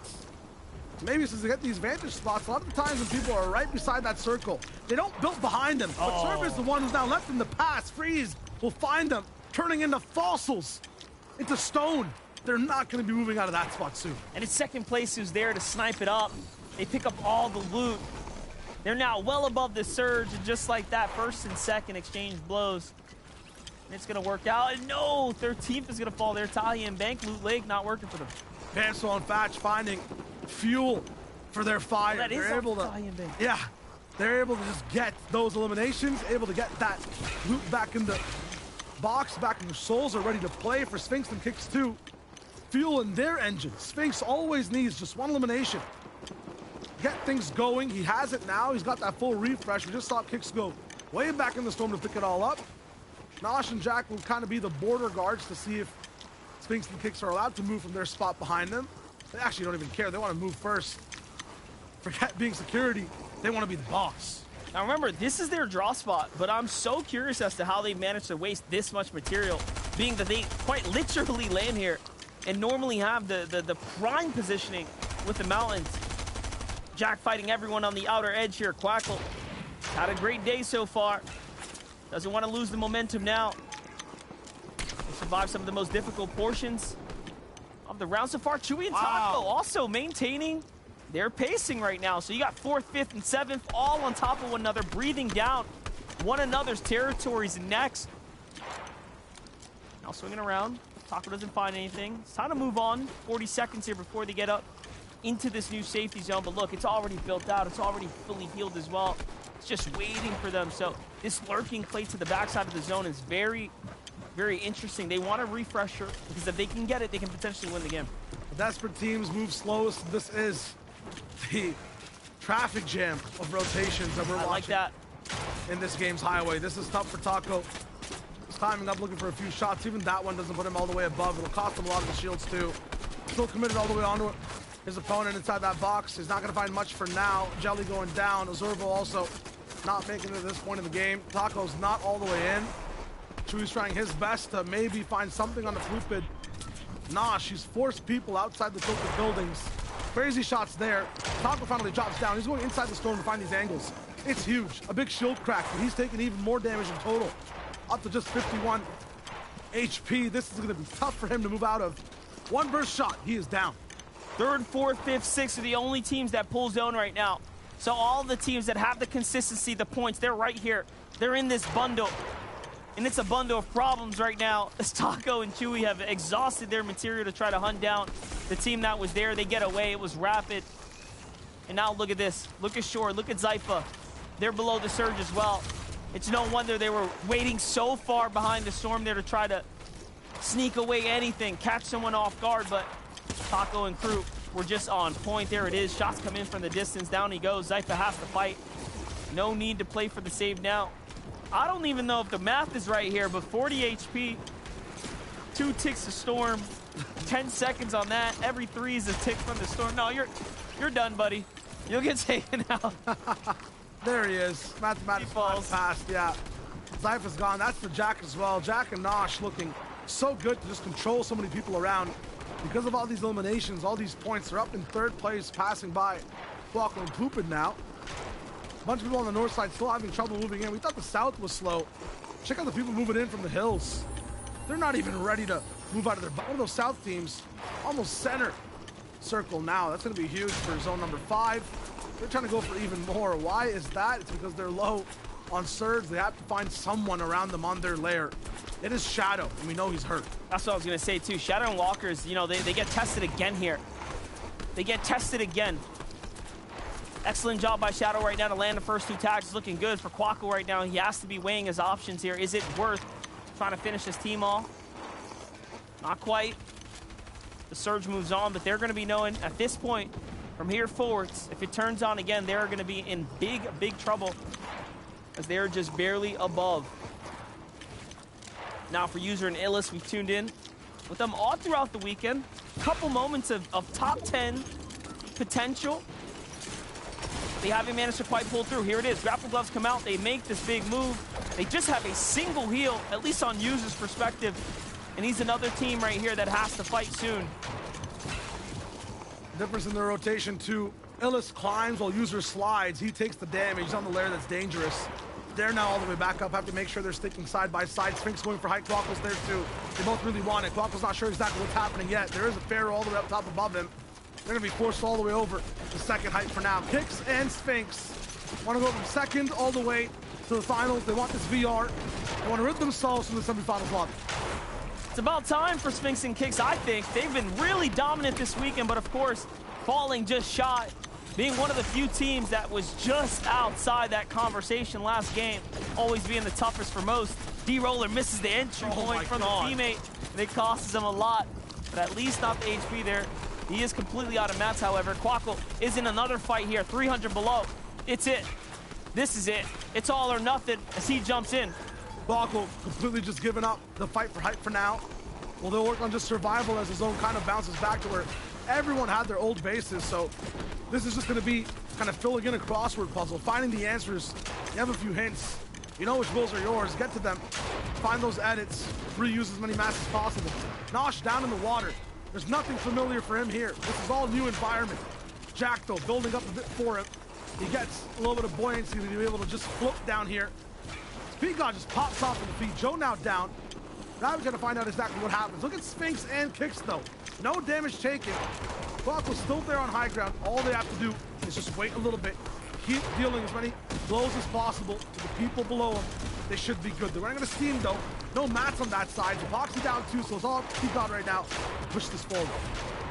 Speaker 11: Maybe since they get these vantage spots, a lot of the times when people are right beside that circle, they don't build behind them. But Serb is the one who's now left in the past. Freeze will find them, turning into fossils, into stone. They're not going to be moving out of that spot soon.
Speaker 13: And it's second place who's there to snipe it up. They pick up all the loot. They're now well above the surge, and just like that, first and second exchange blows. And it's going to work out. And no, 13th is going to fall there. Tahi and Bank, Loot Lake not working for them.
Speaker 11: Pamso and Fatch finding fuel for their fire.
Speaker 13: That is
Speaker 11: they're able to,
Speaker 13: Tahi and Bank.
Speaker 11: yeah, they're able to just get those eliminations, able to get that loot back in the box, back in their souls, are ready to play for Sphinx and Kicks too. Fuel in their engine. Sphinx always needs just one elimination. Get things going. He has it now. He's got that full refresh. We just saw Kicks go way back in the storm to pick it all up. Nosh and Jack will kind of be the border guards to see if Sphinx and Kicks are allowed to move from their spot behind them. They actually don't even care. They want to move first. Forget being security. They want to be the boss.
Speaker 13: Now remember, this is their draw spot, but I'm so curious as to how they managed to waste this much material, being that they quite literally land here and normally have the prime positioning with the mountains. Jack fighting everyone on the outer edge here. Quackle had a great day so far. Doesn't want to lose the momentum now. They survived some of the most difficult portions of the round so far. Chewy and Taco also maintaining their pacing right now. So you got 4th, 5th, and 7th all on top of one another, breathing down one another's territories next. Now swinging around. Taco doesn't find anything. It's time to move on. 40 seconds here before they get up into this new safety zone. But look, it's already built out. It's already fully healed as well. It's just waiting for them. So this lurking play to the backside of the zone is very, very interesting. They want a refresher because if they can get it, they can potentially win the game.
Speaker 11: The desperate teams move slowest. This is the traffic jam of rotations that we're watching.
Speaker 13: I like that.
Speaker 11: In this game's highway. This is tough for Taco. He's timing up, looking for a few shots. Even that one doesn't put him all the way above. It'll cost him a lot of the shields too. Still committed all the way onto it. His opponent inside that box. He's not going to find much for now. Jelly going down. Ozurvo also not making it at this point in the game. Taco's not all the way in. Chewy's trying his best to maybe find something on the Flupid. Nah, she's forced people outside the tilted buildings. Crazy shots there. Taco finally drops down. He's going inside the storm to find these angles. It's huge. A big shield crack, but he's taking even more damage in total. Up to just 51 HP. This is going to be tough for him to move out of. One burst shot. He is down.
Speaker 13: Third, fourth, fifth, sixth are the only teams that pull zone right now. So all the teams that have the consistency, the points, they're right here. They're in this bundle. And it's a bundle of problems right now. As Taco and Chewy have exhausted their material to try to hunt down the team that was there. They get away. It was rapid. And now look at this. Look at Shore. Look at Zypha. They're below the surge as well. It's no wonder they were waiting so far behind the storm there to try to sneak away anything, catch someone off guard, but Taco and crew were just on point. There it is. Shots come in from the distance. Down he goes. Zypha has to fight. No need to play for the save now. I don't even know if the math is right here, but 40 HP, 2 ticks of storm, 10 seconds on that. Every 3 is a tick from the storm. No, you're done, buddy. You'll get taken out.
Speaker 11: There he is. Mathematics falls past, yeah. Zypha's gone. That's for Jack as well. Jack and Nosh looking so good to just control so many people around. Because of all these eliminations, all these points, they're up in 3rd place, passing by Quackle and Poopin now. A bunch of people on the north side still having trouble moving in. We thought the south was slow. Check out the people moving in from the hills. They're not even ready to move out of their... One of those south teams, almost center circle now. That's going to be huge for zone number 5. They're trying to go for even more. Why is that? It's because they're low on surge. They have to find someone around them on their lair. It is Shadow, and we know he's hurt.
Speaker 13: That's what I was going to say, too. Shadow and Walkers, you know, they get tested again here. They get tested again. Excellent job by Shadow right now to land the first 2 tags. It's looking good for Quackle right now. He has to be weighing his options here. Is it worth trying to finish his team off? Not quite. The surge moves on, but they're going to be knowing at this point, from here forwards, if it turns on again, they're going to be in big, big trouble as they're just barely above. Now for User and Illis, we've tuned in with them all throughout the weekend. Couple moments of top 10 potential. They haven't managed to quite pull through. Here it is. Grapple Gloves come out. They make this big move. They just have a single heal, at least on User's perspective. And he's another team right here that has to fight soon.
Speaker 11: Difference in their rotation, too. Illis climbs while User slides. He takes the damage. He's on the lair that's dangerous. They're now all the way back up. Have to make sure they're sticking side by side. Sphinx going for height. Quackle's there, too. They both really want it. Quackle's not sure exactly what's happening yet. There is a Pharaoh all the way up top above him. They're going to be forced all the way over to second height for now. Kicks and Sphinx want to go from second all the way to the finals. They want this VR. They want to rid themselves from the semifinals lobby.
Speaker 13: It's about time for Sphinx and Kicks, I think. They've been really dominant this weekend, but of course, falling just shy. Being one of the few teams that was just outside that conversation last game. Always being the toughest for most. D-Roller misses the entry point from the teammate. And it costs him a lot, but at least not the HP there. He is completely out of mats, however. Quackle is in another fight here, 300 below. It's it. This is it. It's all or nothing as he jumps in.
Speaker 11: Quackle completely just giving up the fight for height for now. Well, they'll work on just survival as the zone kind of bounces back to where everyone had their old bases. So this is just going to be kind of filling in a crossword puzzle, finding the answers. You have a few hints. You know which goals are yours. Get to them. Find those edits. Reuse as many mats as possible. Nosh down in the water. There's nothing familiar for him here. This is all new environment. Jack, though, building up a bit for him. He gets a little bit of buoyancy to be able to just float down here. Speed God just pops off of the feet. Joe now down. Now we're going to find out exactly what happens. Look at Sphinx and Kicks, though. No damage taken. Quackle's still there on high ground. All they have to do is just wait a little bit. Keep dealing as many blows as possible to the people below them. They should be good. They're running out of steam, though. No mats on that side. Epoxy down, too, so it's all Speed God right now to push this forward.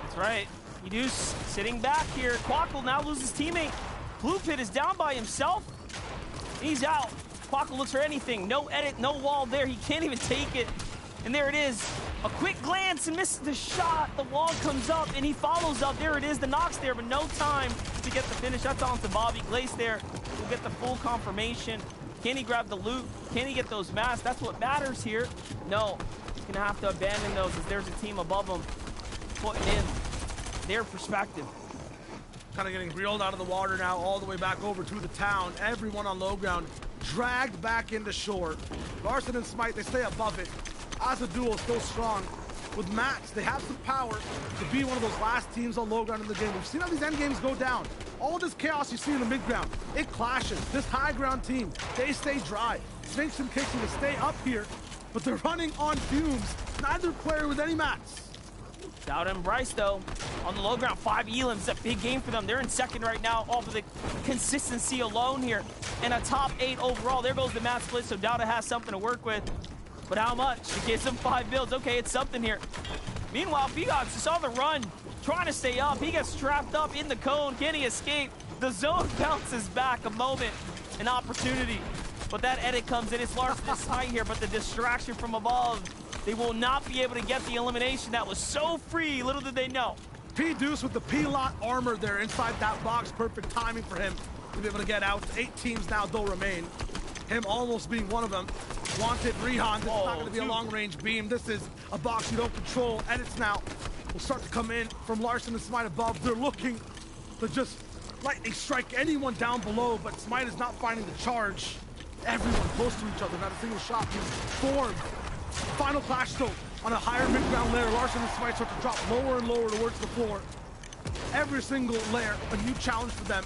Speaker 13: That's right. Edus sitting back here. Quackle now loses teammate. Blue Pit is down by himself. He's out. Quackle looks for anything. No edit, no wall there. He can't even take it. And there it is. A quick glance and misses the shot. The wall comes up and he follows up. There it is. The knock's there, but no time to get the finish. That's on to Bobby. Glace there will get the full confirmation. Can he grab the loot? Can he get those masks? That's what matters here. No. He's going to have to abandon those as there's a team above him putting in their perspective.
Speaker 11: Kind of getting reeled out of the water now, all the way back over to the town. Everyone on low ground dragged back into shore. Larson and Smite, they stay above it. As a duo, still strong. with Mats, they have some power to be one of those last teams on low ground in the game. We've seen how these end games go down. All this chaos you see in the mid ground, it clashes. This high ground team, they stay dry. Sphinx and Kixie to stay up here, but they're running on fumes. Neither player with any mats.
Speaker 13: Dowd and Bryce, though, on the low ground, 5 elims, a big game for them. They're in second right now off of the consistency alone here. And a top 8 overall. There goes the map split, so Dowda has something to work with. But how much? It gives him 5 builds. Okay, it's something here. Meanwhile, Bigox is on the run, trying to stay up. He gets trapped up in the cone. Can he escape? The zone bounces back a moment, an opportunity. But that edit comes in. It's Larson and Smite here, but the distraction from above. They will not be able to get the elimination. That was so free, little did they know.
Speaker 11: P-Deuce with the P-Lot armor there inside that box. Perfect timing for him to be able to get out. 8 teams now do remain. Him almost being one of them. Wanted Rihan. This is not going to be a long-range beam. This is a box you don't control. Edits now will start to come in from Larson and Smite above. They're looking to just lightning strike anyone down below, but Smite is not finding the charge. Everyone close to each other. Not a single shot being formed. Final clash though on a higher mid-ground layer. Larson and Smite start to drop lower and lower towards the floor. Every single layer, a new challenge for them,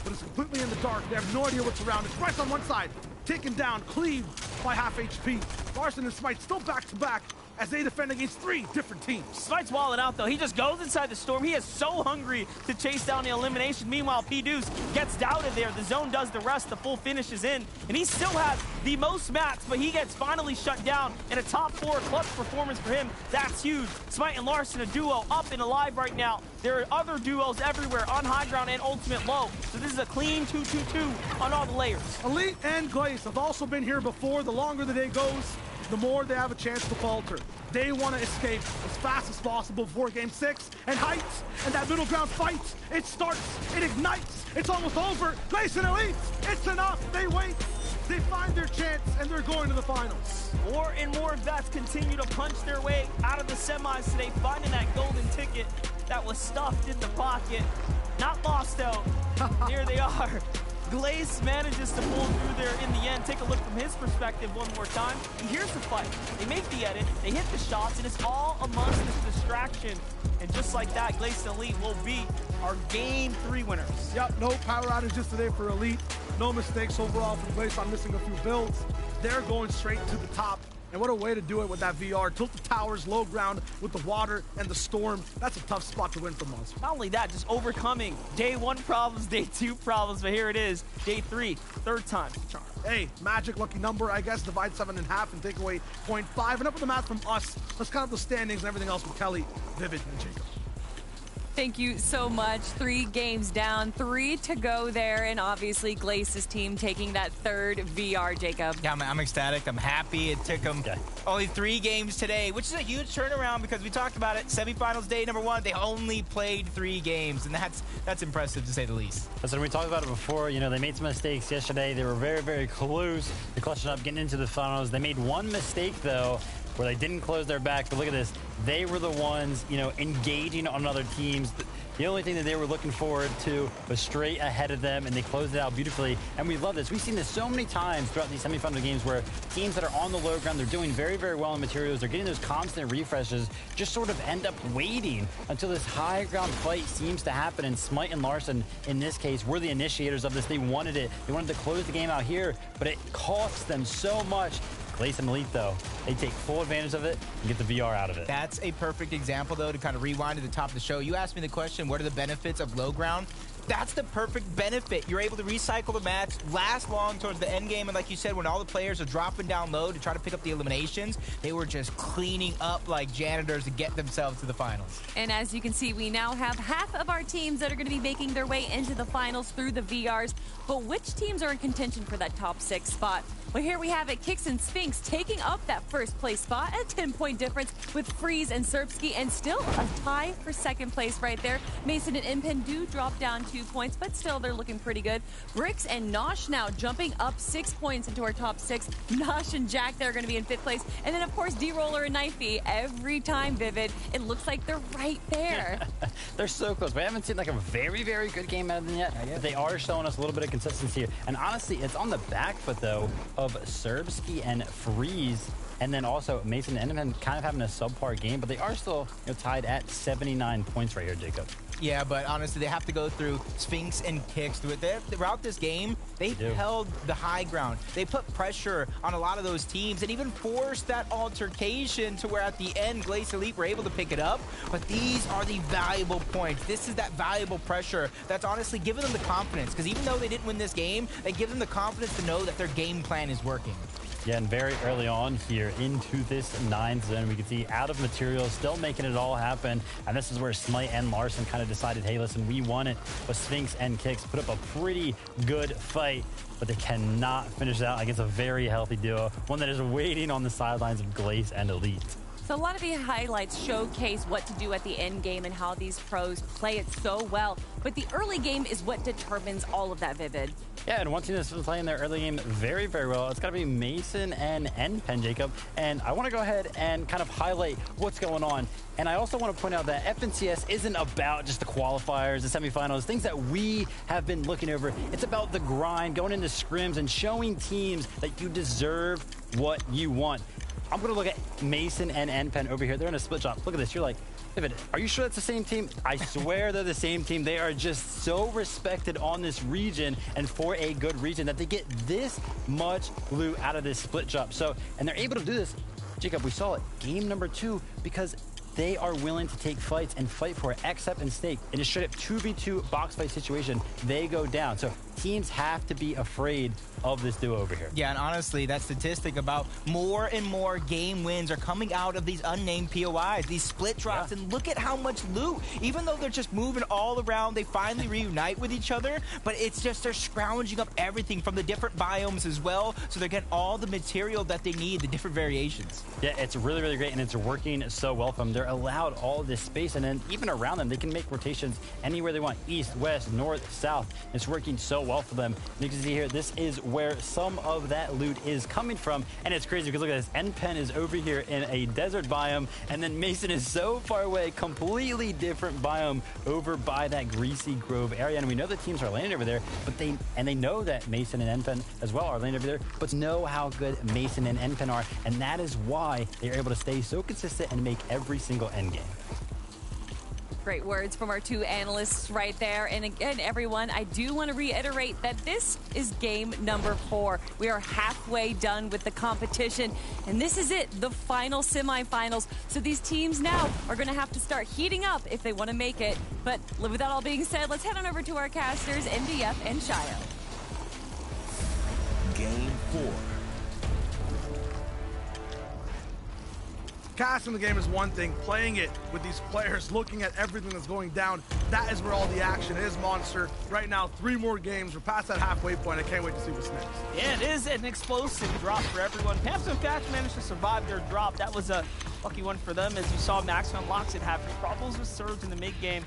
Speaker 11: but it's completely in the dark. They have no idea what's around. It's Bryce on one side, taken down, cleaved by half HP. Larson and Smite still back to back as they defend against 3 different teams.
Speaker 13: Smite's walling out, though. He just goes inside the storm. He is so hungry to chase down the elimination. Meanwhile, P-Deuce gets doubted there. The zone does the rest. The full finish is in. And he still has the most mats, but he gets finally shut down. And a top 4 clutch performance for him. That's huge. Smite and Larson, a duo up and alive right now. There are other duos everywhere on high ground and ultimate low. So this is a clean 2-2-2 on all the layers.
Speaker 11: Elite and Glaze have also been here before. The longer the day goes, the more they have a chance to falter. They want to escape as fast as possible before Game 6. And Heights, and that middle ground fight, it starts, it ignites, it's almost over. Glaze and Elite, it's enough. They wait, they find their chance, and they're going to the finals.
Speaker 13: More and more vets continue to punch their way out of the semis today, finding that golden ticket that was stuffed in the pocket. Not lost, though. Here they are. Glaze manages to pull through there in the end. Take a look from his perspective one more time. And here's the fight. They make the edit, they hit the shots, and it's all amongst this distraction. And just like that, Glaze and Elite will be our Game 3 winners.
Speaker 11: Yep, no power outages today for Elite. No mistakes overall from Glaze on missing a few builds. They're going straight to the top. And what a way to do it with that VR. Tilt the towers, low ground with the water and the storm. That's a tough spot to win for Monster.
Speaker 13: Not only that, just overcoming day 1 problems, day 2 problems, but here it is, day 3, third time charm.
Speaker 11: Hey, magic lucky number, I guess. Divide 7.5 and take away 0.5. Enough of the math from us. Let's count up the standings and everything else with Kelly, Vivid, and Jacob.
Speaker 3: Thank you so much. 3 games down, 3 to go there, and obviously Glaze's team taking that 3rd VR, Jacob.
Speaker 5: Yeah, I'm ecstatic. I'm happy. It took them only 3 games today, which is a huge turnaround because we talked about it. Semifinals day number 1, they only played 3 games, and that's impressive to say the least.
Speaker 6: Listen, we talked about it before. You know, they made some mistakes yesterday. They were very, very close to clutching up, getting into the finals. They made one mistake, though, where they didn't close their back. But look at this. They were the ones, you know, engaging on other teams. The only thing that they were looking forward to was straight ahead of them, and they closed it out beautifully. And we love this. We've seen this so many times throughout these semifinal games where teams that are on the low ground, they're doing very, very well in materials. They're getting those constant refreshes, just sort of end up waiting until this high ground fight seems to happen. And Smite and Larson, in this case, were the initiators of this. They wanted it. They wanted to close the game out here, but it costs them so much. Glaze and Elite, though, they take full advantage of it and get the VR out of it.
Speaker 5: That's a perfect example, though, to kind of rewind to the top of the show. You asked me the question, what are the benefits of low ground? That's the perfect benefit. You're able to recycle the match, last long towards the end game, and like you said, when all the players are dropping down low to try to pick up the eliminations, they were just cleaning up like janitors to get themselves to the finals.
Speaker 3: And as you can see, we now have half of our teams that are going to be making their way into the finals through the VRs. But which teams are in contention for that top 6 spot? Well, here we have it. Kix and Sphinx taking up that first place spot, a 10-point difference with Freeze and Serpsky, and still a tie for second place right there. Mason and Impen do drop down 2 points, but still they're looking pretty good. Bricks and Nosh now jumping up 6 points into our top 6. Nosh and Jack, they're going to be in 5th place. And then, of course, D-Roller and Knifey. Every time, Vivid, it looks like they're right there.
Speaker 6: They're so close. We haven't seen like a very, very good game out of them yet. But they are showing us a little bit of consistency here. And honestly, it's on the back foot, though, of Serbsky and Freeze. And then also Mason and Enderman kind of having a subpar game, but they are still tied at 79 points right here, Jacob.
Speaker 5: Yeah, but honestly, they have to go through Sphinx and kicks. Throughout this game, they held the high ground. They put pressure on a lot of those teams and even forced that altercation to where at the end, Glace Elite were able to pick it up. But these are the valuable points. This is that valuable pressure that's honestly giving them the confidence. Because even though they didn't win this game, they give them the confidence to know that their game plan is working.
Speaker 6: Yeah, and very early on here into this 9th zone, we can see out of materials still making it all happen. And this is where Smite and Larson kind of decided, hey, listen, we want it. But Sphinx and Kicks put up a pretty good fight, but they cannot finish it out against a very healthy duo, one that is waiting on the sidelines of Glace and Elite.
Speaker 3: So a lot of the highlights showcase what to do at the end game and how these pros play it so well. But the early game is what determines all of that, Vivid.
Speaker 6: Yeah, and one team that's been playing their early game very, very well, it's got to be Mason and NPen, Jacob. And I want to go ahead and kind of highlight what's going on. And I also want to point out that FNCS isn't about just the qualifiers, the semifinals, things that we have been looking over. It's about the grind, going into scrims and showing teams that you deserve what you want. I'm going to look at Mason and NPen over here. They're in a split shot. Look at this. You're like, David, are you sure that's the same team? I swear they're the same team. They are just so respected on this region and for a good reason that they get this much loot out of this split job. So, and they're able to do this. Jacob, we saw it game number 2 because they are willing to take fights and fight for it. Accept and Snake in a straight up 2v2 box fight situation, they go down. So teams have to be afraid of this duo over here.
Speaker 5: Yeah, and honestly, that statistic about more and more game wins are coming out of these unnamed POIs, these split drops, and look at how much loot. Even though they're just moving all around, they finally reunite with each other, but it's just they're scrounging up everything from the different biomes as well, so they're getting all the material that they need, the different variations.
Speaker 6: Yeah, it's really, really great, and it's working so well for them. They're allowed all this space, and then even around them, they can make rotations anywhere they want, east, west, north, south. It's working so well for them. And you can see here, this is where some of that loot is coming from, and it's crazy because look at this. NPen is over here in a desert biome, and then Mason is so far away, completely different biome over by that Greasy Grove area. And we know the teams are landing over there, but they know that Mason and NPen as well are landing over there, but know how good Mason and NPen are, and that is why they're able to stay so consistent and make every single end game.
Speaker 3: Great words from our 2 analysts right there. And again, everyone, I do want to reiterate that this is game number 4. We are halfway done with the competition, and this is it, the final semifinals. So these teams now are going to have to start heating up if they want to make it. But with that all being said, let's head on over to our casters, MDF and Shio.
Speaker 4: Game 4.
Speaker 11: Casting the game is one thing. Playing it with these players, looking at everything that's going down, that is where all the action is, Monster. Right now, 3 more games. We're past that halfway point. I can't wait to see what's next.
Speaker 13: Yeah, it is an explosive drop for everyone. Pamps and Fatch managed to survive their drop. That was a lucky one for them, as you saw Maximum Locks it have troubles with Surge in the mid-game.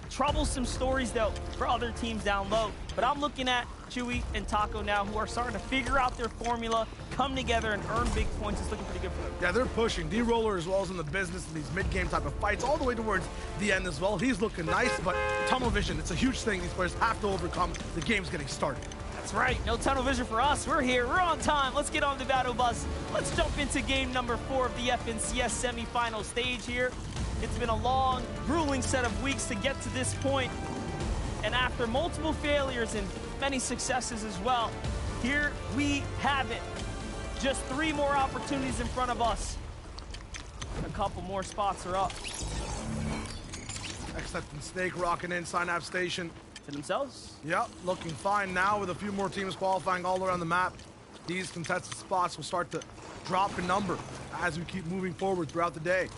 Speaker 13: Troublesome stories, though, for other teams down low. But I'm looking at Chewy and Taco now, who are starting to figure out their formula, come together and earn big points. It's looking pretty good for them.
Speaker 11: Yeah, they're pushing. D-Roller as well as in the business in these mid-game type of fights, all the way towards the end as well. He's looking nice, but tunnel vision, it's a huge thing these players have to overcome. The game's getting started.
Speaker 13: That's right. No tunnel vision for us. We're here. We're on time. Let's get on the battle bus. Let's jump into game number 4 of the FNCS semifinal stage here. It's been a long, grueling set of weeks to get to this point. And after multiple failures and many successes as well, here we have it. Just 3 more opportunities in front of us. A couple more spots are up.
Speaker 11: Accept and Snake rocking in Synapse Station.
Speaker 13: To themselves?
Speaker 11: Yep, looking fine now with a few more teams qualifying all around the map. These contested spots will start to drop in number as we keep moving forward throughout the day.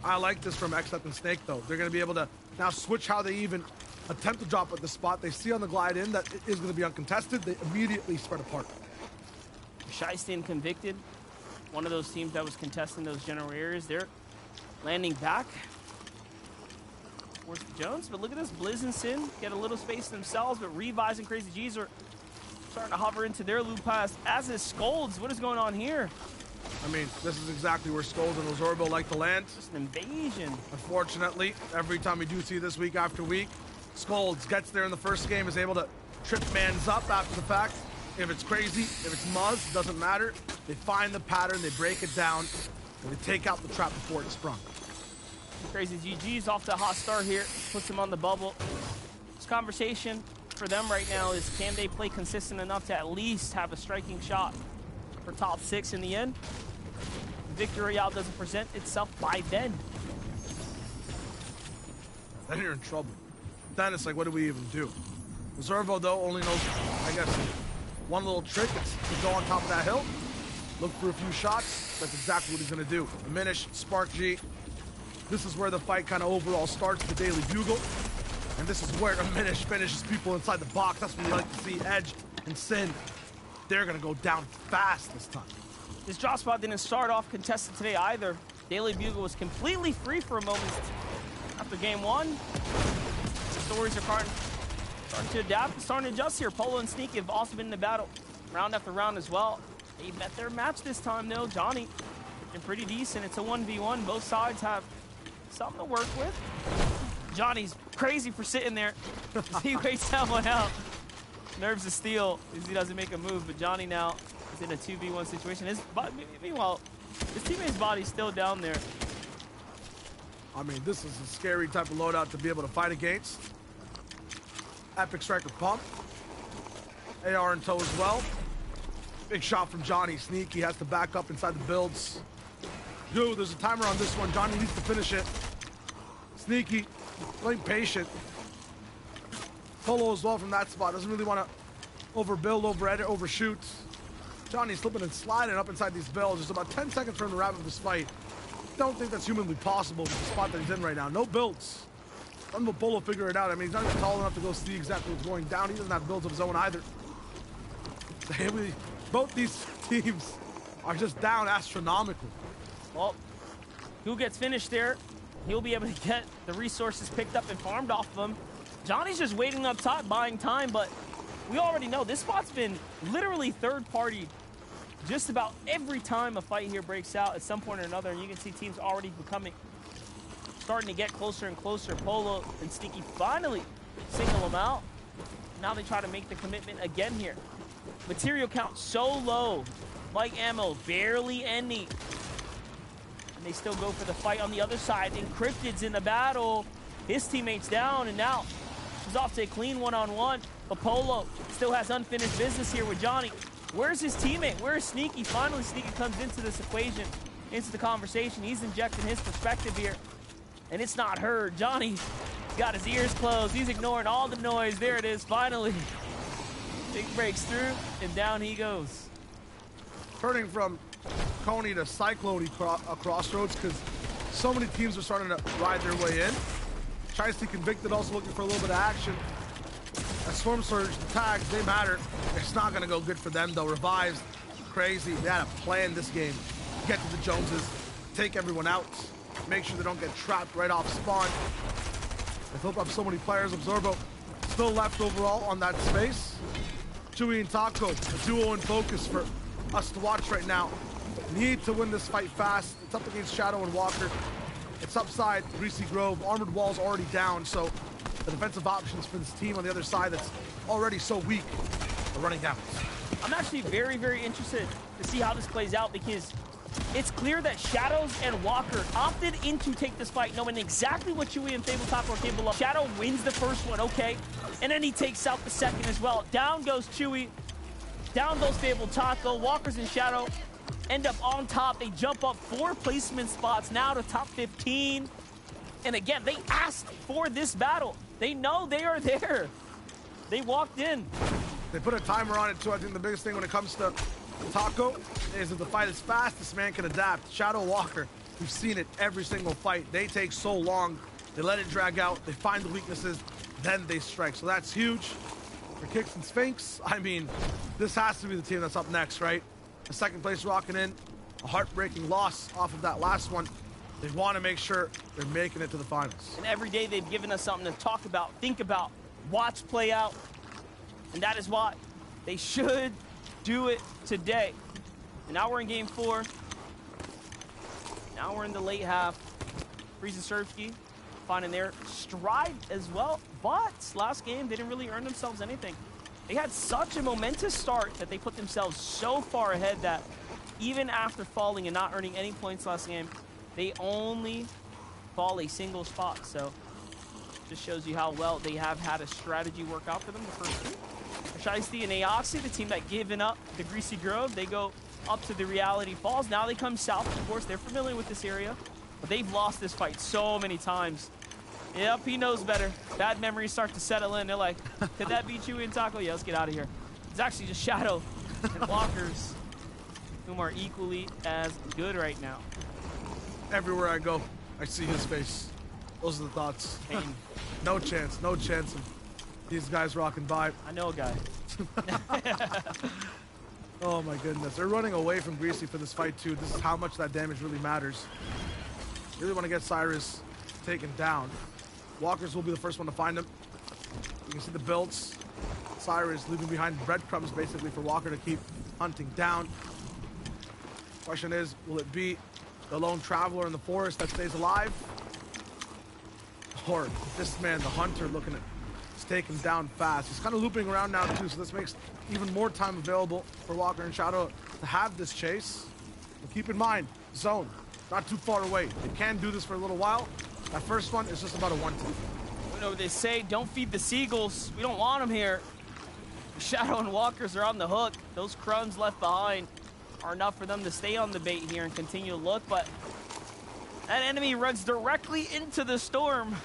Speaker 11: I like this from Accept and Snake, though. They're going to be able to now switch how they even attempt to drop at the spot. They see on the glide in that it is going to be uncontested. They immediately spread apart.
Speaker 13: Shiesty Convicted, one of those teams that was contesting those general areas. They're landing back towards Jones, but look at this. Blizz and Sin get a little space themselves, but Revives and Crazy G's are starting to hover into their loop pass, as is Scolds. What is going on here?
Speaker 11: I mean, this is exactly where Scolds and Osorbo like to land.
Speaker 13: Just an invasion.
Speaker 11: Unfortunately, every time we do see this week after week, Scolds gets there in the first game, is able to trip mans up after the fact. If it's crazy, if it's Muzz, doesn't matter. They find the pattern, they break it down, and they take out the trap before it's sprung.
Speaker 13: Crazy GG's off to a hot start here. Puts him on the bubble. This conversation for them right now is, can they play consistent enough to at least have a striking shot for top 6 in the end? Victory Royale doesn't present itself by then.
Speaker 11: Then you're in trouble. Then it's like, what do we even do? Zervo, though, only knows, I guess, one little trick. It's to go on top of that hill, look for a few shots. That's exactly what he's going to do. Minish, Spark G. This is where the fight kind of overall starts, the Daily Bugle. And this is where Minish finishes people inside the box. That's what we like to see. Edge and Sin, they're going to go down fast this time.
Speaker 13: This drop spot didn't start off contested today either. Daily Bugle was completely free for a moment after game 1. Stories are starting to adapt and starting to adjust here. Polo and Sneaky have also been in the battle round after round as well. They met their match this time though. Johnny looking pretty decent. It's a 1v1. Both sides have something to work with. Johnny's crazy for sitting there. He waits that one out. Nerves of steel as he doesn't make a move, but Johnny now is in a 2v1 situation. Meanwhile, his teammate's body's still down there.
Speaker 11: I mean, this is a scary type of loadout to be able to fight against. Epic Striker pump. AR in tow as well. Big shot from Johnny. Sneaky has to back up inside the builds. Dude, there's a timer on this one. Johnny needs to finish it. Sneaky, playing patient. Polo as well from that spot. Doesn't really want to overbuild, over-edit, overshoot. Johnny's slipping and sliding up inside these builds. There's about 10 seconds for him to wrap up this fight. Don't think that's humanly possible with the spot that he's in right now. No builds. Let Polo figure it out. I mean, he's not even tall enough to go see exactly what's going down. He doesn't have builds of his own either. Both these teams are just down astronomically.
Speaker 13: Well, who gets finished there, he'll be able to get the resources picked up and farmed off of him. Johnny's just waiting up top, buying time, but we already know this spot's been literally third party just about every time a fight here breaks out at some point or another, and you can see teams already starting to get closer and closer. Polo and Sneaky finally single them out. Now they try to make the commitment again here. Material count so low, like ammo, barely any. And they still go for the fight on the other side. Encrypted's in the battle. His teammate's down, and now he's off to a clean one-on-one. But Polo still has unfinished business here with Johnny. Where's his teammate? Where's Sneaky? Finally, Sneaky comes into this equation, into the conversation. He's injecting his perspective here, and it's not heard. Johnny's got his ears closed. He's ignoring all the noise. There it is, finally. Big breaks through, and down he goes.
Speaker 11: Turning from Coney to Cyclone crossroads because so many teams are starting to ride their way in. Tries to Convicted also looking for a little bit of action. That Storm Surge, the tags, they matter. It's not going to go good for them, though. Revives, crazy. They had a plan this game. Get to the Joneses, take everyone out, make sure they don't get trapped right off spawn. They filled up so many players. Absorbo still left overall on that space. Chewy and Taco, a duo in focus for us to watch right now. Need to win this fight fast. It's up against Shadow and Walker. It's upside, Greasy Grove. Armored Wall's already down, so the defensive options for this team on the other side that's already so weak are running down.
Speaker 13: I'm actually very, very interested to see how this plays out because it's clear that Shadows and Walker opted in to take this fight knowing exactly what Chewy and Tabletop are capable of. Shadow wins the first one, okay, and then he takes out the second as well. Down goes Chewy, down goes Tabletop. Walkers and Shadow end up on top. They jump up 4 placement spots now to top 15. And again, they asked for this battle. They know they are there. They walked in.
Speaker 11: They put a timer on it too. I think the biggest thing when it comes to Taco is that the fight is fast, this man can adapt. Shadow Walker, we've seen it every single fight. They take so long. They let it drag out. They find the weaknesses, then they strike. So that's huge. For Kicks and Sphinx, I mean, this has to be the team that's up next, right? The second place rocking in. A heartbreaking loss off of that last one. They want to make sure they're making it to the finals.
Speaker 13: And every day they've given us something to talk about, think about, watch play out. And that is why they should do it today. And now we're in game 4. Now we're in the late half. Freeze and Surfkey finding their stride as well. But last game, they didn't really earn themselves anything. They had such a momentous start that they put themselves so far ahead that even after falling and not earning any points last game, they only fall a single spot. So just shows you how well they have had a strategy work out for them the first two. Shiesty and Aoxy, the team that given up the Greasy Grove, they go up to the Reality Falls. Now they come south. Of course, they're familiar with this area, but they've lost this fight so many times. Yep, he knows better. Bad memories start to settle in. They're like, could that be Chewy and Taco? Yeah, let's get out of here. It's actually just Shadow and Walkers, whom are equally as good right now.
Speaker 11: Everywhere I go, I see his face. Those are the thoughts.
Speaker 13: Pain.
Speaker 11: No chance of these guys rocking by.
Speaker 13: I know a guy.
Speaker 11: Oh my goodness. They're running away from Greasy for this fight too. This is how much that damage really matters. Really want to get Cyrus taken down. Walkers will be the first one to find him. You can see the builds. Cyrus leaving behind breadcrumbs basically for Walker to keep hunting down. Question is, will it be the lone traveler in the forest that stays alive? Or this man, the hunter, looking at take him down fast. He's kind of looping around now too, so this makes even more time available for Walker and Shadow to have this chase. But keep in mind, zone, not too far away. They can do this for a little while. That first one is just about a 1-2.
Speaker 13: You know what they say, don't feed the seagulls. We don't want them here. Shadow and Walkers are on the hook. Those crumbs left behind are enough for them to stay on the bait here and continue to look, but that enemy runs directly into the storm.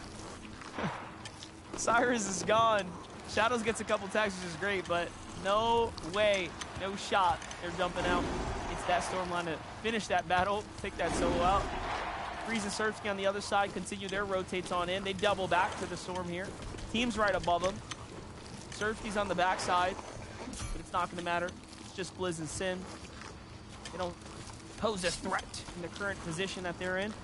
Speaker 13: Cyrus is gone. Shadows gets a couple tags, which is great, but no way, no shot. They're jumping out. It's that storm line to finish that battle, take that solo out. Freeze and Surfsky on the other side continue their rotates on in. They double back to the storm here. Team's right above them. Surfsky's on the backside, but it's not going to matter. It's just Blizz and Sin. They don't pose a threat in the current position that they're in.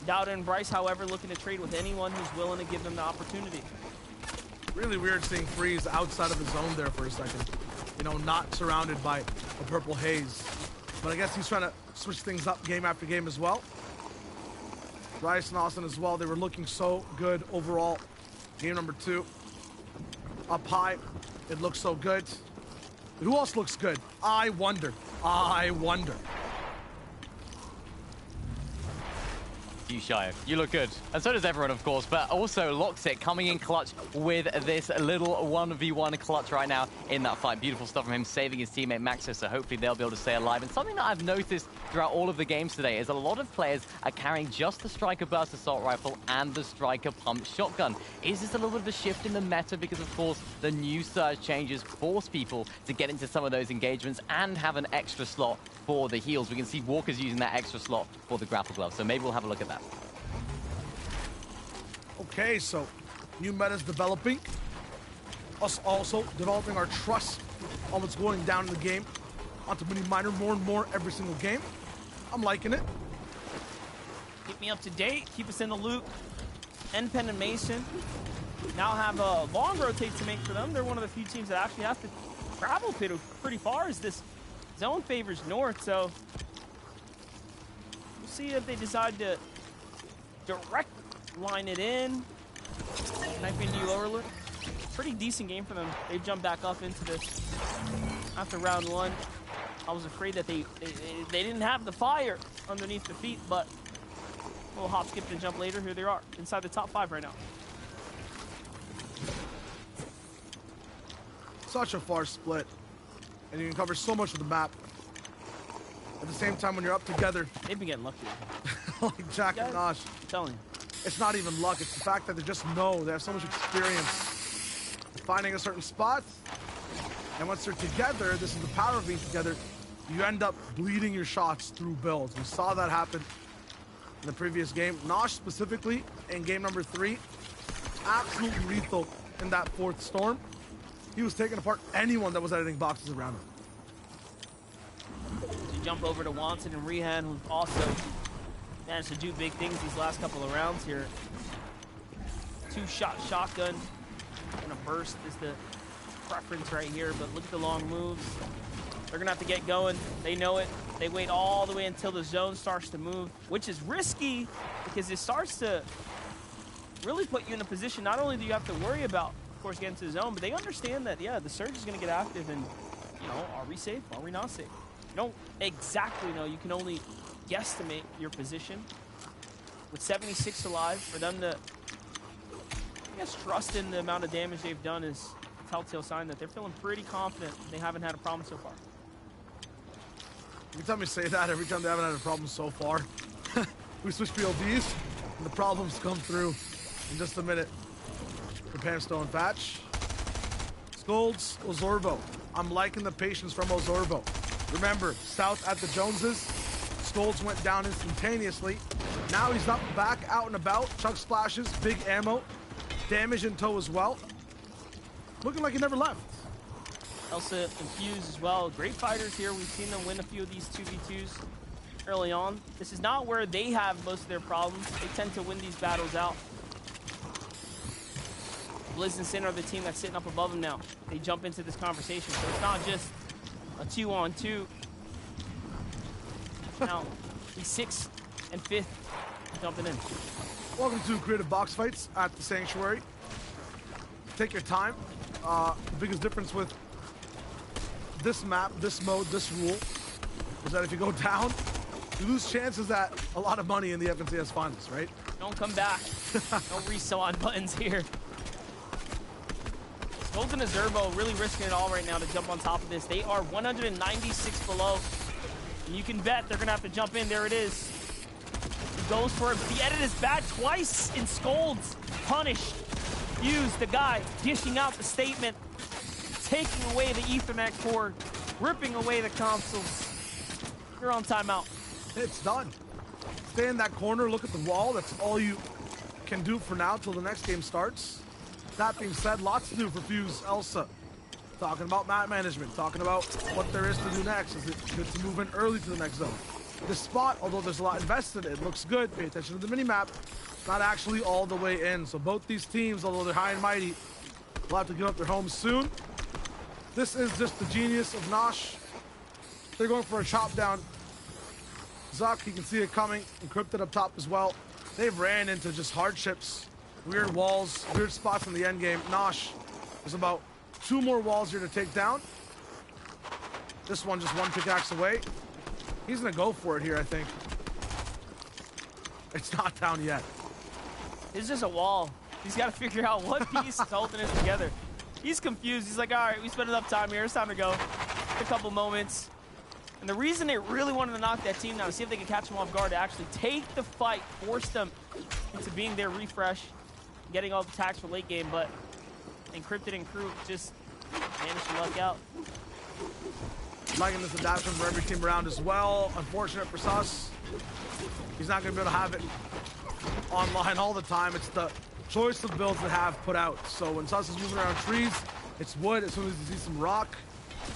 Speaker 13: Dowda and Bryce, however, looking to trade with anyone who's willing to give them the opportunity.
Speaker 11: Really weird seeing Freeze outside of the zone there for a second. You know, not surrounded by a purple haze. But I guess he's trying to switch things up game after game as well. Bryce and Austin as well, they were looking so good overall. Game number 2. Up high, it looks so good. But who else looks good? I wonder.
Speaker 12: You, Shio. You look good. And so does everyone, of course, but also Loxic coming in clutch with this little 1v1 clutch right now in that fight. Beautiful stuff from him, saving his teammate Maxo, so hopefully they'll be able to stay alive. And something that I've noticed throughout all of the games today is a lot of players are carrying just the Striker Burst Assault Rifle and the Striker Pump Shotgun. Is this a little bit of a shift in the meta? Because, of course, the new surge changes force people to get into some of those engagements and have an extra slot for the heals. We can see Walker's using that extra slot for the grapple glove, so maybe we'll have a look at that.
Speaker 11: Okay, so new meta's developing. Us also developing our trust on what's going down in the game. Onto Mini Miner more and more every single game. I'm liking it.
Speaker 13: Keep me up to date, keep us in the loop. NPen and Mason now have a long rotate to make for them. They're one of the few teams that actually have to travel pretty far as this zone favors north, so we'll see if they decide to direct line it in. Knife into you lower look. Pretty decent game for them. They jumped back up into this after round 1. I was afraid that they didn't have the fire underneath the feet, but a little hop, skip, and jump later. Here they are inside the top 5 right now.
Speaker 11: Such a far split, and you can cover so much of the map. At the same time, when you're up together,
Speaker 13: they've been getting lucky.
Speaker 11: Like Jack and Nosh.
Speaker 13: I'm telling you.
Speaker 11: It's not even luck, it's the fact that they just know, they have so much experience finding a certain spot. And once they're together, this is the power of being together, you end up bleeding your shots through builds. We saw that happen in the previous game. Nosh specifically, in game number 3, absolutely lethal in that 4th storm. He was taking apart anyone that was editing boxes around him.
Speaker 13: To jump over to Wanton and Rehan, who's also managed to do big things these last couple of rounds here. 2-shot shotgun. Gonna burst is the preference right here, but look at the long moves. They're gonna have to get going. They know it. They wait all the way until the zone starts to move, which is risky because it starts to really put you in a position. Not only do you have to worry about course, get into the zone, but they understand that, yeah, the Surge is going to get active, and, you know, are we safe? Are we not safe? You don't exactly know. You can only guesstimate your position. With 76 alive, for them to, I guess, trust in the amount of damage they've done is a telltale sign that they're feeling pretty confident. They haven't had a problem so far.
Speaker 11: Every time we say that, every time they haven't had a problem so far, we switch POVs, and the problems come through in just a minute. For Pamstone Patch. Scolds, Ozorvo. I'm liking the patience from Ozorvo. Remember, south at the Joneses, Scolds went down instantaneously. Now he's up, back, out and about. Chug splashes, big ammo. Damage in tow as well. Looking like he never left.
Speaker 13: Elsa and Fuse as well. Great fighters here. We've seen them win a few of these 2v2s early on. This is not where they have most of their problems. They tend to win these battles out. Blizz and Sin are the team that's sitting up above them now. They jump into this conversation. So it's not just a 2-on-2. Now, the 6th and 5th jumping in.
Speaker 11: Welcome to Creative Box Fights at the Sanctuary. Take your time. The biggest difference with this map, this mode, this rule, is that if you go down, you lose chances at a lot of money in the FNCS Finals, right?
Speaker 13: Don't come back. No resell buttons here. Scolds and Azurbo really risking it all right now to jump on top of this. They are 196 below. And you can bet they're going to have to jump in. There it is. He goes for it. The edit is bad twice in Scolds. Punished. Fuse, the guy, dishing out the statement. Taking away the Ethernet cord. Ripping away the consoles. You're on timeout.
Speaker 11: It's done. Stay in that corner. Look at the wall. That's all you can do for now till the next game starts. That being said, lots to do for Fuse, Elsa. Talking about map management, talking about what there is to do next. Is it good to move in early to the next zone? This spot, although there's a lot invested, it looks good. Pay attention to the mini-map. Not actually all the way in. So both these teams, although they're high and mighty, will have to give up their homes soon. This is just the genius of Nosh. They're going for a chop down. Zuck, you can see it coming, encrypted up top as well. They've ran into just hardships. Weird walls, weird spots in the end game. Nosh, there's about 2 more walls here to take down. This one just 1 pickaxe away. He's gonna go for it here, I think. It's not down yet.
Speaker 13: It's just a wall. He's got to figure out what piece is holding it together. He's confused. He's like, all right, we spent enough time here. It's time to go. A couple moments. And the reason they really wanted to knock that team down to see if they could catch them off guard, to actually take the fight, force them into being their refresh, getting all the attacks for late game, but Encrypted and Crew just managed to luck out.
Speaker 11: Liking this adaptation for every team around as well. Unfortunate for Sus. He's not going to be able to have it online all the time. It's the choice of builds that have put out. So when Sus is moving around trees, it's wood. As soon as you see some rock,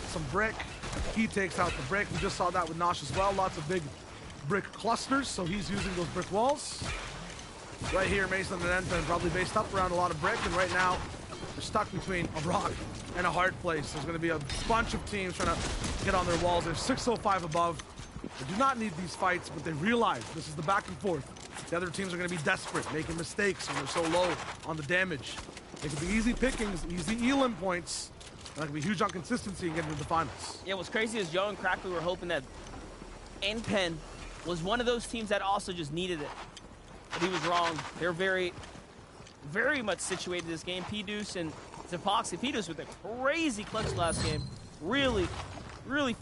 Speaker 11: some brick, he takes out the brick. We just saw that with Nosh as well. Lots of big brick clusters, so he's using those brick walls. Right here, Mason and Enfen probably based up around a lot of brick, and right now they're stuck between a rock and a hard place. There's going to be a bunch of teams trying to get on their walls. They're 605 above. They do not need these fights, but they realize this is the back and forth. The other teams are going to be desperate, making mistakes when they're so low on the damage. It could be easy pickings, easy elim points. That could be huge on consistency and getting to the finals.
Speaker 13: Yeah, what's crazy is Joe and Crackley were hoping that NPen was one of those teams that also just needed it. But he was wrong. They're very, very much situated this game. P-Deuce and Zepoxy. P-Deuce with a crazy clutch last game. Really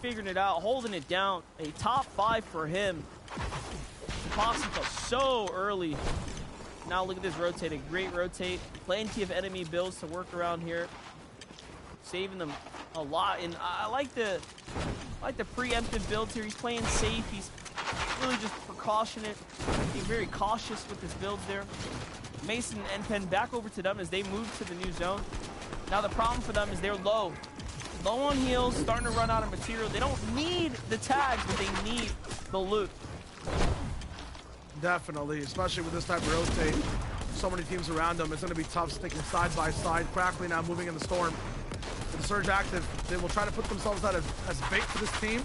Speaker 13: figuring it out, holding it down. A top 5 for him. Zepoxy fell so early. Now look at this rotating. Great rotate. Plenty of enemy builds to work around here. Saving them a lot. And I like the preemptive builds here. He's playing safe. He's really just precautionate. Being very cautious with his builds there. Mason and NPen back over to them as they move to the new zone. Now the problem for them is they're low. Low on heals, starting to run out of material. They don't need the tags, but they need the loot.
Speaker 11: Definitely, especially with this type of rotate. So many teams around them. It's going to be tough sticking side by side. Crackley now moving in the storm. With the Surge active, they will try to put themselves out as bait for this team.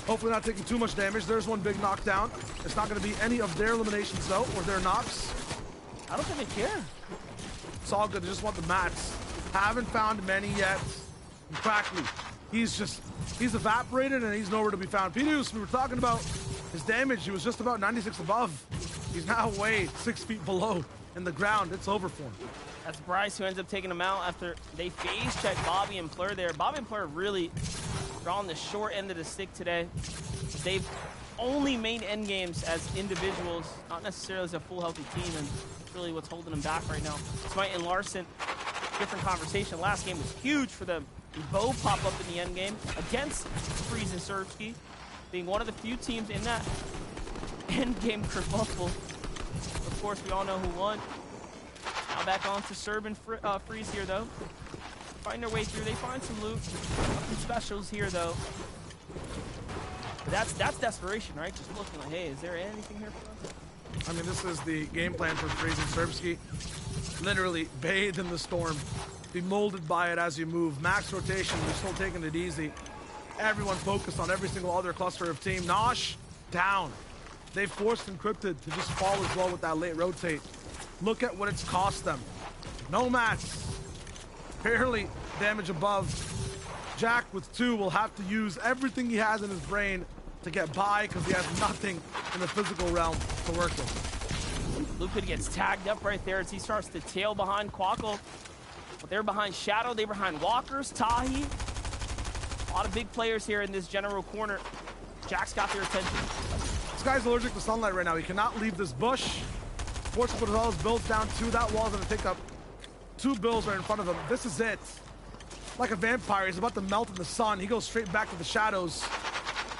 Speaker 11: Hopefully not taking too much damage. There's one big knockdown. It's not going to be any of their eliminations, though, or their knocks.
Speaker 13: I don't think they care.
Speaker 11: It's all good. They just want the mats. Haven't found many yet. And Crackly, he's evaporated and he's nowhere to be found. Pidus, we were talking about his damage. He was just about 96 above. He's now way 6 feet below in the ground. It's over for him.
Speaker 13: That's Bryce who ends up taking him out after they phase check Bobby and Plur there. Bobby and Plur really are on the short end of the stick today. They've only made end games as individuals, not necessarily as a full healthy team, and that's really what's holding them back right now. Smite and Larson, different conversation. Last game was huge for them. And Bo pop up in the end game against Freeze and Serbsky, being one of the few teams in that end game kerfuffle. Of course, we all know who won. Now back on to Serb and Freeze here, though. Find their way through. They find some loot. Nothing specials here, though. But that's desperation, right? Just looking like, hey, is there anything here for us?
Speaker 11: I mean, this is the game plan for Freeze and Serbsky. Literally bathe in the storm. Be molded by it as you move. Max rotation, they're still taking it easy. Everyone focused on every single other cluster of team. Nosh, down. They forced Encrypted to just fall as well with that late rotate. Look at what it's cost them. No mats. Barely damage above. Jack with 2 will have to use everything he has in his brain to get by because he has nothing in the physical realm to work with.
Speaker 13: Lupin gets tagged up right there as he starts to tail behind Quackle. But they're behind Shadow, they're behind Walkers, Tahi. A lot of big players here in this general corner. Jack's got their attention.
Speaker 11: This guy's allergic to sunlight right now. He cannot leave this bush. Forced to put all his builds down 2. That wall's gonna take up 2 builds right in front of him. This is it. Like a vampire, he's about to melt in the sun. He goes straight back to the shadows,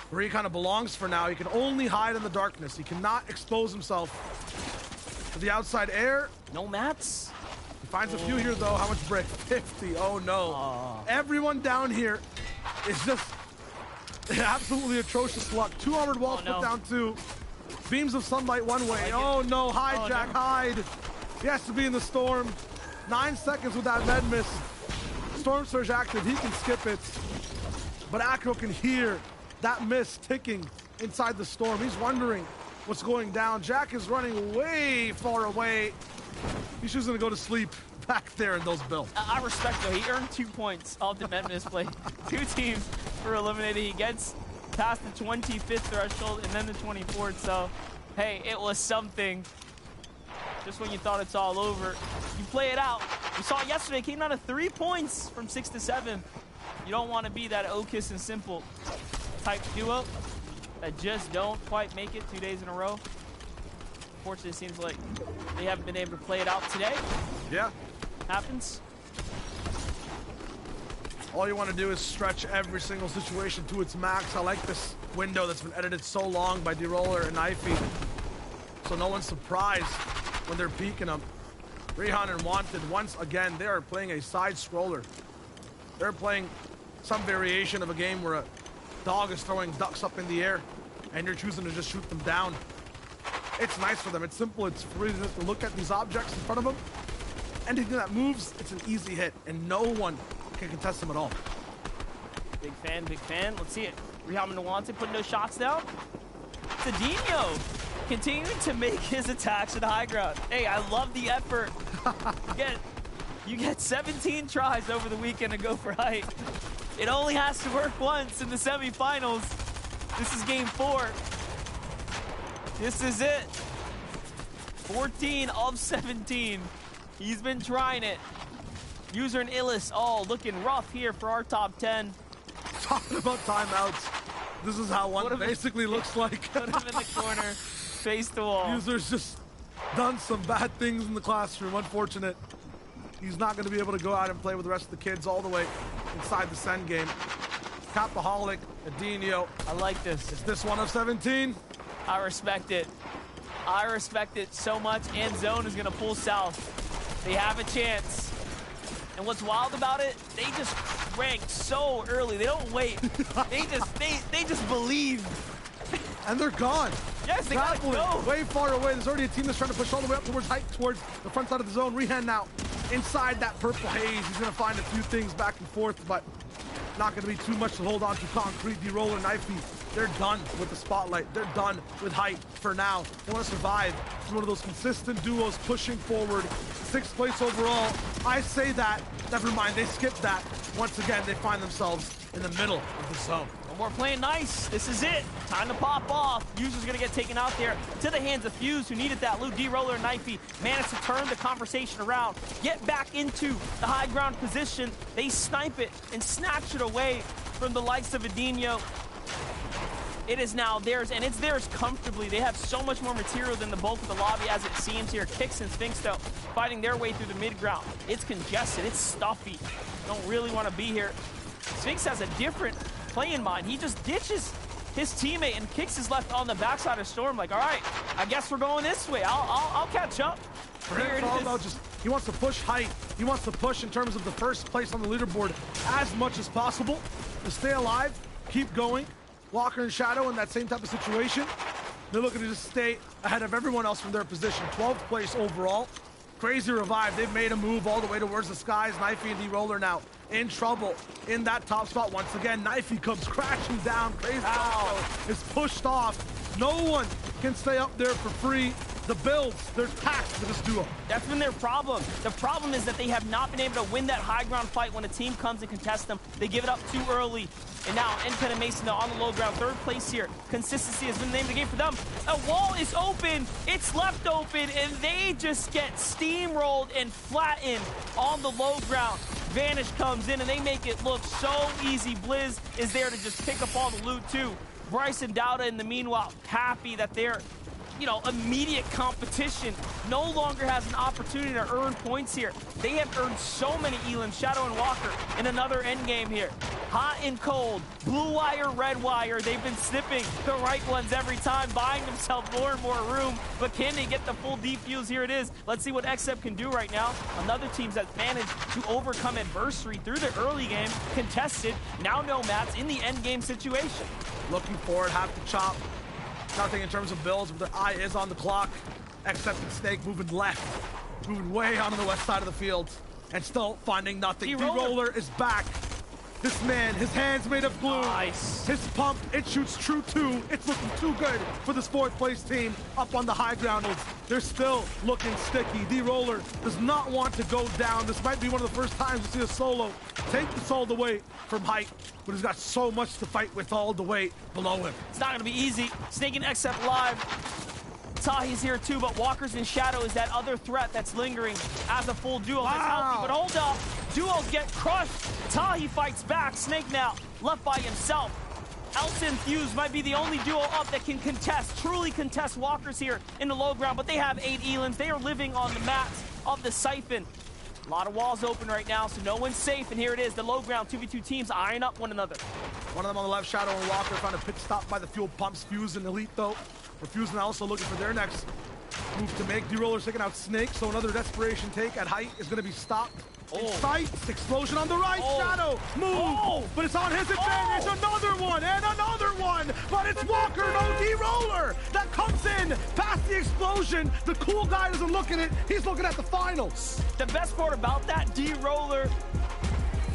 Speaker 11: where he kind of belongs for now. He can only hide in the darkness. He cannot expose himself to the outside air.
Speaker 13: No mats.
Speaker 11: He finds a few here, though. How much brick? 50. Oh, no. Everyone down here is just absolutely atrocious luck. 2 armored walls put down 2. Beams of sunlight one way. Oh, no. Hide, Jack, hide. He has to be in the storm. 9 seconds with that med miss. Storm Surge active, he can skip it. But Acro can hear that mist ticking inside the storm. He's wondering what's going down. Jack is running way far away. He's just gonna go to sleep back there in those builds.
Speaker 13: I respect though, he earned 2 points off the med misplay. 2 teams were eliminated. He gets past the 25th threshold and then the 24th, so hey, it was something. Just when you thought it's all over, you play it out. We saw it yesterday, came down to 3 points from 6 to 7. You don't want to be that O-Kiss and Simple type duo that just don't quite make it 2 days in a row. Unfortunately, it seems like they haven't been able to play it out today.
Speaker 11: Yeah.
Speaker 13: Happens.
Speaker 11: All you want to do is stretch every single situation to its max. I like this window that's been edited so long by D-Roller and Knifey, so no one's surprised when they're peeking them. Rehan and Wanted, once again, they are playing a side scroller. They're playing some variation of a game where a dog is throwing ducks up in the air and you're choosing to just shoot them down. It's nice for them. It's simple. It's free to look at these objects in front of them. Anything that moves, it's an easy hit, and no one can contest them at all.
Speaker 13: Big fan, big fan. Let's see it. Rehan and Wanted putting those shots down. Cedinho continuing to make his attacks at high ground. Hey, I love the effort. You get 17 tries over the weekend to go for height. It only has to work once in the semifinals. This is game 4. This is it. 14 of 17. He's been trying it. User and Illis all looking rough here for our top 10.
Speaker 11: Talking about timeouts. This is how one basically looks like.
Speaker 13: Put him in the corner, face the wall.
Speaker 11: User's just done some bad things in the classroom. Unfortunate. He's not going to be able to go out and play with the rest of the kids all the way inside the Sen game. Capaholic, Adinio.
Speaker 13: I like this.
Speaker 11: Is this 1 of 17?
Speaker 13: I respect it. I respect it so much. And Zone is going to pull south. They have a chance. And what's wild about it, they just crank so early. They don't wait. they just believe.
Speaker 11: And they're gone.
Speaker 13: Yes, they gotta go.
Speaker 11: Way far away. There's already a team that's trying to push all the way up towards height, towards the front side of the zone. Rehan now inside that purple haze. He's gonna find a few things back and forth, but not gonna be too much to hold on to. Concrete, D-Roller, Knifey. They're done with the spotlight. They're done with height for now. They want to survive. It's one of those consistent duos pushing forward. 6th place overall. I say that. Never mind, they skipped that. Once again, they find themselves in the middle of the zone.
Speaker 13: No more playing nice. This is it. Time to pop off. Fuze is going to get taken out there to the hands of Fuse, who needed that loot. D-Roller and Knifey managed to turn the conversation around, get back into the high ground position. They snipe it and snatch it away from the likes of Adinho. It is now theirs, and it's theirs comfortably. They have so much more material than the bulk of the lobby as it seems here. Kix and Sphinx, though, fighting their way through the mid-ground. It's congested. It's stuffy. Don't really want to be here. Sphinx has a different play in mind. He just ditches his teammate, and Kix is left on the backside of Storm like, all right, I guess we're going this way. I'll catch up.
Speaker 11: For him, it's all about just, he wants to push height. He wants to push in terms of the first place on the leaderboard as much as possible to stay alive, keep going. Walker and Shadow in that same type of situation. They're looking to just stay ahead of everyone else from their position. 12th place overall. Crazy Revive. They've made a move all the way towards the skies. Knifey and D-Roller now in trouble in that top spot once again. Knifey comes crashing down. Crazy is pushed off. No one can stay up there for free. The builds, there's packs for this duo.
Speaker 13: That's been their problem. The problem is that they have not been able to win that high ground fight when a team comes and contests them. They give it up too early. And now, Enpen and Mason on the low ground, 3rd place here. Consistency has been the name of the game for them. A wall is open, it's left open, and they just get steamrolled and flattened on the low ground. Vanish comes in, and they make it look so easy. Blizz is there to just pick up all the loot, too. Bryce and Dowda, in the meanwhile, happy that they're, immediate competition no longer has an opportunity to earn points here. They have earned so many elims, Shadow and Walker, in another end game here. Hot and cold, blue wire, red wire. They've been snipping the right ones every time, buying themselves more and more room. But can they get the full defuse? Here it is. Let's see what XSEP can do right now. Another team that's managed to overcome adversity through the early game, contested, now Nomads in the end game situation.
Speaker 11: Looking forward, have to chop. Nothing in terms of builds, but their eye is on the clock. Except and Snake moving left, moving way on the west side of the field, and still finding nothing. D-Roller is back. This man, his hands made of glue.
Speaker 13: Nice.
Speaker 11: His pump, it shoots true too. It's looking too good for this 4th place team up on the high ground. They're still looking sticky. D-Roller does not want to go down. This might be one of the first times we see a solo take this all the way from height, but he's got so much to fight with all the way below him.
Speaker 13: It's not going to be easy. Snake and XF live. Tahi's here too, but Walker's in Shadow is that other threat that's lingering as a full duo. That's healthy, but hold up. Duos get crushed. Tahi fights back. Snake now left by himself. Elsa and Fuse might be the only duo up that can contest, truly contest Walkers here in the low ground, but they have 8 elims. They are living on the mats of the Siphon. A lot of walls open right now, so no one's safe, and here it is, the low ground 2v2 teams eyeing up one another.
Speaker 11: One of them on the left, Shadow and Walker, found a pit stop by the fuel pumps. Fuse and Elite, though. Fuse and also looking for their next move to make. D-Roller's taking out Snake, so another desperation take at height is going to be stopped. Sights, explosion on the right, Shadow, move, but it's on his advantage, another one, and another one, but it's Walker, no D-Roller, that comes in, past the explosion, the cool guy doesn't look at it, he's looking at the finals.
Speaker 13: The best part about that, D-Roller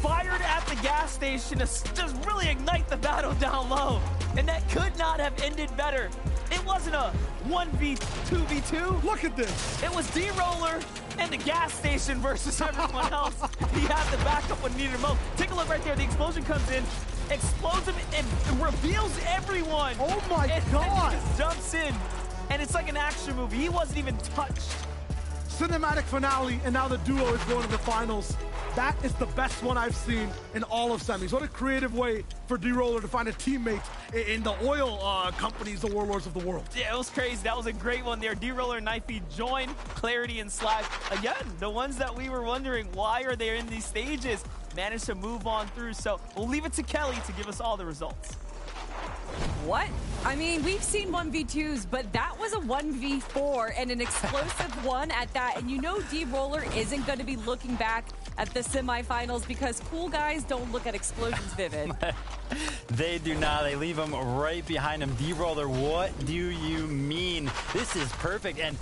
Speaker 13: fired at the gas station to just really ignite the battle down low, and that could not have ended better. It wasn't a 1v2v2.
Speaker 11: Look at this.
Speaker 13: It was D-Roller and the gas station versus everyone else. He had the backup when needed most. Take a look right there. The explosion comes in, explodes him, and reveals everyone.
Speaker 11: Oh my God.
Speaker 13: And he just jumps in, and it's like an action movie. He wasn't even touched.
Speaker 11: Cinematic finale, and now the duo is going to the finals. That is the best one I've seen in all of semis. What a creative way for D-Roller to find a teammate in the oil companies, the warlords of the world.
Speaker 13: Yeah, it was crazy. That was a great one there. D-Roller and Knifey join Clarity and Slash. Again, the ones that we were wondering, why are they in these stages? Managed to move on through. So we'll leave it to Kelly to give us all the results.
Speaker 3: What? I mean, we've seen 1v2s, but that was a 1v4 and an explosive one at that. And you know D-Roller isn't going to be looking back at the semifinals because cool guys don't look at explosions, Vivid.
Speaker 6: They do not. They leave them right behind them. D-Roller, what do you mean? This is perfect. And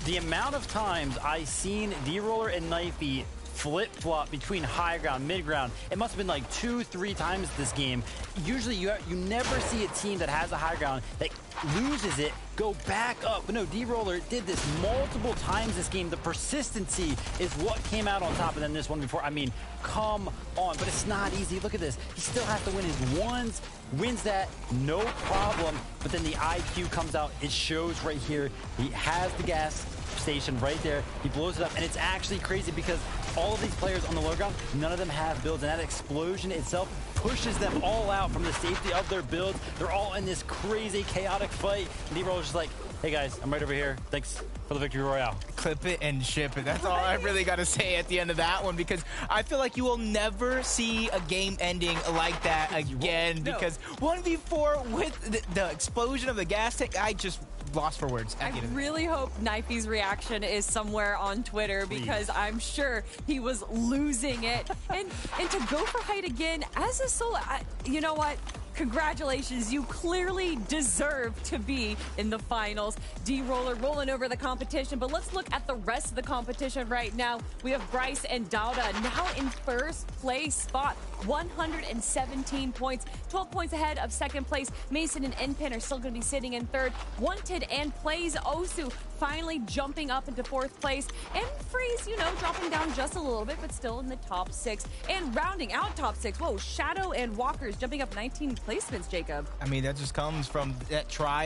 Speaker 6: the amount of times I've seen D-Roller and Knifey flip-flop between high ground, mid ground. It must have been like 2-3 times this game. Usually you never see a team that has a high ground that loses it, go back up. But no, D-Roller did this multiple times this game. The persistency is what came out on top. And then this one before, I mean, come on. But it's not easy. Look at this. He still has to win his ones, wins that, no problem. But then the IQ comes out. It shows right here. He has the gas station right there. He blows it up. And it's actually crazy because all of these players on the low ground, none of them have builds. And that explosion itself pushes them all out from the safety of their builds. They're all in this crazy, chaotic fight. And D-Roller's just like, hey guys, I'm right over here. Thanks for the victory royale.
Speaker 5: Clip it and ship it. That's all I really got to say at the end of that one, because I feel like you will never see a game ending like that again. Because 1v4 with the explosion of the gas tank, I just lost for words.
Speaker 3: I really hope Knifey's reaction is somewhere on Twitter, because I'm sure he was losing it. And to go for height again as a solo, you know what? Congratulations, you clearly deserve to be in the finals. D-Roller rolling over the competition, but let's look at the rest of the competition right now. We have Bryce and Dauda now in first place spot, 117 points, 12 points ahead of second place. Mason and Enpin are still going to be sitting in third. Wanted and Plays Osu finally jumping up into fourth place. And Freeze, you know, dropping down just a little bit, but still in the top 6. And rounding out top 6, whoa, Shadow and Walkers jumping up 19 placements, Jacob.
Speaker 5: I mean, that just comes from that try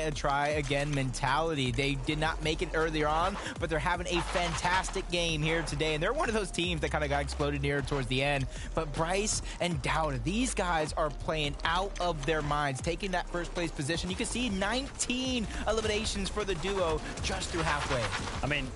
Speaker 5: again mentality. They did not make it earlier on, but they're having a fantastic game here today. And they're one of those teams that kind of got exploded here towards the end. But Bryce and Dauda, these guys are playing out of their minds, taking that first place position. You can see 19 eliminations for the duo just through halfway.
Speaker 6: I mean,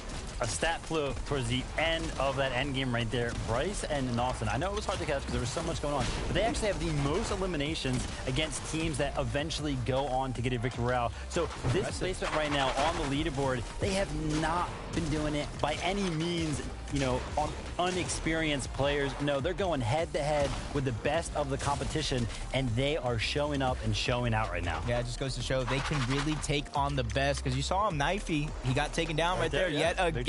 Speaker 6: a stat flew towards the end of that end game right there. Bryce and Nawson, I know it was hard to catch because there was so much going on, but they actually have the most eliminations against teams that eventually go on to get a victory royale. So this placement right now on the leaderboard, they have not been doing it by any means, you know, on unexperienced players. No, they're going head to head with the best of the competition, and they are showing up and showing out right now.
Speaker 5: Yeah, it just goes to show they can really take on the best, because you saw him, Knifey, he got taken down right there yet again.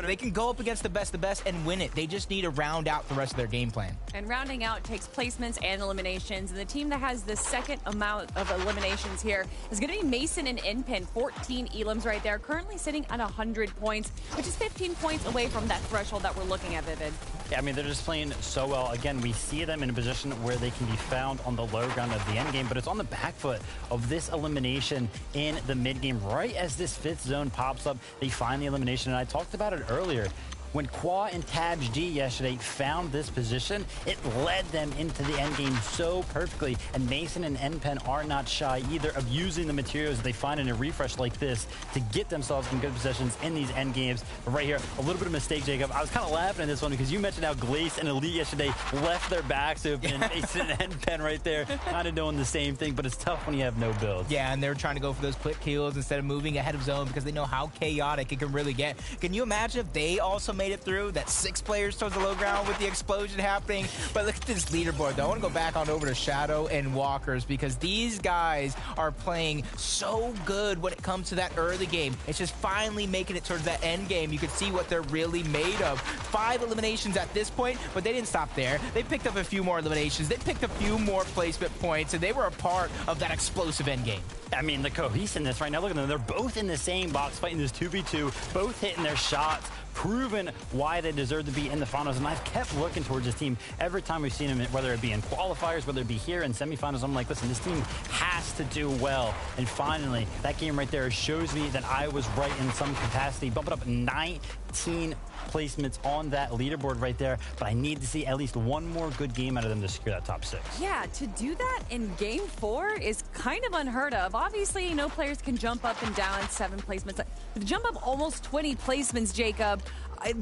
Speaker 5: They can go up against the best and win it. They just need to round out the rest of their game plan.
Speaker 3: And rounding out takes placements and eliminations. And the team that has the second amount of eliminations here is going to be Mason and Enpin, 14 elims right there, currently sitting at 100 points, which is 15 points away from that threshold that we're looking at, Vivid.
Speaker 6: Yeah, I mean, they're just playing so well. Again, we see them in a position where they can be found on the low ground of the end game, but it's on the back foot of this elimination in the mid game. Right as this fifth zone pops up, they find the elimination, and I talked about it earlier. When Qua and Tabs G yesterday found this position, it led them into the end game so perfectly. And Mason and Enpen are not shy either of using the materials that they find in a refresh like this to get themselves in good positions in these end games. But right here, a little bit of mistake, Jacob. I was kind of laughing at this one because you mentioned how Glace and Elite yesterday left their backs open. Mason and Enpen right there, kind of doing the same thing, but it's tough when you have no builds.
Speaker 5: Yeah, and they're trying to go for those quick kills instead of moving ahead of zone because they know how chaotic it can really get. Can you imagine if they also made it through that 6 players towards the low ground with the explosion happening? But look at this leaderboard though. I want to go back on over to Shadow and Walkers because these guys are playing so good when it comes to that early game. It's just finally making it towards that end game. You can see what they're really made of. 5 eliminations at this point, but they didn't stop there. They picked up a few more eliminations. They picked a few more placement points, and they were a part of that explosive end game.
Speaker 6: I mean, the cohesiveness right now, look at them. They're both in the same box fighting this 2v2, both hitting their shots, proven why they deserve to be in the finals. And I've kept looking towards this team every time we've seen them, whether it be in qualifiers, whether it be here in semifinals. I'm like, listen, this team has to do well. And finally, that game right there shows me that I was right in some capacity. Bumping up 19 placements on that leaderboard right there, but I need to see at least one more good game out of them to secure that top 6.
Speaker 3: Yeah, to do that in game 4 is kind of unheard of. Obviously, no players can jump up and down 7 placements. To jump up almost 20 placements, Jacob,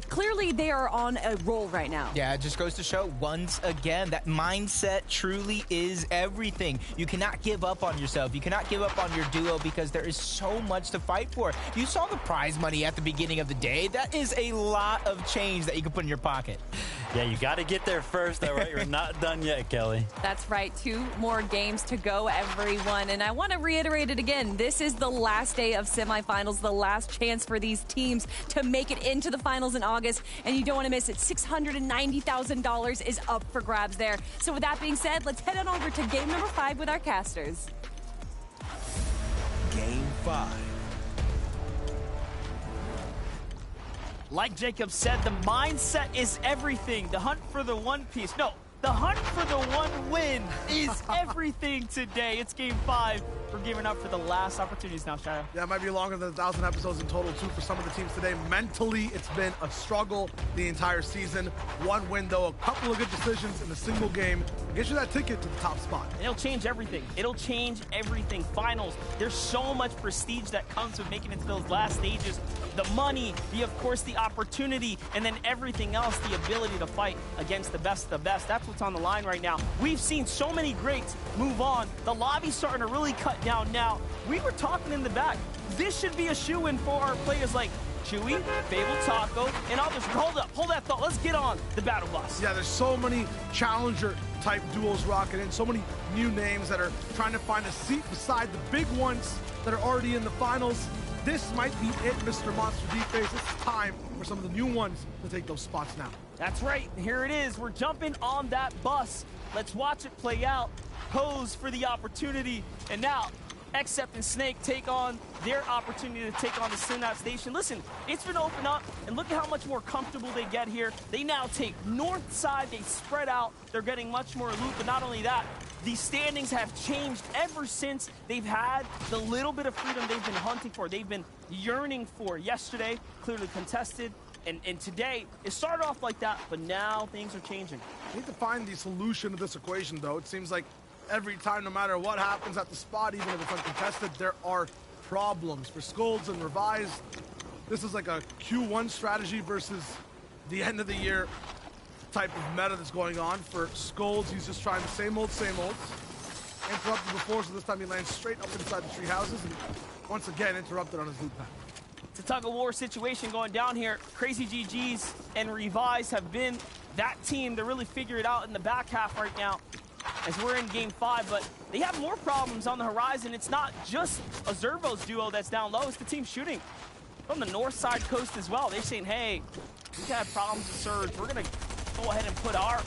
Speaker 3: clearly they are on a roll right now.
Speaker 5: Yeah, it just goes to show once again that mindset truly is everything. You cannot give up on yourself. You cannot give up on your duo because there is so much to fight for. You saw the prize money at the beginning of the day. That is a lot of change that you can put in your pocket.
Speaker 6: Yeah, you got to get there first, all right? You're not done yet, Kelly.
Speaker 3: That's right. 2 more games to go, everyone. And I want to reiterate it again. This is the last day of semifinals, the last chance for these teams to make it into the finals finals in August, and you don't want to miss it. $690,000 is up for grabs there. So with that being said, let's head on over to game number 5 with our casters.
Speaker 4: Game 5.
Speaker 13: Like Jacob said, the mindset is everything. The hunt for the one piece. No, the hunt for the one win is everything today. It's game 5. We're giving up for the last opportunities now, Shia.
Speaker 11: Yeah, it might be longer than 1,000 episodes in total, too, for some of the teams today. Mentally, it's been a struggle the entire season. One win, though, a couple of good decisions in a single game gets you that ticket to the top spot.
Speaker 13: And it'll change everything. It'll change everything. Finals, there's so much prestige that comes with making it to those last stages. The money, of course, the opportunity, and then everything else, the ability to fight against the best of the best. That's what's on the line right now. We've seen so many greats move on. The lobby's starting to really cut down now. We were talking in the back. This should be a shoo-in for our players like Chewy, Fable Taco, and others. Hold that thought. Let's get on the battle bus.
Speaker 11: Yeah, there's so many challenger type duos rocking in, so many new names that are trying to find a seat beside the big ones that are already in the finals. This might be it, Mr. Monster D-Face. It's time for some of the new ones to take those spots now.
Speaker 13: That's right. Here it is. We're jumping on that bus. Let's watch it play out. Pose for the opportunity. And now, Xcept and Snake take on their opportunity to take on the Synapse Station. Listen, it's been opened up, and look at how much more comfortable they get here. They now take north side. They spread out. They're getting much more loot, but not only that, the standings have changed ever since they've had the little bit of freedom they've been hunting for, they've been yearning for. Yesterday, clearly contested, and today, it started off like that, but now things are changing.
Speaker 11: We need to find the solution to this equation, though. It seems like every time, no matter what happens at the spot, even if it's uncontested, there are problems. For Scolds and Revised, this is like a Q1 strategy versus the end of the year type of meta that's going on. For Scolds, he's just trying the same old, interrupted before, so this time he lands straight up inside the tree houses and once again interrupted on his loot path.
Speaker 13: It's a tug-of-war situation going down here. Crazy GGs and Revise have been that team to really figure it out in the back half right now as we're in game 5, but they have more problems on the horizon. It's not just a Zervo's duo that's down low, it's the team shooting from the north side coast as well. They're saying, hey, we've had problems with Surge. We're going to go ahead and put our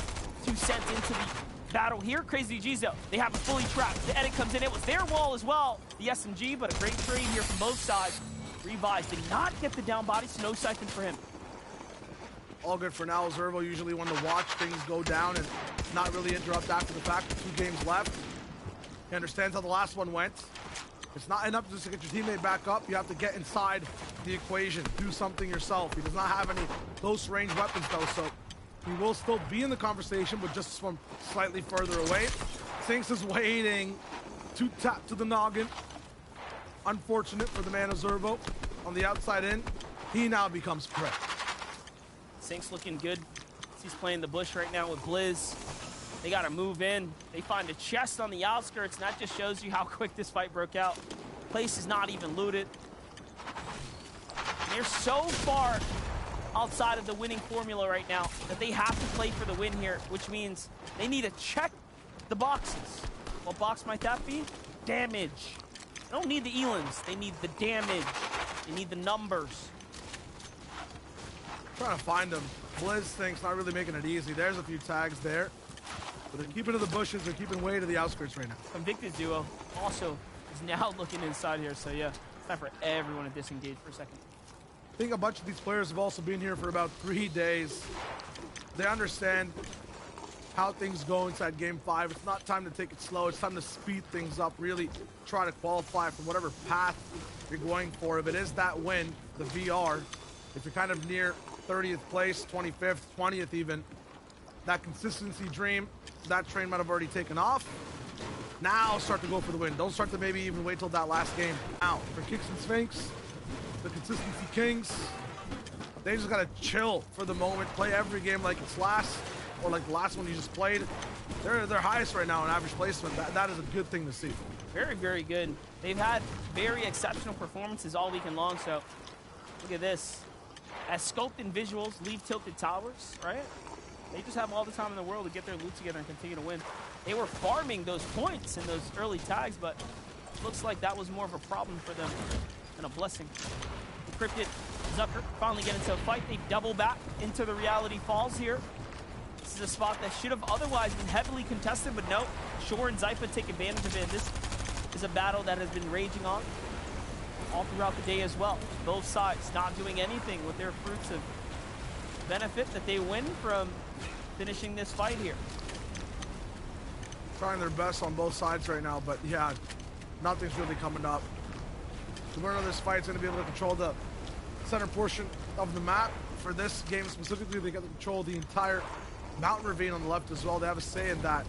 Speaker 13: 2 cents into the battle here. Crazy GGs, though, they have it fully trapped. The edit comes in. It was their wall as well, the SMG, but a great trade here from both sides. Revise did not get the down body, so no siphon for him.
Speaker 11: All good for now. Zervo usually one to watch things go down and not really interrupt after the fact. 2 games left. He understands how the last one went. It's not enough just to get your teammate back up. You have to get inside the equation. Do something yourself. He does not have any close range weapons, though, so he will still be in the conversation, but just from slightly further away. Sinks is waiting to tap to the noggin. Unfortunate for the man of Zervo on the outside in. He now becomes prey.
Speaker 13: Sinks looking good. He's playing the bush right now with Blizz. They got to move in. They find a chest on the outskirts, and that just shows you how quick this fight broke out. Place is not even looted. They're so far outside of the winning formula right now that they have to play for the win here, which means they need to check the boxes. What box might that be? Damage. They don't need the Elans. They need the damage. They need the numbers.
Speaker 11: Trying to find him. Blizz thinks not really making it easy. There's a few tags there. But they're keeping to the bushes. They're keeping way to the outskirts right now.
Speaker 13: Convicted duo also is now looking inside here. So, yeah, it's time for everyone to disengage for a second.
Speaker 11: I think a bunch of these players have also been here for about 3 days. They understand how things go inside game 5. It's not time to take it slow. It's time to speed things up, really try to qualify from whatever path you're going for. If it is that win, the VR, if you're kind of near 30th place, 25th, 20th even, that consistency dream, that train might have already taken off. Now start to go for the win. Don't start to maybe even wait till that last game. Now, for Kicks and Sphinx, the Consistency Kings, they just gotta chill for the moment, play every game like it's last, or like the last one you just played. They're highest right now in average placement. That is a good thing to see.
Speaker 13: Very, very good. They've had very exceptional performances all weekend long, so look at this. As scoped in visuals, leave tilted towers, right? They just have all the time in the world to get their loot together and continue to win. They were farming those points in those early tags, but looks like that was more of a problem for them than a blessing. Encrypted Zucker finally get into a fight. They double back into the Reality Falls here. This is a spot that should have otherwise been heavily contested, but no. Shore and Zypha take advantage of it. This is a battle that has been raging on all throughout the day as well. Both sides not doing anything with their fruits of benefit that they win from finishing this fight here.
Speaker 11: Trying their best on both sides right now, but yeah, nothing's really coming up. The winner of this fight is going to be able to control the center portion of the map. For this game specifically, they get to control the entire mountain ravine on the left as well. They have a say in that.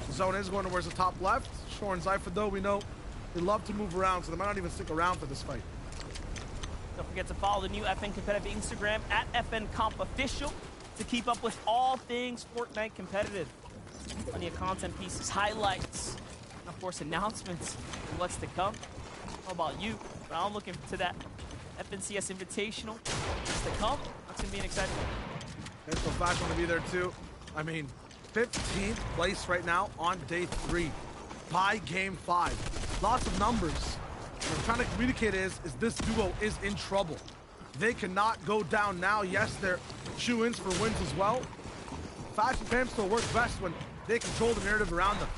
Speaker 11: The zone is going towards the top left. Shore and Zypha, though, we know they love to move around, so they might not even stick around for this fight.
Speaker 13: Don't forget to follow the new FN Competitive Instagram at FNCompOfficial to keep up with all things Fortnite competitive. Plenty of content pieces, highlights, and of course announcements and what's to come. How about you? But I'm looking to that FNCS Invitational. What's to come? That's going to be an exciting one.
Speaker 11: It's Flash want to be there too. I mean, 15th place right now on day 3 by game 5. Lots of numbers. What I'm trying to communicate is this duo is in trouble. They cannot go down now. Yes, they're shoe-ins for wins as well. Flash and Pam still work best when they control the narrative around them.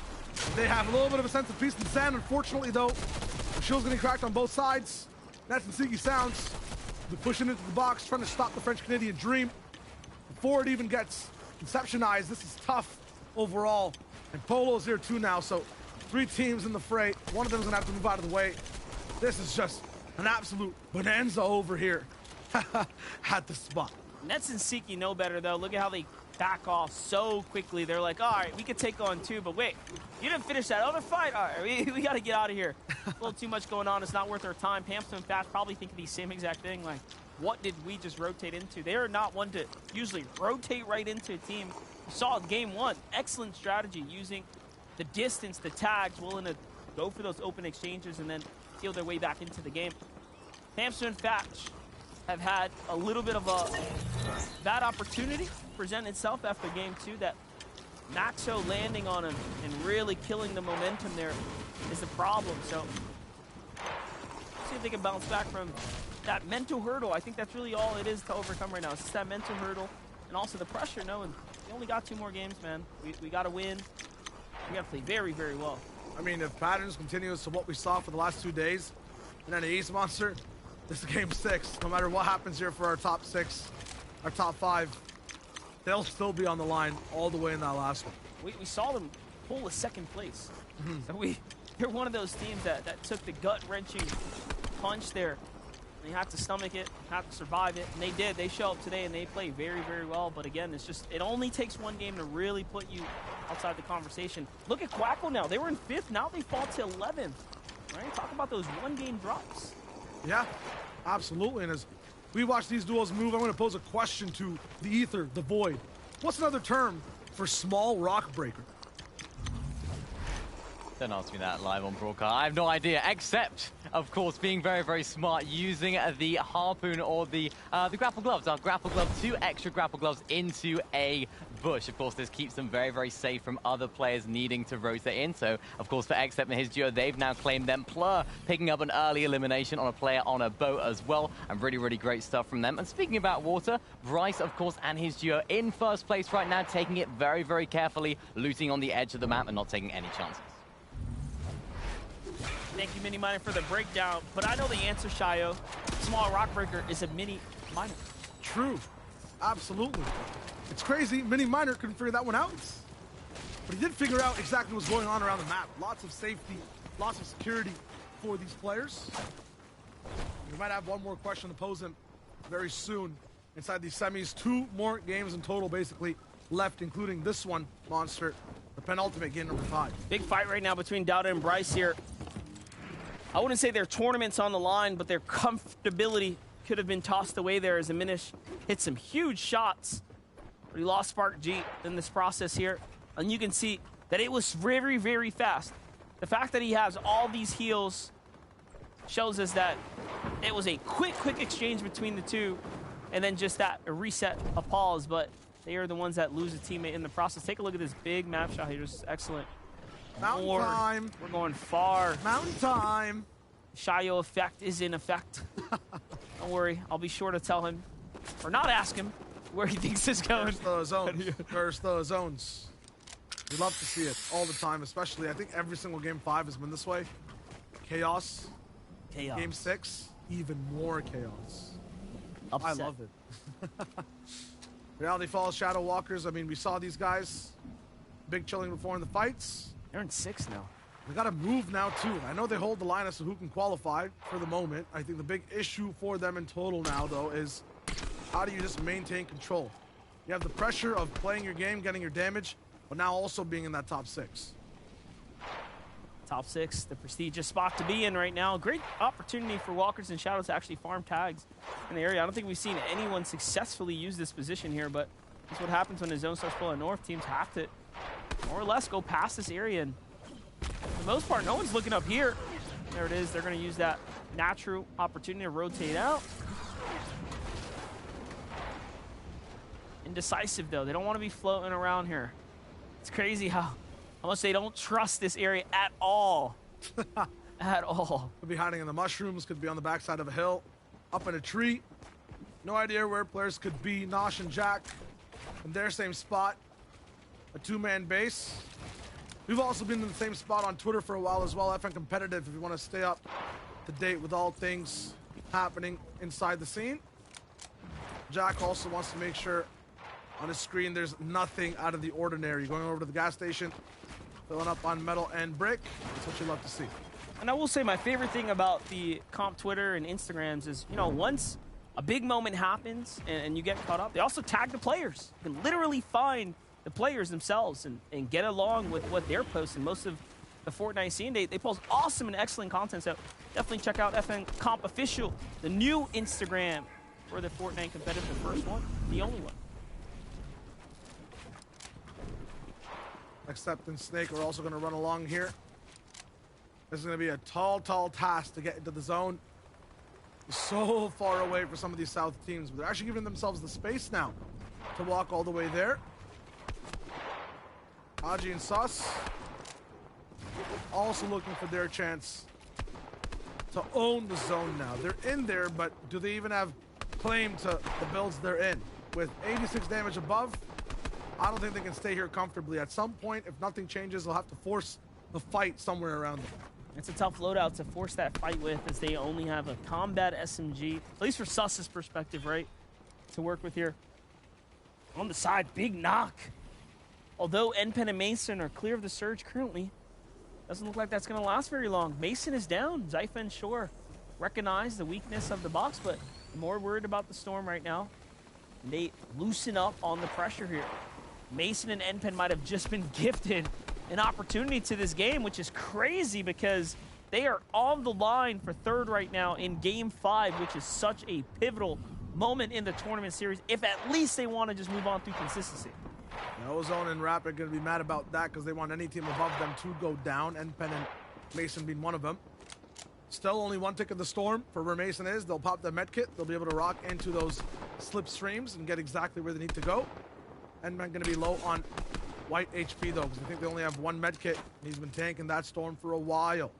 Speaker 11: They have a little bit of a sense of peace and sand. Unfortunately, though, the shield's getting cracked on both sides. That's Nsiki Sounds. They're pushing into the box, trying to stop the French-Canadian dream. Before it even gets conceptionized, this is tough overall. And Polo's here too now, so 3 teams in the fray. One of them is gonna have to move out of the way. This is just an absolute bonanza over here at the spot.
Speaker 13: Nets and Siki know better, though. Look at how they back off so quickly. They're like, all right, we could take on 2, but wait, you didn't finish that other fight? All right, we got to get out of here. A little too much going on. It's not worth our time. Pamsto and Fast probably thinking the same exact thing, like, what did we just rotate into? They are not one to usually rotate right into a team. You saw game 1, excellent strategy, using the distance, the tags, willing to go for those open exchanges and then steal their way back into the game. Pamsto and Fatch have had a little bit of a bad opportunity present itself after game 2. That Maxo landing on him and really killing the momentum there is the problem. So see if they can bounce back from that mental hurdle. I think that's really all it is to overcome right now. It's just that mental hurdle and also the pressure, knowing we only got 2 more games, man. We got to win. We got to play very, very well.
Speaker 11: I mean, if patterns continues to what we saw for the last 2 days, and then the Ace Monster, this is game 6. No matter what happens here for our top 6, our top 5, they'll still be on the line all the way in that last one.
Speaker 13: We saw them pull a 2nd place. So they're one of those teams that took the gut-wrenching punch there. They had to stomach it, had to survive it, and they did. They show up today, and they play very, very well. But again, it's just, it only takes 1 game to really put you outside the conversation. Look at Quackle now. They were in 5th. Now they fall to 11th. Right? Talk about those 1-game drops.
Speaker 11: Yeah, absolutely. And as we watch these duels move, I'm going to pose a question to the Ether, the Void. What's another term for small rock breaker?
Speaker 12: Don't ask me that live on broadcast. I have no idea, except, of course, being very, very smart, using the harpoon or the grapple gloves. Our grapple glove, 2 extra grapple gloves into a bush. Of course, this keeps them very, very safe from other players needing to rotate in. So, of course, for Except and his duo, they've now claimed them. Plur picking up an early elimination on a player on a boat as well. And really, really great stuff from them. And speaking about water, Bryce, of course, and his duo in 1st place right now, taking it very, very carefully, looting on the edge of the map and not taking any chances.
Speaker 13: Thank you, Mini Miner, for the breakdown. But I know the answer, Shayo. Small rock breaker is a Mini Miner.
Speaker 11: True. Absolutely. It's crazy. Mini Miner couldn't figure that one out. But he did figure out exactly what's going on around the map. Lots of safety, lots of security for these players. We might have one more question to pose him very soon inside these semis. 2 more games in total, basically, left, including this one, Monster. The penultimate game, number 5.
Speaker 13: Big fight right now between Dowda and Bryce here. I wouldn't say their tournament's on the line, but their comfortability could have been tossed away there as Aminish hit some huge shots. But he lost Spark G in this process here. And you can see that it was very, very fast. The fact that he has all these heals shows us that it was a quick exchange between the 2. And then just that, a reset, a pause. But they are the ones that lose a teammate in the process. Take a look at this big map shot here. Just excellent.
Speaker 11: Mountain time.
Speaker 13: We're going far.
Speaker 11: Mountain time.
Speaker 13: Shayo effect is in effect. Don't worry, I'll be sure to tell him, or not ask him, where he thinks it's going.
Speaker 11: Curse the zones. Curse the zones. We love to see it all the time, especially I think every single game 5 has been this way. Chaos.
Speaker 13: Chaos.
Speaker 11: Game 6, even more chaos.
Speaker 13: Upset.
Speaker 11: I love it. Reality Falls, Shadow Walkers. I mean, we saw these guys big chilling before in the fights.
Speaker 13: They're in 6 now.
Speaker 11: We got to move now, too. I know they hold the line as to who can qualify for the moment. I think the big issue for them in total now, though, is how do you just maintain control? You have the pressure of playing your game, getting your damage, but now also being in that top 6.
Speaker 13: Top 6, the prestigious spot to be in right now. Great opportunity for Walkers and Shadows to actually farm tags in the area. I don't think we've seen anyone successfully use this position here, but that's what happens when the zone starts pulling north. Teams have to more or less go past this area, and for the most part, no one's looking up here. There it is. They're going to use that natural opportunity to rotate out. Indecisive, though. They don't want to be floating around here. It's crazy how much they don't trust this area at all. At all.
Speaker 11: Could be hiding in the mushrooms, could be on the backside of a hill, up in a tree. No idea where players could be. Nosh and Jack in their same spot. A 2-man base. We've also been in the same spot on Twitter for a while as well. FN Competitive, if you want to stay up to date with all things happening inside the scene. Jack also wants to make sure on his screen there's nothing out of the ordinary. Going over to the gas station, filling up on metal and brick. That's what you love to see.
Speaker 13: And I will say my favorite thing about the comp Twitter and Instagrams is, you know, once a big moment happens and you get caught up, they also tag the players. You can literally find the players themselves and get along with what they're posting. Most of the Fortnite scene, they post awesome and excellent content, so definitely check out FN Comp Official, the new Instagram for the Fortnite competitive, the first one, the only one.
Speaker 11: Accept and Snake are also going to run along here. This is going to be a tall task to get into the zone. So far away for some of these south teams, but they're actually giving themselves the space now to walk all the way there. Haji and Sus also looking for their chance to own the zone now. They're in there, but do they even have claim to the builds they're in? With 86 damage above, I don't think they can stay here comfortably. At some point, if nothing changes, they'll have to force the fight somewhere around them.
Speaker 13: It's a tough loadout to force that fight with, as they only have a combat SMG, at least for Sus's perspective, right, to work with here. On the side, big knock. Although NPen and Mason are clear of the surge currently, doesn't look like that's going to last very long. Mason is down. Zypha and Shore recognize the weakness of the box, but more worried about the storm right now. And they loosen up on the pressure here. Mason and NPen might have just been gifted an opportunity to this game, which is crazy because they are on the line for third right now in Game 5, which is such a pivotal moment in the tournament series, if at least they want to just move on through consistency.
Speaker 11: Ozone and Rapid are going to be mad about that because they want any team above them to go down, NPen and Mason being one of them. Still only one tick of the storm for where Mason is. They'll pop the med kit. They'll be able to rock into those slipstreams and get exactly where they need to go. NPen going to be low on white HP though, because I think they only have one med kit. He's been tanking that storm for a while.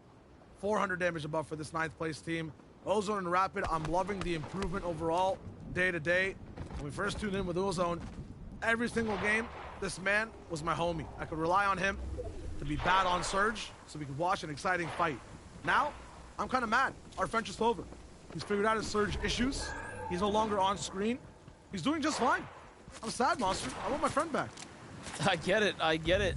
Speaker 11: 400 damage above for this 9th place team. Ozone and Rapid, I'm loving the improvement overall, day to day. When we first tuned in with Ozone, every single game, this man was my homie. I could rely on him to be bad on Surge, so we could watch an exciting fight. Now, I'm kind of mad. Our friendship's over. He's figured out his Surge issues. He's no longer on screen. He's doing just fine. I'm sad, Monster. I want my friend back.
Speaker 13: I get it. I get it.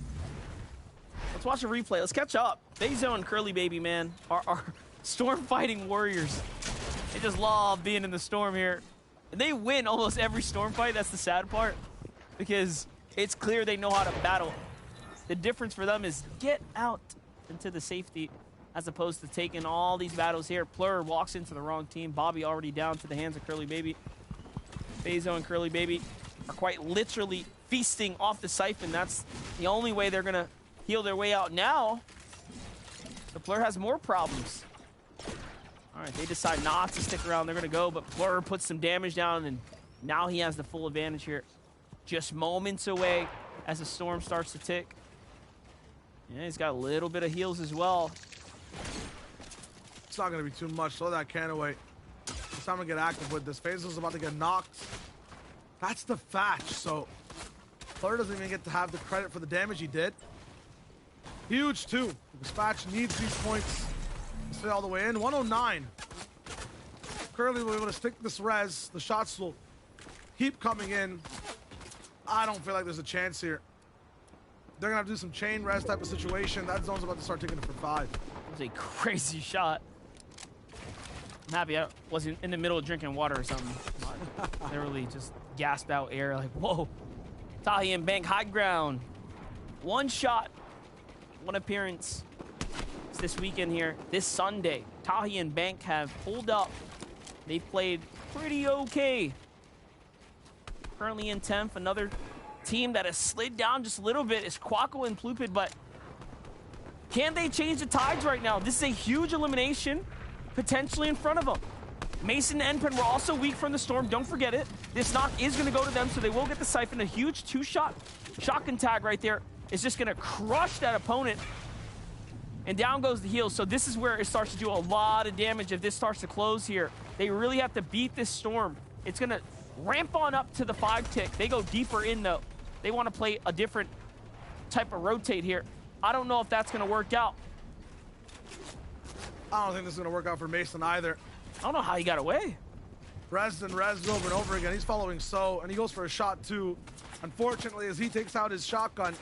Speaker 13: Let's watch a replay. Let's catch up. Bezo and Curly Baby, man, are storm fighting warriors. They just love being in the storm here. And they win almost every storm fight. That's the sad part, because it's clear they know how to battle. The difference for them is get out into the safety as opposed to taking all these battles here. Plur walks into the wrong team. Bobby already down to the hands of Curly Baby. Bezo and Curly Baby are quite literally feasting off the siphon. That's the only way they're going to heal their way out now. The Plur has more problems. All right, they decide not to stick around. They're going to go, but Plur puts some damage down, and now he has the full advantage here. Just moments away as the storm starts to tick. Yeah, he's got a little bit of heals as well.
Speaker 11: It's not going to be too much. Throw that can away. time to get active with this. Fazel's about to get knocked. That's the Thatch, so Fleur doesn't even get to have the credit for the damage he did. Huge, too, because Thatch needs these points to stay all the way in. 109. Curly will be able to stick this res. The shots will keep coming in. I don't feel like there's a chance here. They're going to have to do some chain res type of situation. That zone's about to start taking it for 5.
Speaker 13: That was a crazy shot. I'm happy I wasn't in the middle of drinking water or something. Literally just gasped out air like, whoa. Tahi and Bank high ground. One shot, one appearance. It's this weekend here, this Sunday. Tahi and Bank have pulled up. They played pretty okay. Currently in 10th, another team that has slid down just a little bit is Quaco and Plupid, but can they change the tides right now? This is a huge elimination potentially in front of them. Mason and Enpen were also weak from the storm. Don't forget it. This knock is going to go to them, so they will get the Siphon. A huge 2-shot shotgun tag right there is just going to crush that opponent. And down goes the heal. So this is where it starts to do a lot of damage if this starts to close here. They really have to beat this storm. It's going to ramp on up to the 5-tick. They go deeper in, though. They want to play a different type of rotate here. I don't know if that's going to work out.
Speaker 11: I don't think this is going to work out for Mason either.
Speaker 13: I don't know how he got away.
Speaker 11: Res over and over again. He's following So, and he goes for a shot too. Unfortunately, as he takes out his shotgun,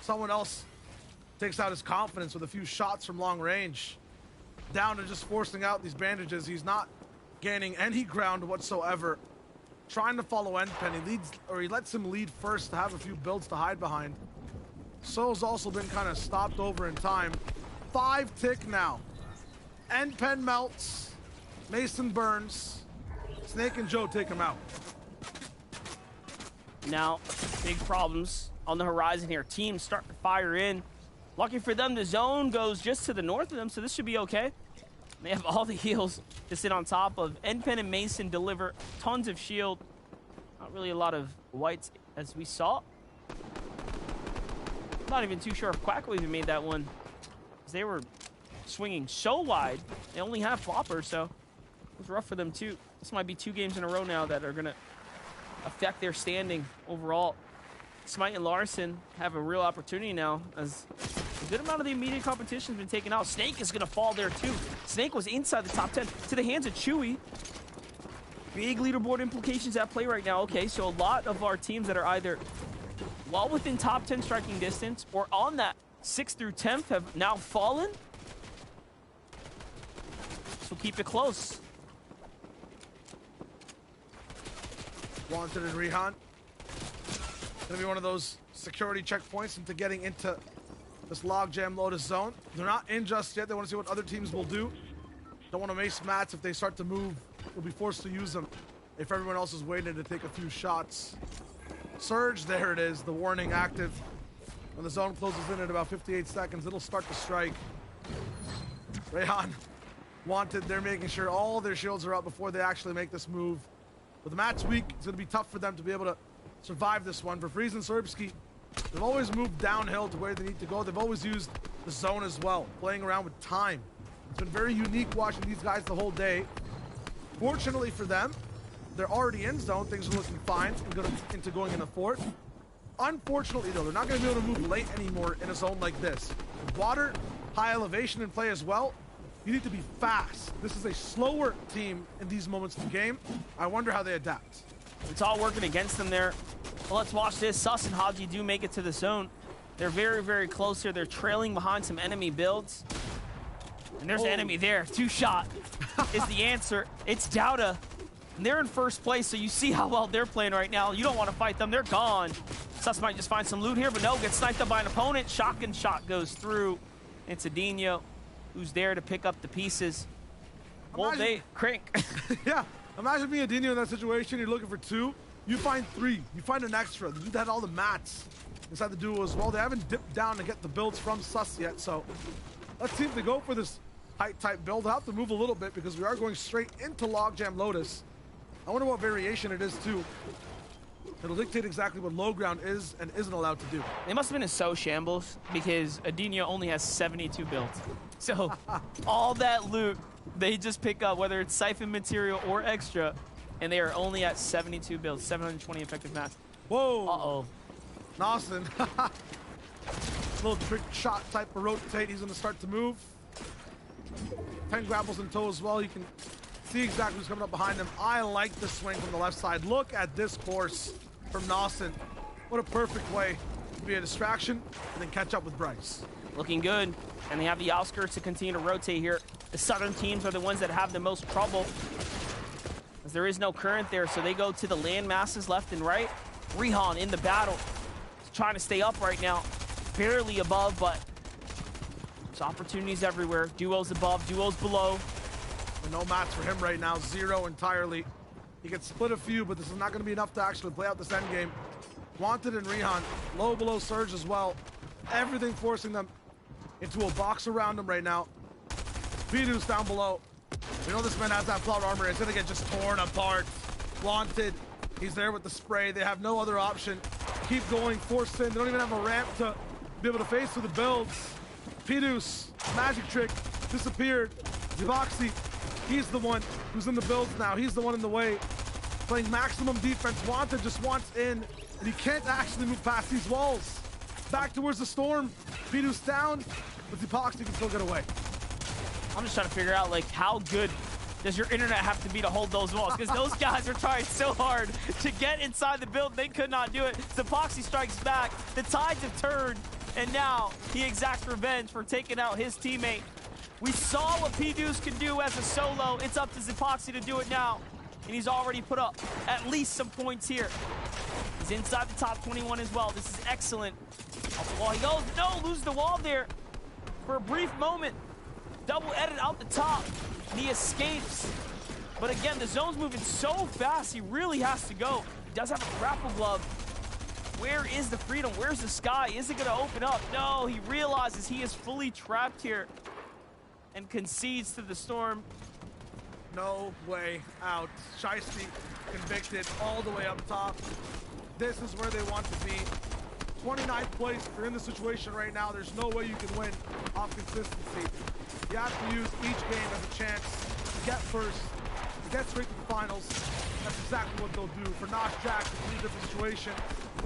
Speaker 11: someone else takes out his confidence with a few shots from long range. Down to just forcing out these bandages. He's not gaining any ground whatsoever. Trying to follow Enpen. He lets him lead first to have a few builds to hide behind. So's also been kind of stopped over in time. 5-tick now. Enpen melts. Mason burns. Snake and Joe take him out.
Speaker 13: Now, big problems on the horizon here. Teams start to fire in. Lucky for them, the zone goes just to the north of them, so this should be okay. They have all the heals to sit on top of. Enpen and Mason deliver tons of shield. Not really a lot of whites as we saw. Not even too sure if Quaco even made that one, because they were swinging so wide. They only have Flopper, so it was rough for them too. This might be 2 games in a row now that are going to affect their standing overall. Smite and Larson have a real opportunity now, as a good amount of the immediate competition has been taken out. Snake is going to fall there too. Snake was inside the top 10 to the hands of Chewy. Big leaderboard implications at play right now. Okay, so a lot of our teams that are either well within top 10 striking distance or on that 6th through 10th have now fallen. So keep it close.
Speaker 11: Wanted and Rihan. Gonna be one of those security checkpoints into getting into this logjam Lotus zone. They're not in just yet. They want to see what other teams will do. Don't want to mace mats. If they start to move, we'll be forced to use them if everyone else is waiting to take a few shots. Surge, there it is. The warning active. When the zone closes in at about 58 seconds, it'll start to strike. Rayhan wanted. They're making sure all their shields are up before they actually make this move. With the match weak, it's going to be tough for them to be able to survive this one. For Freeze and Serbsky, they've always moved downhill to where they need to go. They've always used the zone as well, playing around with time. It's been very unique watching these guys the whole day. Fortunately for them, they're already in zone. Things are looking fine into going into fourth. Unfortunately, though, they're not going to be able to move late anymore in a zone like this. With water, high elevation in play as well, you need to be fast. This is a slower team in these moments of the game. I wonder how they adapt.
Speaker 13: It's all working against them there. Well, let's watch this. Sus and Haji do make it to the zone. They're very, very close here. They're trailing behind some enemy builds. And there's an enemy there. 2-shot is the answer. It's Dauda. And they're in first place, so you see how well they're playing right now. You don't want to fight them. They're gone. Sus might just find some loot here, but no, gets sniped up by an opponent. Shotgun shot goes through. It's Adinho who's there to pick up the pieces. Well, they crank.
Speaker 11: Yeah, imagine being Adinho in that situation. You're looking for 2. You find 3. You find an extra. The dude had all the mats inside the duo as well. They haven't dipped down to get the builds from Sus yet, so let's see if they go for this height type build. I'll have to move a little bit because we are going straight into Logjam Lotus. I wonder what variation it is too. It'll dictate exactly what low ground is and isn't allowed to do.
Speaker 13: They must have been in so shambles because Adinho only has 72 builds. So all that loot they just pick up, whether it's siphon material or extra, and they are only at 72 builds, 720 effective max.
Speaker 11: Whoa.
Speaker 13: Uh-oh.
Speaker 11: Nawson. Little trick shot type of rotate. He's going to start to move. 10 grapples in tow as well. You can see exactly who's coming up behind him. I like the swing from the left side. Look at this course from Nawson. What a perfect way to be a distraction and then catch up with Bryce.
Speaker 13: Looking good. And they have the outskirts to continue to rotate here. The southern teams are the ones that have the most trouble, as there is no current there, so they go to the land masses left and right. Rihan in the battle. He's trying to stay up right now. Barely above, but there's opportunities everywhere. Duos above, duos below.
Speaker 11: No mats for him right now. 0 entirely. He gets split a few, but this is not going to be enough to actually play out this end game. Wanted and Rihan. Low below Surge as well. Everything forcing them into a box around him right now. Pidus down below. We know this man has that plot armor. It's going to get just torn apart. Wanted. He's there with the spray. They have no other option. Keep going. Force in. They don't even have a ramp to be able to face through the builds. Pidus. Magic trick. Disappeared. Zivoxy. He's the one who's in the builds now. He's the one in the way. Playing maximum defense. Wanted just wants in. And he can't actually move past these walls. Back towards the storm. Pidus down. But Zivoxy can still get away.
Speaker 13: I'm just trying to figure out, like, how good does your internet have to be to hold those walls? Because those guys are trying so hard to get inside the build. They could not do it. Zivoxy strikes back. The tides have turned. And now he exacts revenge for taking out his teammate. We saw what Pidus can do as a solo. It's up to Zivoxy to do it now. And he's already put up at least some points here. He's inside the top 21 as well. This is excellent. Off the wall he goes. No, lose the wall there for a brief moment. Double edit out the top. And he escapes. But again, the zone's moving so fast, he really has to go. He does have a grapple glove. Where is the freedom? Where's the sky? Is it going to open up? No, he realizes he is fully trapped here and concedes to the storm.
Speaker 11: No way out. Shiesty convicted all the way up top. This is where they want to be. 29th place. If you're in the situation right now, there's no way you can win off consistency. You have to use each game as a chance to get first, to get straight to the finals. That's exactly what they'll do. For Nosh Jack, it's a different situation.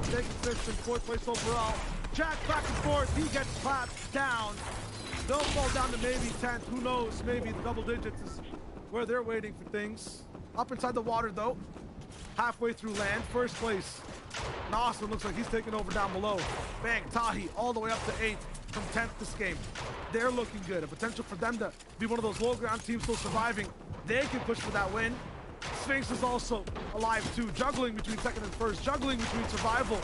Speaker 11: Stay consistent, 4th place overall. Jack back and forth, he gets clapped down. They'll fall down to maybe 10th, who knows, maybe the double digits is where they're waiting for things. Up inside the water though, halfway through land, 1st place. Nawson looks like he's taking over down below. Bang, Tahi all the way up to 8th from 10th this game. They're looking good. A potential for them to be one of those low ground teams still surviving. They can push for that win. Sphinx is also alive too, juggling between 2nd and 1st, juggling between survival.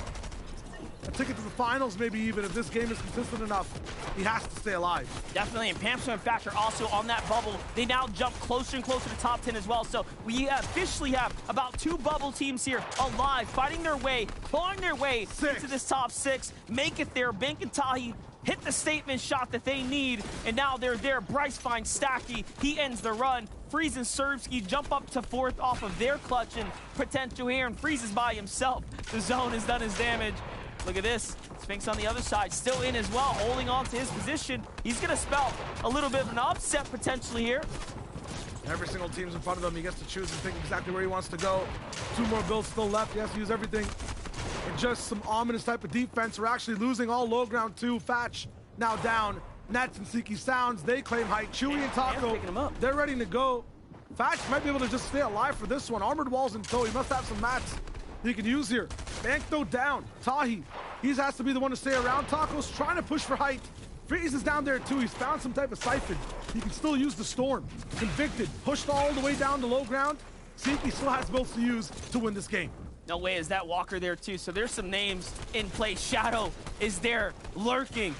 Speaker 11: A ticket to the finals maybe even if this game is consistent enough. He has to stay alive.
Speaker 13: Definitely, and Pamster and Factor also on that bubble. They now jump closer and closer to top 10 as well. So we officially have about 2 bubble teams here alive, fighting their way, clawing their way into this top 6. Make it there. Bank and Tahi hit the statement shot that they need, and now they're there. Bryce finds Stacky. He ends the run. Freeze and Serbsky jump up to 4th off of their clutch and potential here, and Freeze is by himself. The zone has done his damage. Look at this. Sphinx on the other side, still in as well, holding on to his position. He's going to spell a little bit of an upset potentially here.
Speaker 11: Every single team's in front of him. He gets to choose and pick exactly where he wants to go. 2 more builds still left. He has to use everything. And just some ominous type of defense. We're actually losing all low ground too. Fatch now down. Nets and Siki Sounds, they claim height. Chewy and Taco, they're ready to go. Fatch might be able to just stay alive for this one. Armored walls in tow. He must have some mats he can use here. Bank though down. Tahi, he has to be the one to stay around. Taco's trying to push for height. Freeze is down there too. He's found some type of siphon. He can still use the storm. Convicted, pushed all the way down to low ground. Siki still has builds to use to win this game.
Speaker 13: No way is that Walker there too. So there's some names in play. Shadow is there lurking.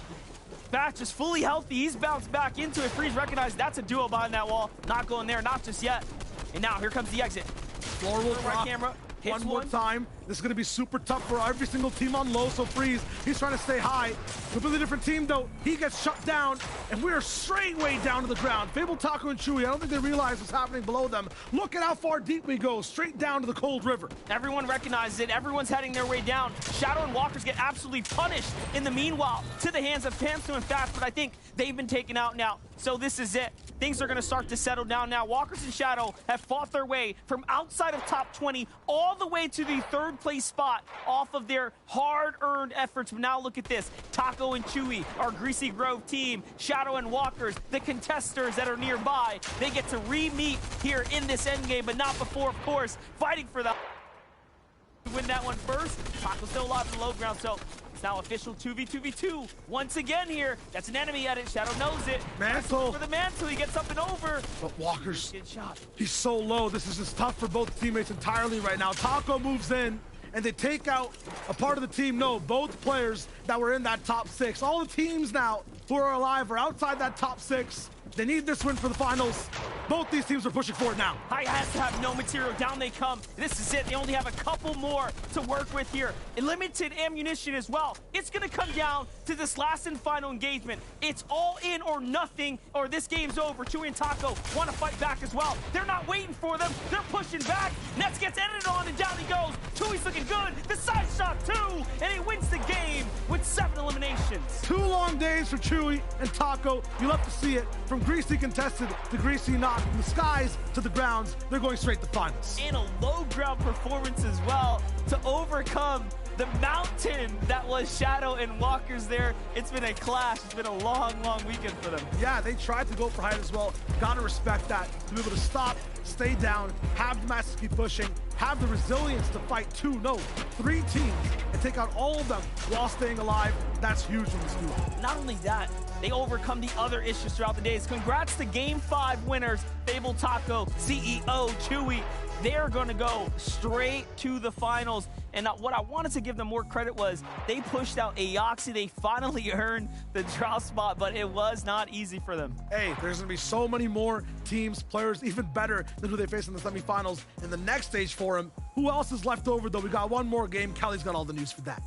Speaker 13: Batch is fully healthy. He's bounced back into it. Freeze recognized that's a duo behind that wall. Not going there, not just yet. And now here comes the exit.
Speaker 11: Floor will drop.
Speaker 13: Camera.
Speaker 11: one more time. This is going to be super tough for every single team on low, so Freeze, he's trying to stay high. Completely different team, though. He gets shut down, and we are straight way down to the ground. Fable, Taco, and Chewy, I don't think they realize what's happening below them. Look at how far deep we go, straight down to the cold river.
Speaker 13: Everyone recognizes it. Everyone's heading their way down. Shadow and Walkers get absolutely punished in the meanwhile to the hands of Pamsu and Fast, but I think they've been taken out now. So this is it. Things are going to start to settle down now. Walkers and Shadow have fought their way from outside of top 20 all the way to the third place spot off of their hard-earned efforts. But now look at this. Taco and Chewy, our Greasy Grove team, Shadow and Walkers, the contesters that are nearby, they get to re-meet here in this endgame, but not before, of course, fighting for the win that one first. Taco's still alive in the low ground, so it's now official 2v2v2 once again here. That's an enemy at it. Shadow knows it.
Speaker 11: Mantle.
Speaker 13: For the Mantle, he gets up and over.
Speaker 11: But Walker's,
Speaker 13: good shot.
Speaker 11: He's so low. This is just tough for both teammates entirely right now. Taco moves in, and they take out a part of the team. No, both players that were in that top 6. All the teams now who are alive are outside that top 6. They need this win for the finals. Both these teams are pushing for it now.
Speaker 13: High has to have no material. Down they come. This is it. They only have a couple more to work with here. And limited ammunition as well. It's going to come down to this last and final engagement. It's all in or nothing, or this game's over. Chewy and Taco want to fight back as well. They're not waiting for them. They're pushing back. Nets gets edited on, and down he goes. Chewy's looking good. The side shot, too. And he wins the game with 7 eliminations.
Speaker 11: 2 long days for Chewy and Taco. You love to see it. From Greasy contested to Greasy not. From the skies to the grounds, they're going straight to finals.
Speaker 13: And a low ground performance as well to overcome the mountain that was Shadow and Walkers there. It's been a clash. It's been a long, long weekend for them.
Speaker 11: Yeah, they tried to go for height as well. Gotta respect that. To be able to stop, stay down, have the masses keep pushing, have the resilience to fight 3 teams, and take out all of them while staying alive. That's huge from this duo.
Speaker 13: Not only that, they overcome the other issues throughout the days. Congrats to Game 5 winners, Fable, Taco, CEO, Chewy. They're going to go straight to the finals. And what I wanted to give them more credit was they pushed out Aoxy. They finally earned the draw spot, but it was not easy for them.
Speaker 11: Hey, there's going to be so many more teams, players, even better than who they face in the semifinals in the next stage for them. Who else is left over, though? We got one more game. Kelly's got all the news for that.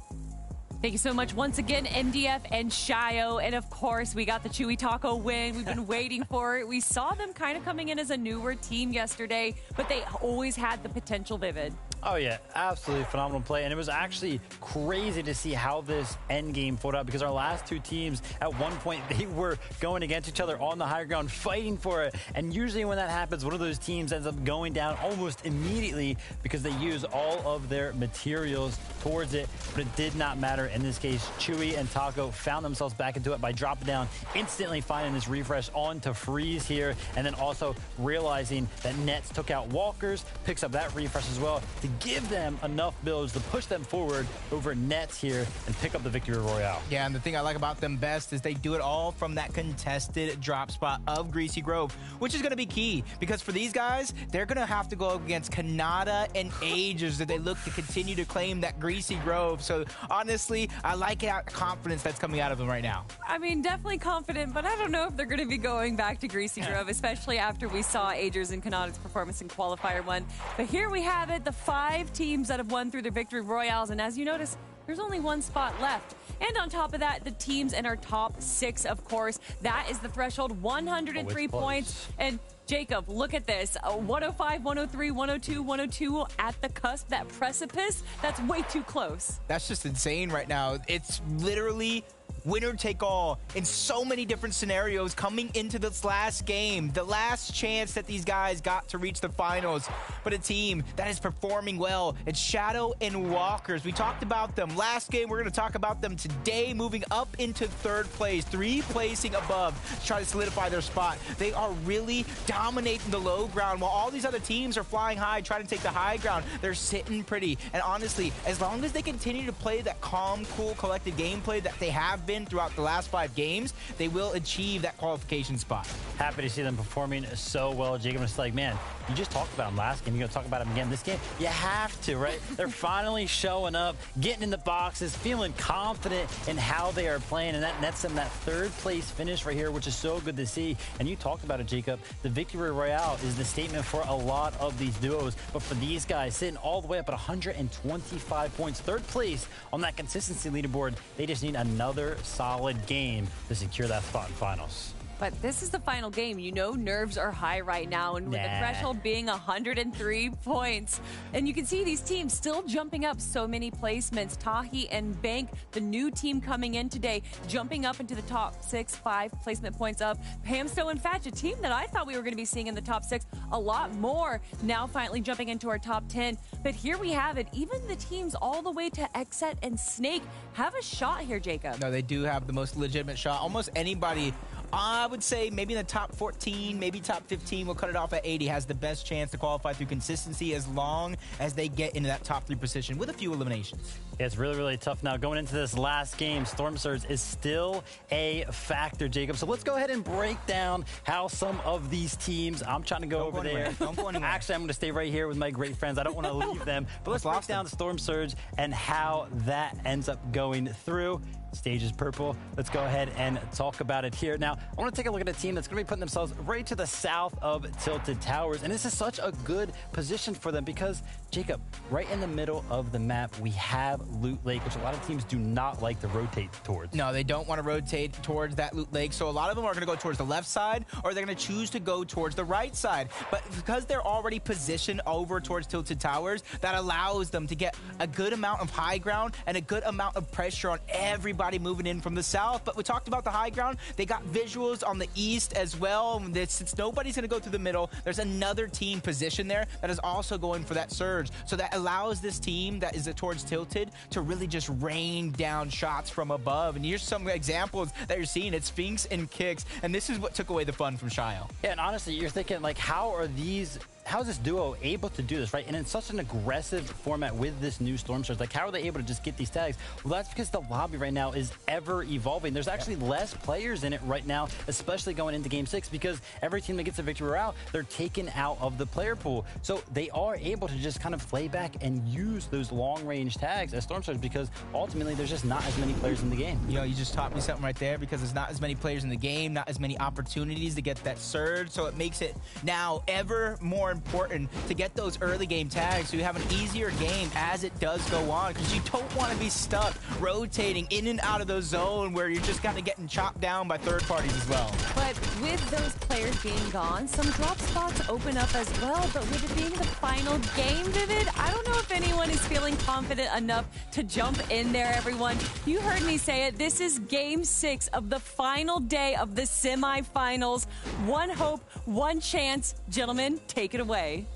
Speaker 3: Thank you so much once again, MDF and Shio. And of course, we got the Chewy Taco win. We've been waiting for it. We saw them kind of coming in as a newer team yesterday, but they always had the potential, Vivid.
Speaker 6: Oh, yeah, absolutely phenomenal play. And it was actually crazy to see how this end game folded out, because our last 2 teams, at one point, they were going against each other on the higher ground, fighting for it. And usually when that happens, one of those teams ends up going down almost immediately because they use all of their materials towards it. But it did not matter. In this case, Chewy and Taco found themselves back into it by dropping down, instantly finding this refresh onto Freeze here, and then also realizing that Nets took out Walkers, picks up that refresh as well to give them enough builds to push them forward over Nets here and pick up the victory royale.
Speaker 5: Yeah, and the thing I like about them best is they do it all from that contested drop spot of Greasy Grove, which is going to be key, because for these guys, they're going to have to go against Kanata and Ages that they look to continue to claim that Greasy Grove. So honestly, I like that confidence that's coming out of them right now.
Speaker 3: I mean, definitely confident, but I don't know if they're going to be going back to Greasy Grove, especially after we saw Agers and Kanata's performance in Qualifier 1. But here we have it, the 5 teams that have won through their victory royales, and as you notice, there's only 1 spot left. And on top of that, the teams in our top 6, of course, that is the threshold, 103 points. And Jacob, look at this, 105, 103, 102, 102 at the cusp, that precipice, that's way too close.
Speaker 5: That's just insane right now. It's literally winner take all in so many different scenarios coming into this last game, the last chance that these guys got to reach the finals. But a team that is performing well, it's Shadow and Walkers. We talked about them last game. We're going to talk about them today, moving up into 3rd place, 3 placing above to try to solidify their spot. They are really dominating the low ground while all these other teams are flying high, trying to take the high ground. They're sitting pretty. And honestly, as long as they continue to play that calm, cool, collected gameplay that they have been been throughout the last 5 games, they will achieve that qualification spot.
Speaker 6: Happy to see them performing so well, Jacob. It's like, man, you just talked about them last game. You're going to talk about them again this game? You have to, right? They're finally showing up, getting in the boxes, feeling confident in how they are playing, and that nets them that 3rd place finish right here, which is so good to see. And you talked about it, Jacob. The Victory Royale is the statement for a lot of these duos, but for these guys sitting all the way up at 125 points, 3rd place on that consistency leaderboard, they just need another solid game to secure that spot in finals.
Speaker 3: But this is the final game. You know nerves are high right now, and with the threshold being 103 points. And you can see these teams still jumping up so many placements. Tahi and Bank, the new team coming in today, jumping up into the top 6, 5 placement points up. Pamsto and Fatch, a team that I thought we were going to be seeing in the top 6 a lot more, now finally jumping into our top 10. But here we have it. Even the teams all the way to Xset and Snake have a shot here, Jacob.
Speaker 5: No, they do have the most legitimate shot. Almost anybody, I would say maybe in the top 14, maybe top 15, we'll cut it off at 80, has the best chance to qualify through consistency as long as they get into that top 3 position with a few eliminations.
Speaker 6: Yeah, it's really, really tough now. Going into this last game, Storm Surge is still a factor, Jacob. So let's go ahead and break down how some of these teams, I'm trying to go over there.
Speaker 5: Don't go anywhere.
Speaker 6: Actually, I'm going to stay right here with my great friends. I don't want to leave them. But let's break down Storm Surge and how that ends up going through. Stage is purple. Let's go ahead and talk about it here. Now, I want to take a look at a team that's going to be putting themselves right to the south of Tilted Towers. And this is such a good position for them because, Jacob, right in the middle of the map, we have Loot Lake, which a lot of teams do not like to rotate towards.
Speaker 5: No, they don't want to rotate towards that Loot Lake. So a lot of them are going to go towards the left side, or they're going to choose to go towards the right side. But because they're already positioned over towards Tilted Towers, that allows them to get a good amount of high ground and a good amount of pressure on everybody moving in from the south. But we talked about the high ground. They got visuals on the east as well. Since nobody's going to go through the middle, there's another team positioned there that is also going for that surge. So that allows this team that is towards Tilted to really just rain down shots from above. And here's some examples that you're seeing. It's Sphinx and Kicks, and this is what took away the fun from Shio.
Speaker 6: Yeah, and honestly, you're thinking, like, how is this duo able to do this, right? And in such an aggressive format with this new Storm Surge, like, how are they able to just get these tags? Well, that's because the lobby right now is ever evolving. There's actually less players in it right now, especially going into Game 6, because every team that gets a victory route, they're taken out of the player pool. So they are able to just kind of lay back and use those long-range tags as Storm Surge because ultimately there's just not as many players in the game.
Speaker 5: You know, you just taught me something right there because there's not as many players in the game, not as many opportunities to get that surge. So it makes it now ever more important to get those early game tags so you have an easier game as it does go on, because you don't want to be stuck rotating in and out of those zones where you're just kind of getting chopped down by third parties as well.
Speaker 3: But with those players being gone, some drop spots open up as well. But with it being the final game, Vivid, I don't know if anyone is feeling confident enough to jump in there, everyone. You heard me say it. This is Game 6 of the final day of the semifinals. One hope, one chance. Gentlemen, take it away.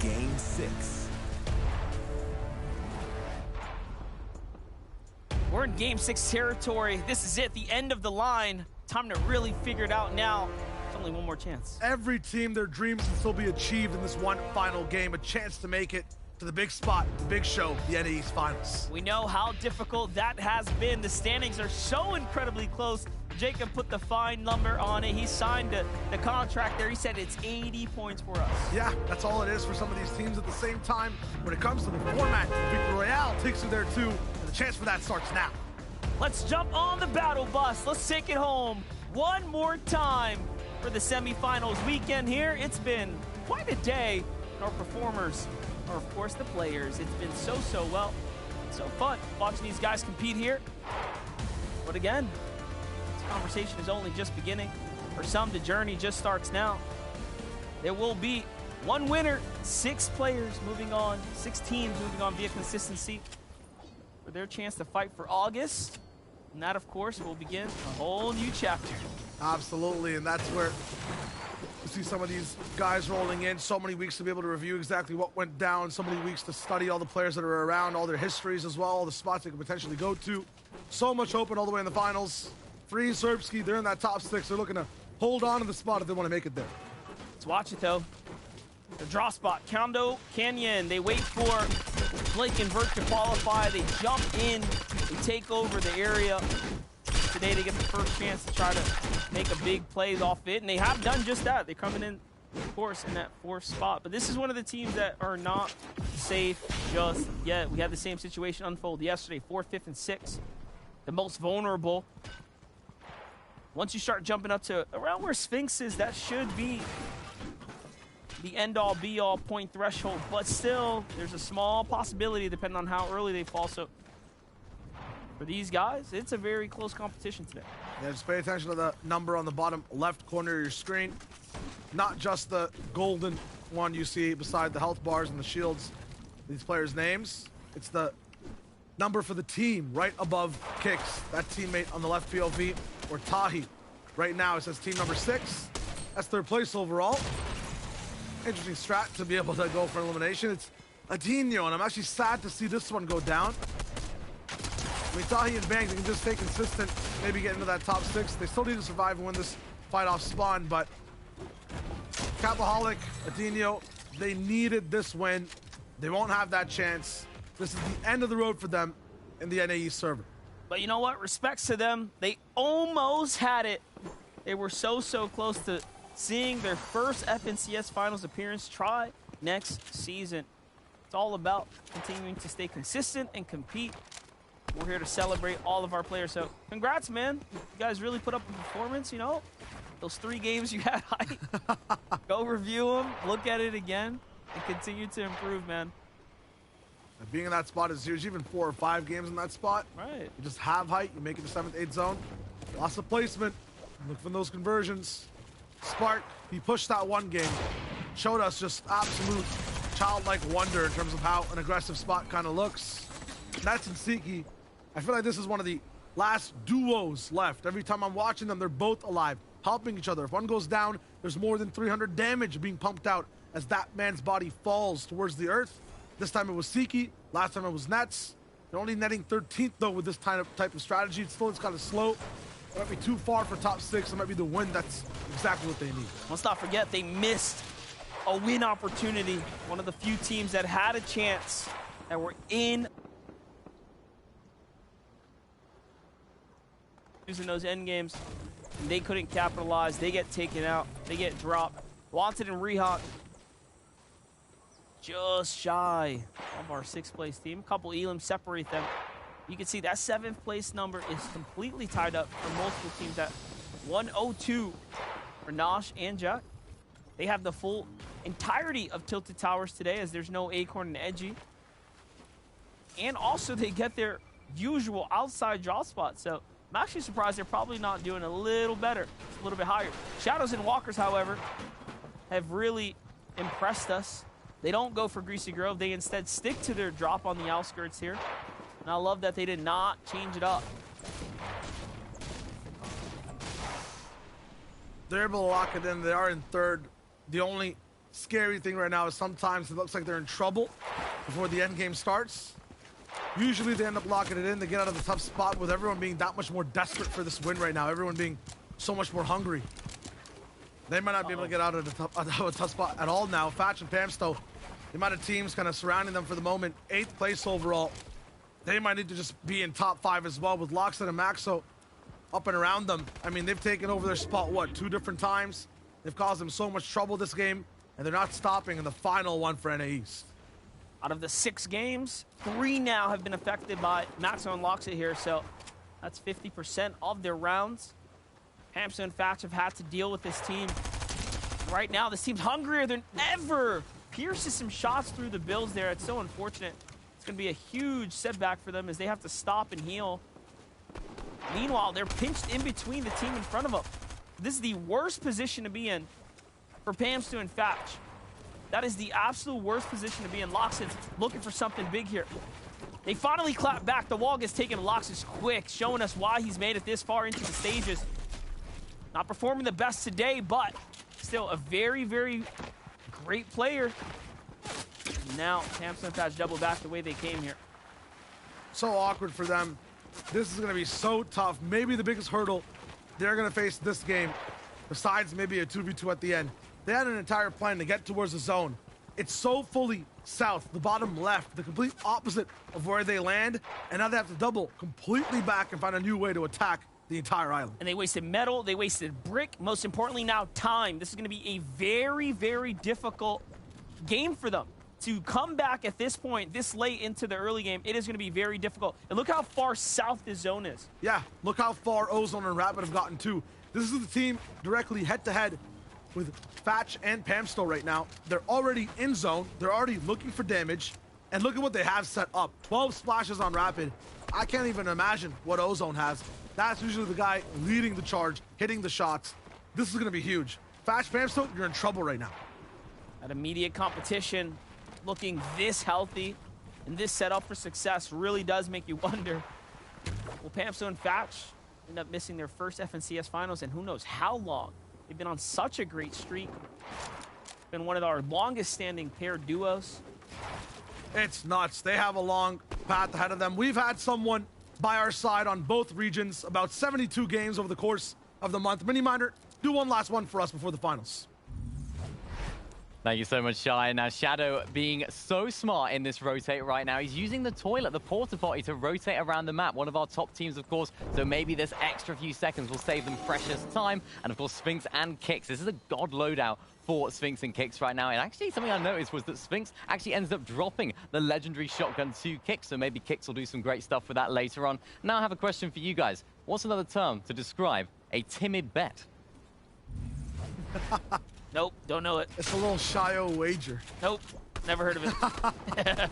Speaker 4: Game 6.
Speaker 13: We're in Game 6 territory. This is it, the end of the line. Time to really figure it out now. There's only one more chance.
Speaker 11: Every team, their dreams can still be achieved in this one final game. A chance to make it to the big spot, the big show, the NA East Finals.
Speaker 13: We know how difficult that has been. The standings are so incredibly close. Jacob put the fine number on it. He signed the contract there. He said it's 80 points for us.
Speaker 11: Yeah, that's all it is for some of these teams. At the same time, when it comes to the format, Victory Royale takes you there too, and the chance for that starts now.
Speaker 13: Let's jump on the battle bus. Let's take it home one more time for the semifinals weekend here. It's been quite a day. Our performers are, of course, the players. It's been so fun watching these guys compete here. But again, conversation is only just beginning. For some, the journey just starts now. There will be one winner, 6 players moving on, 6 teams moving on via consistency for their chance to fight for August. And that, of course, will begin a whole new chapter.
Speaker 11: Absolutely, and that's where you see some of these guys rolling in. So many weeks to be able to review exactly what went down, so many weeks to study all the players that are around, all their histories as well, all the spots they could potentially go to. So much open all the way in the finals. Free Serbsky, they're in that top 6. They're looking to hold on to the spot if they want to make it there.
Speaker 13: Let's watch it, though. The draw spot, Kondo Canyon. They wait for Blake and Vert to qualify. They jump in. They take over the area today to get the first chance to try to make a big play off it, and they have done just that. They're coming in, of course, in that 4th spot. But this is one of the teams that are not safe just yet. We had the same situation unfold yesterday, 4th, 5th, and 6th. The most vulnerable. Once you start jumping up to around where Sphinx is, that should be the end-all, be-all point threshold. But still, there's a small possibility depending on how early they fall. So for these guys, it's a very close competition today.
Speaker 11: Yeah, just pay attention to the number on the bottom left corner of your screen. Not just the golden one you see beside the health bars and the shields, these players' names. It's the number for the team right above Kicks, that teammate on the left POV, or Tahi. Right now it says team number 6. That's 3rd place overall. Interesting strat to be able to go for elimination. It's Adinho, and I'm actually sad to see this one go down. I mean, Tahi and Bangs, they can just stay consistent, maybe get into that top 6. They still need to survive and win this fight off spawn, but Capaholic, Adinho, they needed this win. They won't have that chance. This is the end of the road for them in the NAE server.
Speaker 13: But you know what? Respects to them. They almost had it. They were so close to seeing their first FNCS Finals appearance. Try next season. It's all about continuing to stay consistent and compete. We're here to celebrate all of our players. So congrats, man. You guys really put up a performance, you know. Those 3 games you had, go review them, look at it again, and continue to improve, man.
Speaker 11: Being in that spot is huge. Even 4 or 5 games in that spot.
Speaker 13: Right.
Speaker 11: You just have height. You make it to 7th, 8th zone. Lots of placement. Look for those conversions. Spark, he pushed that one game. Showed us just absolute childlike wonder in terms of how an aggressive spot kind of looks. Nets and Siki, I feel like this is one of the last duos left. Every time I'm watching them, they're both alive, helping each other. If one goes down, there's more than 300 damage being pumped out as that man's body falls towards the earth. This time it was Siki. Last time it was Nets. They're only netting 13th, though, with this type of strategy. It's kind of slow. It might be too far for top 6. It might be the win. That's exactly what they need.
Speaker 13: Let's not forget, they missed a win opportunity. One of the few teams that had a chance, that were in using those end games. They couldn't capitalize. They get taken out. They get dropped. Wanted and Rehawk just shy of our 6th place team. A couple elims separate them. You can see that 7th place number is completely tied up for multiple teams at 102 for Nosh and Jack. They have the full entirety of Tilted Towers today, as there's no Acorn and Edgy. And also they get their usual outside draw spot. So I'm actually surprised they're probably not doing a little better, a little bit higher. Shadows and Walkers, however, have really impressed us. They don't go for Greasy Grove. They instead stick to their drop on the outskirts here. And I love that they did not change it up.
Speaker 11: They're able to lock it in. They are in 3rd. The only scary thing right now is sometimes it looks like they're in trouble before the end game starts. Usually they end up locking it in. They get out of the tough spot with everyone being that much more desperate for this win right now. Everyone being so much more hungry. They might not be able to get out of a tough spot at all now. Fatch and Pamsto, the amount of teams kind of surrounding them for the moment. 8th place overall. They might need to just be in top 5 as well with Loxton and Maxo up and around them. I mean, they've taken over their spot, what, 2 different times? They've caused them so much trouble this game, and they're not stopping in the final one for NA East.
Speaker 13: Out of the 6 games, 3 now have been affected by Maxo and Loxa here, so that's 50% of their rounds. Hamster and Fatch have had to deal with this team. Right now, this team's hungrier than ever. Pierces some shots through the bills there. It's so unfortunate. It's going to be a huge setback for them as they have to stop and heal. Meanwhile, they're pinched in between the team in front of them. This is the worst position to be in for Pamstu and Fatch. That is the absolute worst position to be in. Loxton's looking for something big here. They finally clap back. The wall gets taken. Loxton's quick, showing us why he's made it this far into the stages. Not performing the best today, but still a very, very great player. Now, Pamstu and Fatch double back the way they came here.
Speaker 11: So awkward for them. This is going to be so tough. Maybe the biggest hurdle they're going to face this game, besides maybe a 2v2 at the end. They had an entire plan to get towards the zone, It's so fully south, the bottom left, the complete opposite of where they land, and now they have to double completely back and find a new way to attack the entire island.
Speaker 13: And they wasted metal, they wasted brick, most importantly now time. This is going to be a very, very difficult game for them. To come back at this point, this late into the early game, it is going to be very difficult. And look how far south this zone is.
Speaker 11: Yeah, look how far Ozone and Rapid have gotten too. This is the team directly head-to-head with Fatch and Pamsto right now. They're already in zone. They're already looking for damage. And look at what they have set up. 12 splashes on Rapid. I can't even imagine what Ozone has. That's usually the guy leading the charge, hitting the shots. This is going to be huge. Fatch, Pamsto, you're in trouble right now.
Speaker 13: That immediate competition, looking this healthy, and this setup for success really does make you wonder, will Pamsto and Fatch end up missing their first FNCS finals, and who knows how long? They've been on such a great streak. Been one of our longest standing pair duos.
Speaker 11: It's nuts. They have a long path ahead of them. We've had someone by our side on both regions, about 72 games over the course of the month. Mini Miner, do one last one for us before the finals.
Speaker 12: Thank you so much, Shy. Now, Shadow being so smart in this rotate right now. He's using the toilet, the porta potty, to rotate around the map. One of our top teams, of course, so maybe this extra few seconds will save them precious time. And, of course, Sphinx and Kicks. This is a god loadout for Sphinx and Kicks right now. And actually, something I noticed was that Sphinx actually ends up dropping the legendary shotgun to Kicks. So maybe Kicks will do some great stuff with that later on. Now, I have a question for you guys. What's another term to describe a timid bet?
Speaker 13: Nope, don't know it.
Speaker 11: It's a little Shio wager.
Speaker 13: Nope, never heard of it.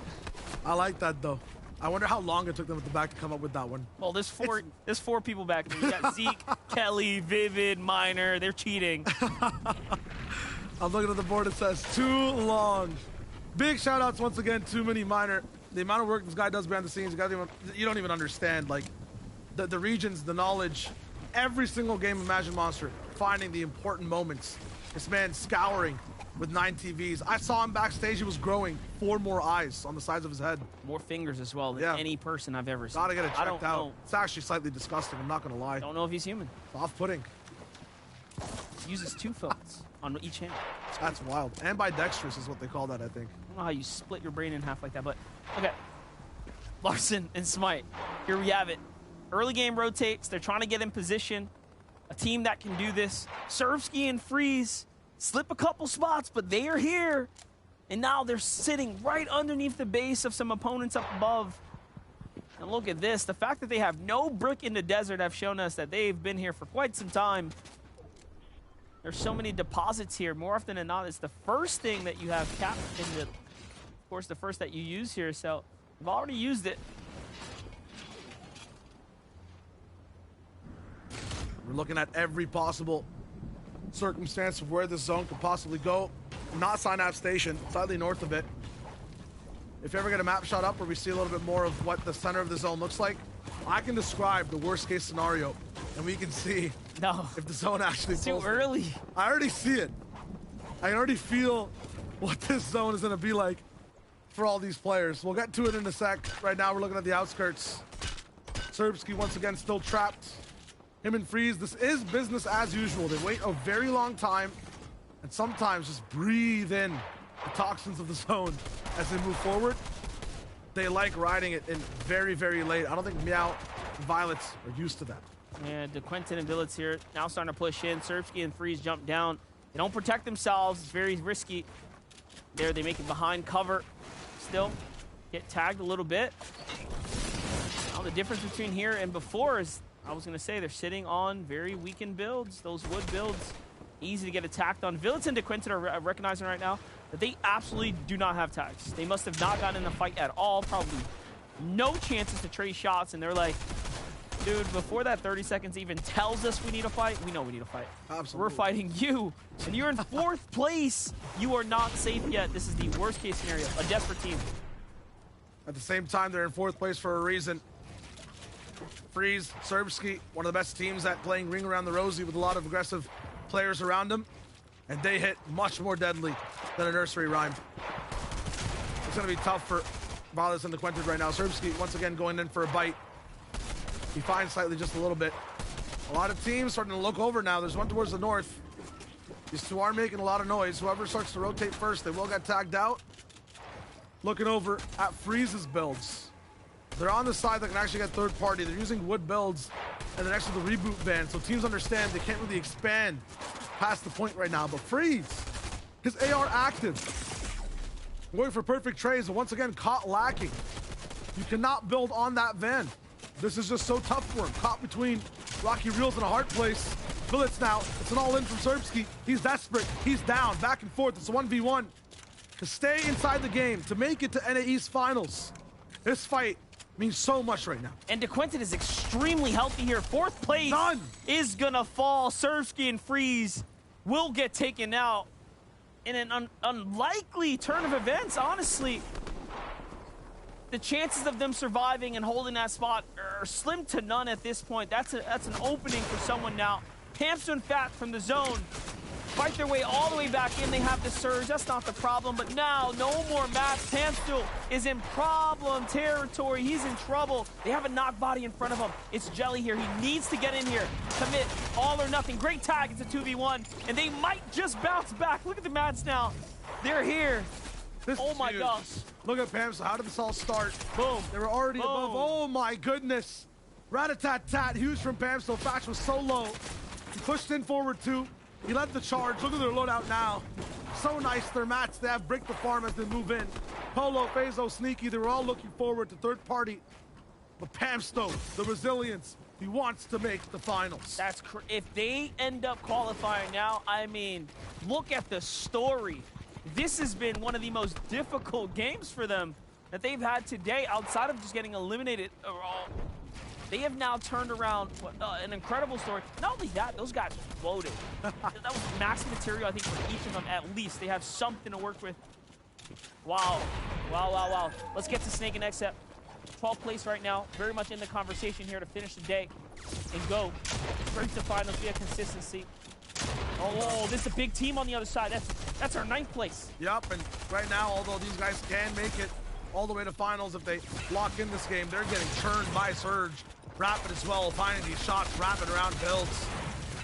Speaker 11: I like that, though. I wonder how long it took them at the back to come up with that one.
Speaker 13: Well, there's four people back there. You got Zeke, Kelly, Vivid, Miner. They're cheating.
Speaker 11: I'm looking at the board. It says too long. Big shout-outs once again to Mini Miner. The amount of work this guy does behind the scenes, you don't even understand. Like, the regions, the knowledge, every single game of Imagine Monster, finding the important moments. This man scouring with 9 TVs. I saw him backstage. He was growing 4 more eyes on the sides of his head.
Speaker 13: More fingers as well than any person I've ever seen.
Speaker 11: Gotta get it checked out.
Speaker 13: Know.
Speaker 11: It's actually slightly disgusting. I'm not gonna lie.
Speaker 13: Don't know if he's human.
Speaker 11: It's off-putting.
Speaker 13: He uses 2 phones on each hand.
Speaker 11: That's wild. Ambidextrous is what they call that, I think.
Speaker 13: I don't know how you split your brain in half like that, but okay. Larson and Smite. Here we have it. Early game rotates. They're trying to get in position. A team that can do this. Serviski and Freeze slip a couple spots, but they are here. And now they're sitting right underneath the base of some opponents up above. And look at this. The fact that they have no brick in the desert have shown us that they've been here for quite some time. There's so many deposits here. More often than not, it's the first thing that you have capped in the, of course, the first that you use here. So you've already used it.
Speaker 11: We're looking at every possible circumstance of where this zone could possibly go. Not Synapse Station, slightly north of it. If you ever get a map shot up where we see a little bit more of what the center of the zone looks like, I can describe the worst case scenario, and we can see if the zone actually
Speaker 13: it's too early.
Speaker 11: I already see it. I already feel what this zone is going to be like for all these players. We'll get to it in a sec. Right now, we're looking at the outskirts. Serbski once again still trapped. Him and Freeze, this is business as usual. They wait a very long time and sometimes just breathe in the toxins of the zone as they move forward. They like riding it in very, very late. I don't think Meow and Violets are used to that.
Speaker 13: Yeah, DeQuentin and Billets here now starting to push in. Serbski and Freeze jump down. They don't protect themselves. It's very risky. There, they make it behind cover. Still get tagged a little bit. Now the difference between here and before is, I was going to say, they're sitting on very weakened builds. Those wood builds, easy to get attacked on. Villets and DeQuentin are recognizing right now that they absolutely do not have tags. They must have not gotten in the fight at all. Probably no chances to trade shots. And they're like, dude, before that 30 seconds even tells us we need a fight, we know we need a fight.
Speaker 11: Absolutely.
Speaker 13: We're fighting you. And you're in 4th place. You are not safe yet. This is the worst case scenario. A desperate team.
Speaker 11: At the same time, they're in 4th place for a reason. Freeze, Serbski, one of the best teams at playing Ring Around the Rosie with a lot of aggressive players around them. And they hit much more deadly than a nursery rhyme. It's going to be tough for Violets and DeQuentin right now. Serbski once again going in for a bite. He finds slightly just a little bit. A lot of teams starting to look over now. There's one towards the north. These two are making a lot of noise. Whoever starts to rotate first, they will get tagged out. Looking over at Freeze's builds. They're on the side that can actually get third party. They're using wood builds and then next to the reboot ban. So teams understand they can't really expand past the point right now. But Freeze, his AR active. Going for perfect trades and once again caught lacking. You cannot build on that van. This is just so tough for him. Caught between rocky reels and a hard place. Billets now. It's an all-in from Serbsky. He's desperate. He's down. Back and forth. It's a 1v1. To stay inside the game, to make it to NAE's finals. This fight means so much right now.
Speaker 13: And DeQuinton is extremely healthy here. Fourth place is gonna fall. Serbsky and Freeze will get taken out in an unlikely turn of events, honestly. The chances of them surviving and holding that spot are slim to none at this point. That's an opening for someone now. Pamster and Fat from the zone fight their way all the way back in. They have the surge. That's not the problem. But now, no more mats. Pamster is in problem territory. He's in trouble. They have a knock body in front of him. It's Jelly here. He needs to get in here. Commit all or nothing. Great tag. It's a 2v1. And they might just bounce back. Look at the mats now. They're here. Oh my gosh.
Speaker 11: Look at Pamster. How did this all start?
Speaker 13: Boom.
Speaker 11: They were already above. Oh my goodness. Rat-a-tat-tat. Huge from Pamster. Fatch was so low. He pushed in forward too. He led the charge. Look at their loadout now. So nice. Their mats. They have break the farm as they move in. Polo, Fazo, Sneaky. They were all looking forward to third party. But Pamsto, the resilience, he wants to make the finals.
Speaker 13: That's if they end up qualifying now, I mean, look at the story. This has been one of the most difficult games for them that they've had today outside of just getting eliminated. They have now turned around an incredible story. Not only that, those guys loaded. That was max material, I think, for each of them at least. They have something to work with. Wow. Wow, wow, wow. Let's get to Snake and Xep. 12th place right now. Very much in the conversation here to finish the day and go straight to finals via consistency. Oh, this is a big team on the other side. That's our 9th place.
Speaker 11: Yep, and right now, although these guys can make it all the way to finals, if they lock in this game, they're getting churned by Surge. Rapid as well, finding these shots, Rapid around builds.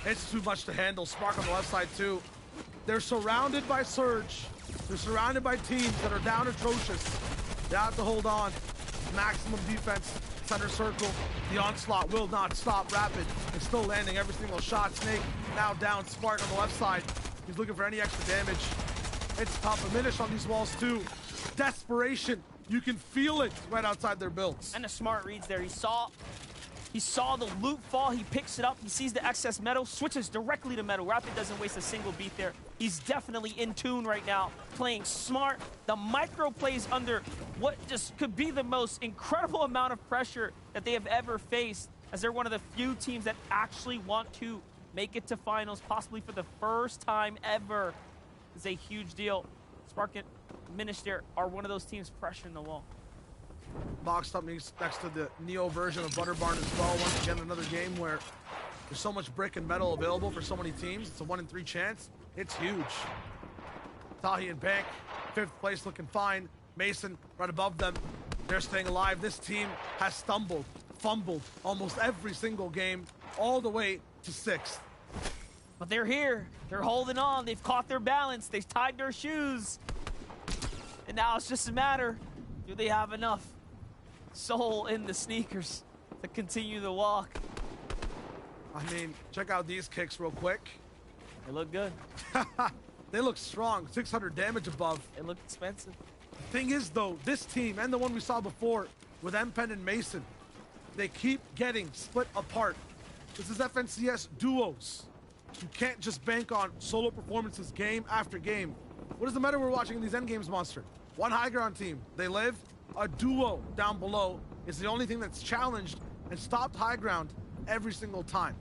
Speaker 11: It's too much to handle. Spark on the left side too. They're surrounded by Surge. They're surrounded by teams that are down atrocious. They have to hold on. Maximum defense, center circle. The onslaught will not stop. Rapid is still landing every single shot. Snake now down. Spark on the left side. He's looking for any extra damage. It's tough. A minish on these walls too. Desperation. You can feel it right outside their builds.
Speaker 13: And the smart reads there. He saw the loot fall. He picks it up. He sees the excess metal, switches directly to metal. Rapid doesn't waste a single beat there. He's definitely in tune right now, playing smart. The micro plays under what just could be the most incredible amount of pressure that they have ever faced, as they're one of the few teams that actually want to make it to finals, possibly for the first time ever. It's a huge deal. Spark and Minish there are one of those teams pressuring the wall.
Speaker 11: Boxed up next to the Neo version of Butterbarn as well. Once again, another game where there's so much brick and metal available for so many teams. It's a 1 in 3 chance. It's huge. Tahi and Bank, 5th place, looking fine. Mason right above them. They're staying alive. This team has stumbled, fumbled almost every single game, all the way to 6th.
Speaker 13: But they're here. They're holding on. They've caught their balance. They've tied their shoes. And now it's just a matter, do they have enough soul in the sneakers to continue the walk?
Speaker 11: I mean, check out these kicks real quick.
Speaker 13: They look good.
Speaker 11: They look strong. 600 damage above.
Speaker 13: They look expensive.
Speaker 11: The thing is, though, this team and the one we saw before with M-Pen and Mason, they keep getting split apart. This is FNCS duos. You can't just bank on solo performances game after game. What is the meta we're watching in these endgames, Monster? One high ground team. They live. A duo down below is the only thing that's challenged and stopped high ground every single time.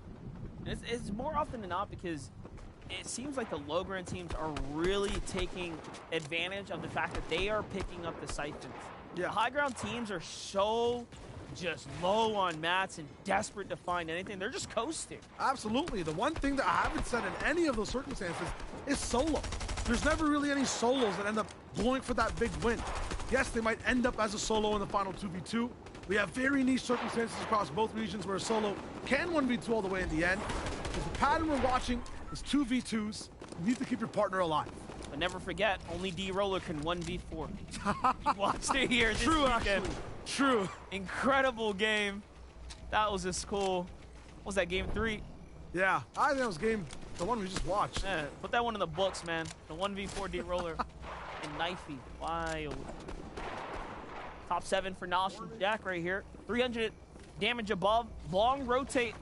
Speaker 13: It's more often than not because it seems like the low ground teams are really taking advantage of the fact that they are picking up the siphons.
Speaker 11: Yeah.
Speaker 13: The high ground teams are so just low on mats and desperate to find anything. They're just coasting.
Speaker 11: Absolutely. The one thing that I haven't said in any of those circumstances is solo. There's never really any solos that end up going for that big win. Yes, they might end up as a solo in the final 2v2. We have very niche circumstances across both regions where a solo can 1v2 all the way in the end. But the pattern we're watching is 2v2s, You need to keep your partner alive.
Speaker 13: But never forget, only D-Roller can 1v4. You watched it here this
Speaker 11: True,
Speaker 13: weekend.
Speaker 11: actually. True.
Speaker 13: Incredible game. That was just cool. What was that, game 3?
Speaker 11: Yeah, I think that was the one we just watched.
Speaker 13: Yeah, put that one in the books, man. The 1v4 D-Roller and Knifey. Wild. Top 7 for Nosh and Jack right here. 300 damage above. Long rotate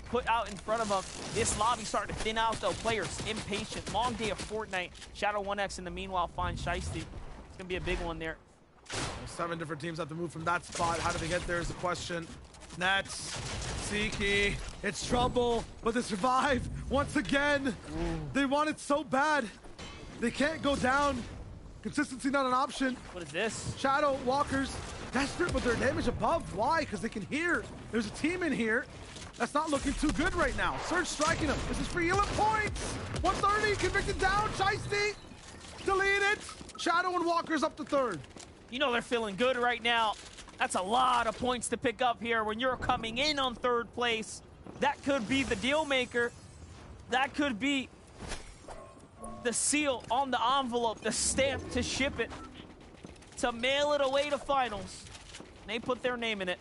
Speaker 13: put out in front of him. This lobby starting to thin out, though. Players impatient. Long day of Fortnite. Shadow 1X in the meanwhile finds Shiesty. It's going to be a big one there.
Speaker 11: 7 different teams have to move from that spot. How do they get there is the question. Nets, Siki, it's trouble, but they survive once again. They want it so bad. They can't go down. Consistency not an option.
Speaker 13: What is this?
Speaker 11: Shadow Walkers, desperate, but their damage above. Why? Because they can hear. There's a team in here that's not looking too good right now. Surge striking them. This is for Elam points. 130, convicted down. Shiesty, delete it. Shadow and Walkers up to 3rd.
Speaker 13: You know they're feeling good right now. That's a lot of points to pick up here when you're coming in on 3rd place. That could be the deal maker. That could be the seal on the envelope, the stamp to ship it, to mail it away to finals. They put their name in it.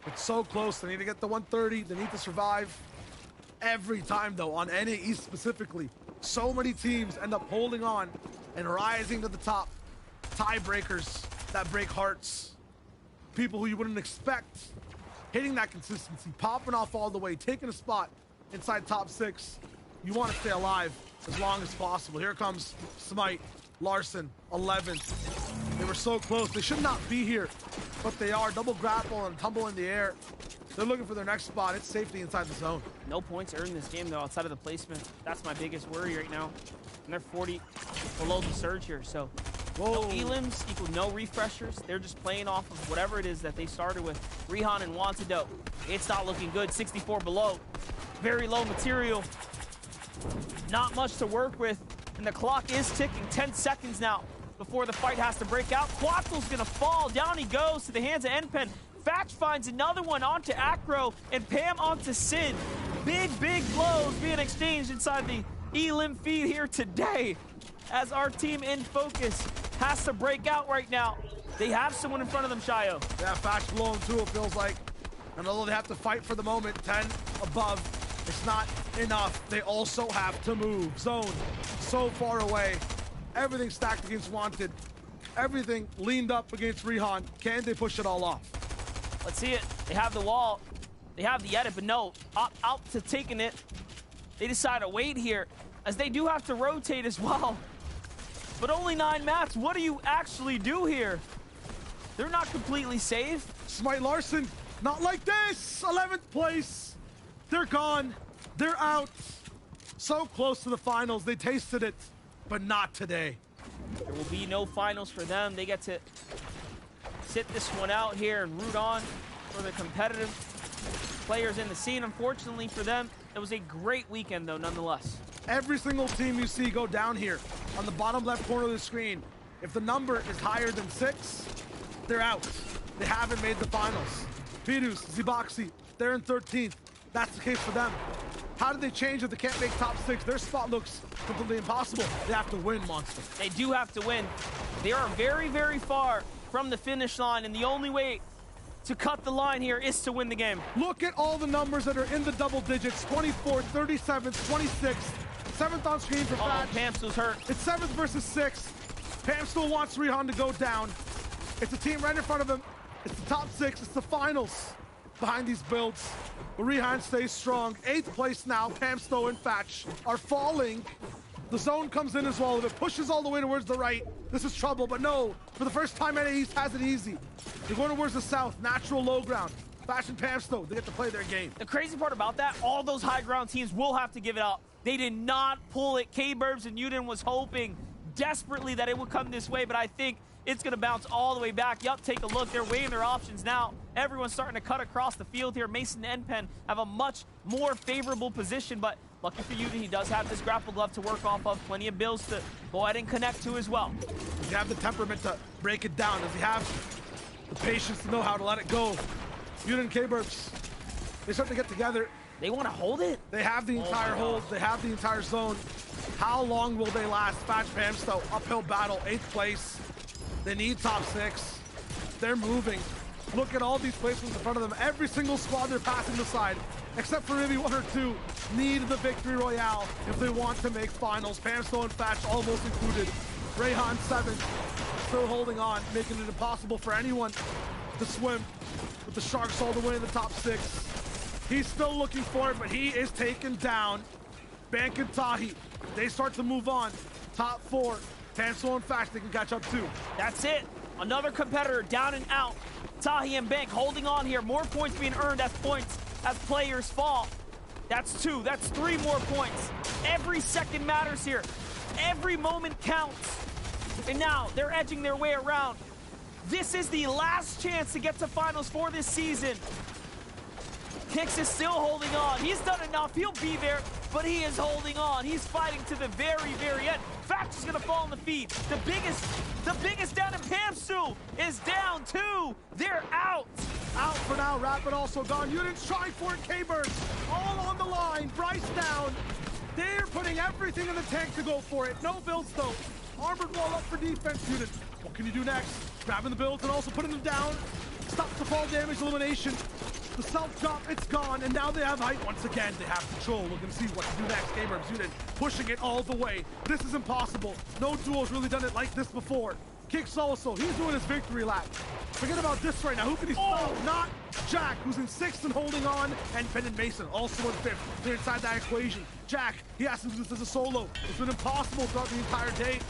Speaker 11: It's so close. They need to get the 130. They need to survive. Every time, though, on NA East specifically, so many teams end up holding on and rising to the top. Tiebreakers that break hearts. People who you wouldn't expect hitting that consistency, popping off all the way, taking a spot inside top 6. You want to stay alive as long as possible. Here comes Smite, Larson, 11th. They were so close. They should not be here, but they are. Double grapple and tumble in the air. They're looking for their next spot. It's safety inside the zone.
Speaker 13: No points earned this game, though, outside of the placement. That's my biggest worry right now. And they're 40 below the surge here, so no elims equal no refreshers. They're just playing off of whatever it is that they started with. Rihan and Wantadote. It's not looking good. 64 below. Very low material. Not much to work with. And the clock is ticking. 10 seconds now before the fight has to break out. Quattle's gonna fall. Down he goes to the hands of Enpen. Fatch finds another one onto Acro, and Pam onto Sin. Big blows being exchanged inside the elim feed here today as our team in focus has to break out right now. They have someone in front of them, Shayo.
Speaker 11: Yeah, Fatch blown too, it feels like. And although they have to fight for the moment, 10 above, it's not enough. They also have to move. Zone so far away. Everything stacked against Wanted. Everything leaned up against Rihan. Can they push it all off?
Speaker 13: Let's see it. They have the wall. They have the edit, but no. Out to taking it. They decide to wait here, as they do have to rotate as well. But only 9 mats. What do you actually do here? They're not completely safe.
Speaker 11: Smite Larson, not like this. 11th place. They're gone. They're out. So close to the finals. They tasted it, but not today.
Speaker 13: There will be no finals for them. They get to sit this one out here and root on for the competitive players in the scene. Unfortunately for them, it was a great weekend, though, nonetheless.
Speaker 11: Every single team you see go down here on the bottom left corner of the screen, if the number is higher than 6, they're out. They haven't made the finals. Virus, Ziboxy, they're in 13th. That's the case for them. How did they change if they can't make top 6? Their spot looks completely impossible. They have to win, Monster.
Speaker 13: They do have to win. They are very far from the finish line, and the only way to cut the line here is to win the game.
Speaker 11: Look at all the numbers that are in the double digits. 24th, 37th, 26th. 7th on screen for Fatch.
Speaker 13: Pamsto's hurt.
Speaker 11: It's 7th versus 6th. Pam still wants Rihan to go down. It's a team right in front of him. It's the top 6. It's the finals behind these builds. But Rihan stays strong. 8th place now. Pamsto and Fatch are falling. The zone comes in as well. If it pushes all the way towards the right, this is trouble. But no, for the first time, NA East has it easy. They're going towards the south. Natural low ground. Fatch and Pamsto, they get to play their game.
Speaker 13: The crazy part about that, all those high ground teams will have to give it up. They did not pull it. K-Burbs and Yuden was hoping desperately that it would come this way, but I think it's going to bounce all the way back. Yup, take a look. They're weighing their options now. Everyone's starting to cut across the field here. Mason and Enpen have a much more favorable position, but lucky for Yuden, he does have this grapple glove to work off of. Plenty of builds to go ahead and connect to as well.
Speaker 11: Does he have the temperament to break it down? Does he have the patience to know how to let it go? Yuden and K-Burbs, they start to get together.
Speaker 13: They want to hold it?
Speaker 11: They have the entire hold. They have the entire zone. How long will they last? Fatch Pamsto, uphill battle, 8th place. They need top 6. They're moving. Look at all these placements in front of them. Every single squad they're passing the side, except for maybe 1 or 2, need the victory royale if they want to make finals. Pamsto and Fatch almost included. Rayhan 7th, still holding on, making it impossible for anyone to swim with the Sharks all the way in the top 6. He's still looking for it, but he is taken down. Bank and Tahi, they start to move on. Top 4, Pamsto and Fatch, they can catch up too.
Speaker 13: That's it. Another competitor down and out. Tahi and Bank holding on here. More points being earned as players fall. That's 2. That's 3 more points. Every second matters here. Every moment counts. And now they're edging their way around. This is the last chance to get to finals for this season. Kix is still holding on. He's done enough. He'll be there, but he is holding on. He's fighting to the very, very end. Fatch is gonna fall on the feet. The biggest down in Pamsu is down too. They're out.
Speaker 11: Out for now. Rapid also gone. Units trying for it. K-Bird all on the line. Bryce down. They're putting everything in the tank to go for it. No builds though. Armored wall up for defense. Unit. What can you do next? Grabbing the builds and also putting them down. Stop the fall damage elimination. The self-drop, it's gone, and now they have height once again. They have control. Looking to see what to do next. K-Bird's unit pushing it all the way. This is impossible. No duo's really done it like this before. Kix also, he's doing his victory lap. Forget about this right now. Who can he stop? Not Jack, who's in 6th and holding on, and Ben and Mason also in 5th. They're inside that equation. Jack, he has to do this as a solo. It's been impossible throughout the entire day.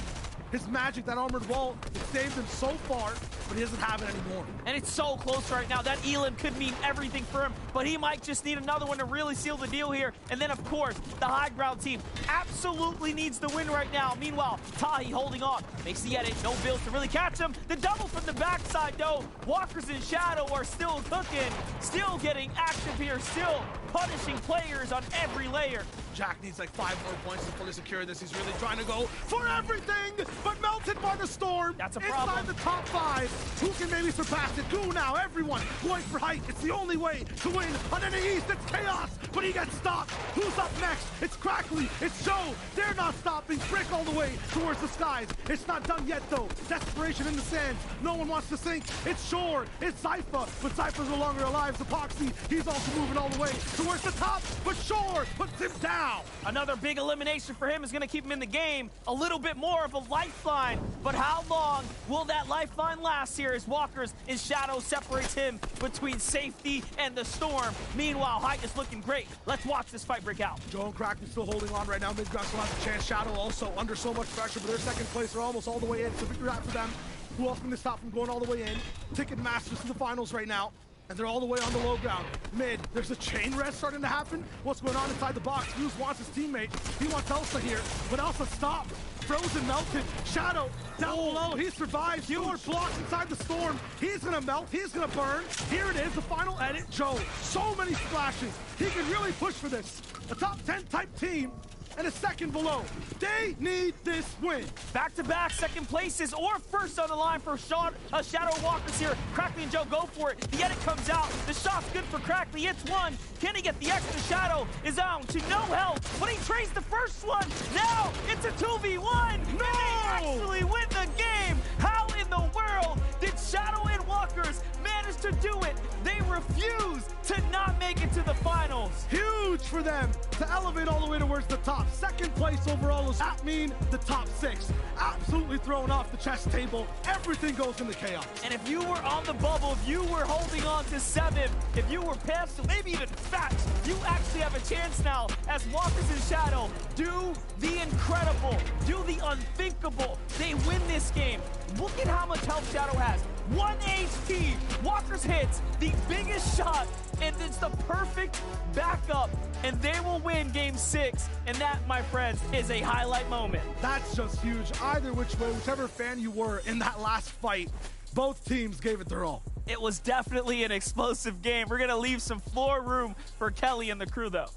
Speaker 11: His magic, that armored wall, it saved him so far, but he doesn't have it anymore.
Speaker 13: And it's so close right now. That Elam could mean everything for him, but he might just need another one to really seal the deal here. And then, of course, the high ground team absolutely needs the win right now. Meanwhile, Tahi holding on. Makes the edit. No bills to really catch him. The double from the backside, though. Walkers in Shadow are still cooking, still getting active here, still punishing players on every layer.
Speaker 11: Jack needs like 5 more points to fully secure this. He's really trying to go for everything, but melted by the storm.
Speaker 13: That's a problem.
Speaker 11: Inside the top 5. Who can maybe surpass it? Go now, everyone going for height. It's the only way to win on NA East. It's chaos, but he gets stopped. Who's up next? It's Crackley. It's Joe. They're not stopping. Brick all the way towards the skies. It's not done yet, though. Desperation in the sands. No one wants to sink. It's Shore. It's Zypha, but Zypha's no longer alive. Epoxy, he's also moving all the way towards the top, but Shore puts him down.
Speaker 13: Another big elimination for him is going to keep him in the game. A little bit more of a lifeline, but how long will that lifeline last here as Walkers in Shadow separates him between safety and the storm? Meanwhile, Height is looking great. Let's watch this fight break out.
Speaker 11: Joe and Kraken still holding on right now. Midground still has a chance. Shadow also under so much pressure, but they're 2nd place. They're almost all the way in. So victory lap for them. Who else can they stop from going all the way in? Ticket Masters to the finals right now. And they're all the way on the low ground. Mid, there's a chain rest starting to happen. What's going on inside the box? Fuse wants his teammate. He wants Elsa here, but Elsa stopped. Frozen, melted. Shadow down below. He survives. Huge blocks inside the storm. He's gonna melt. He's gonna burn. Here it is, the final edit. Joe, so many splashes. He can really push for this. A top 10 type team. And a 2nd below. They need this win.
Speaker 13: Back-to-back 2nd places or 1st on the line for Shadow Walkers here. Crackley and Joe go for it. The edit comes out. The shot's good for Crackley. It's 1. Can he get the extra? Shadow is down to no health, but he trades the first one. Now it's a 2v1.
Speaker 11: No!
Speaker 13: And they actually win the game. How in the world did Shadow and Walkers manage to do it? They refuse to not make it to the finals.
Speaker 11: Huge for them to elevate all the way towards the top. 2nd place overall. Does that mean the top 6? Absolutely thrown off the chess table. Everything goes into chaos.
Speaker 13: And if you were on the bubble, if you were holding on to 7, if you were past, maybe even Fatch, you actually have a chance now as Walkers in Shadow do the incredible, do the unthinkable. They win this game. Look at how much health Shadow has. 1 HP. Walkers hits the biggest shot, and it's the perfect backup, and they will win game 6. And that, my friends, is a highlight moment.
Speaker 11: That's just huge. Either which way, whichever fan you were in that last fight, both teams gave it their all.
Speaker 13: It was definitely an explosive game. We're going to leave some floor room for Kelly and the crew, though.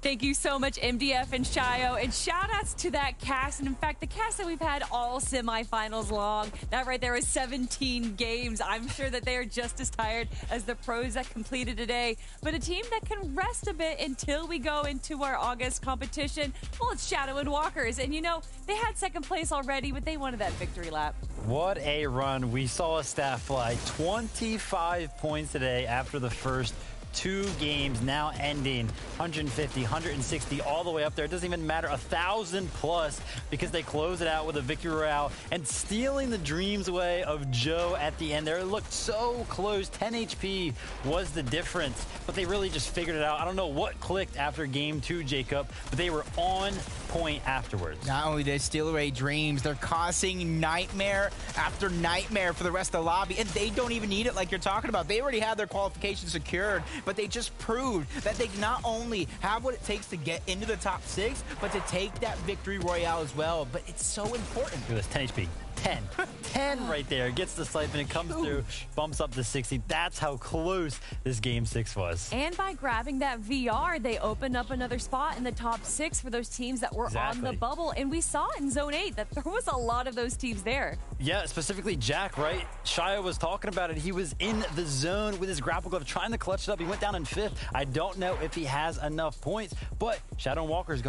Speaker 3: Thank you so much, MDF and Shio. And shout outs to that cast. And in fact, the cast that we've had all semifinals long. That right there is 17 games. I'm sure that they are just as tired as the pros that completed today. But a team that can rest a bit until we go into our August competition, well, it's Shadow and Walkers. And you know, they had second place already, but they wanted that victory lap.
Speaker 6: What a run. We saw a stat fly 25 points today after the first 2 games, now ending 150, 160, all the way up there. It doesn't even matter, 1,000 plus, because they close it out with a victory royale and stealing the dreams away of Joe at the end there. It looked so close. 10 HP was the difference, but they really just figured it out. I don't know what clicked after game 2, Jacob, but they were on point afterwards.
Speaker 5: Not only did they steal away dreams, they're causing nightmare after nightmare for the rest of the lobby, and they don't even need it like you're talking about. They already have their qualification secured, but they just proved that they not only have what it takes to get into the top 6, but to take that victory royale as well. But it's so important.
Speaker 6: Look at this, 10 HP. 10 right there. Gets the siphon and comes through, bumps up to 60. That's how close this game 6 was.
Speaker 3: And by grabbing that VR, they opened up another spot in the top 6 for those teams that were on the bubble. And we saw in Zone 8 that there was a lot of those teams there.
Speaker 6: Yeah, specifically Jack, right? Shia was talking about it. He was in the zone with his grapple glove trying to clutch it up. He went down in 5th. I don't know if he has enough points, but Shadow and Walker's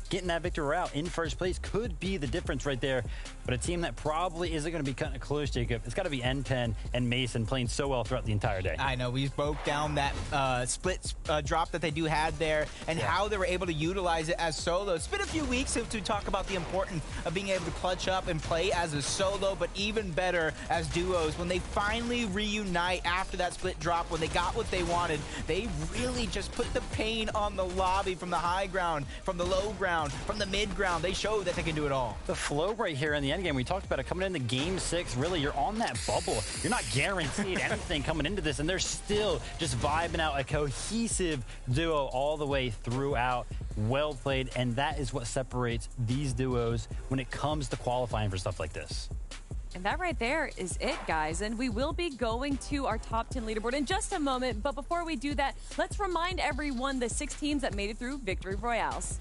Speaker 6: getting that victory route in first place could be the difference right there. But a team that probably isn't going to be cutting it close, Jacob, it's got to be N10 and Mason playing so well throughout the entire day.
Speaker 5: I know. We broke down that split drop that they had there and how they were able to utilize it as solo. It's been a few weeks to talk about the importance of being able to clutch up and play as a solo, but even better as duos. When they finally reunite after that split drop, when they got what they wanted, they really just put the pain on the lobby from the high ground, from the low ground, from the mid ground. They showed that they can do it all.
Speaker 6: The flow right here in the end game, we talked about it coming into game 6. Really, you're on that bubble. You're not guaranteed anything coming into this, and they're still just vibing out a cohesive duo all the way throughout. Well played, and that is what separates these duos when it comes to qualifying for stuff like this.
Speaker 3: And that right there is it, guys. And we will be going to our top 10 leaderboard in just a moment. But before we do that, let's remind everyone the 6 teams that made it through Victory Royales.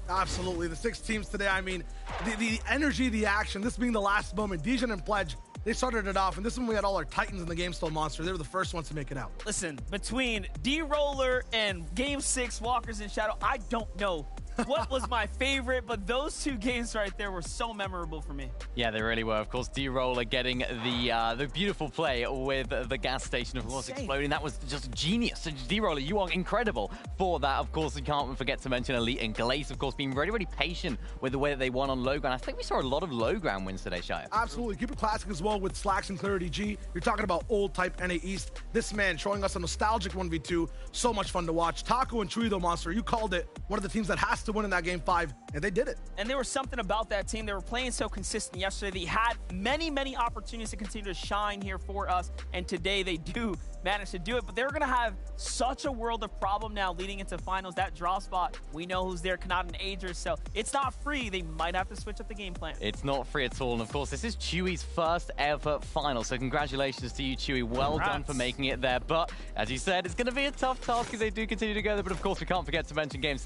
Speaker 11: Absolutely. The 6 teams today, I mean, the energy, the action, this being the last moment. Dijon and Pledge, they started it off, and this one we had all our Titans in the Game Stone Monster. They were the first ones to make it out.
Speaker 13: Listen, between D-Roller and Game 6, Walkers and Shadow, I don't know what was my favorite, but those 2 games right there were so memorable for me.
Speaker 12: Yeah, they really were. Of course, D-Roller getting the beautiful play with the gas station, of course, exploding. That was just genius. D-Roller, you are incredible for that. Of course, we can't forget to mention Elite and Glaze, of course, being really, really patient with the way that they won on low ground. I think we saw a lot of low ground wins today, Shia.
Speaker 11: Absolutely. Keep it classic as well with Slacks and Clarity G. You're talking about old type NA East. This man showing us a nostalgic 1v2. So much fun to watch. Taco and Chuy, though, Monster, you called it one of the teams that has to win in that game 5, and they did it.
Speaker 13: And there was something about that team. They were playing so consistent yesterday. They had many, many opportunities to continue to shine here for us, and today they do manage to do it. But they're going to have such a world of problem now leading into finals. That draw spot, we know who's there, Kanata and Aegir, so it's not free. They might have to switch up the game plan.
Speaker 12: It's not free at all, and of course, this is Chewy's first ever final, so congratulations to you, Chewy. Well done for making it there, but as you said, it's going to be a tough task if they do continue to go there. But of course, we can't forget to mention game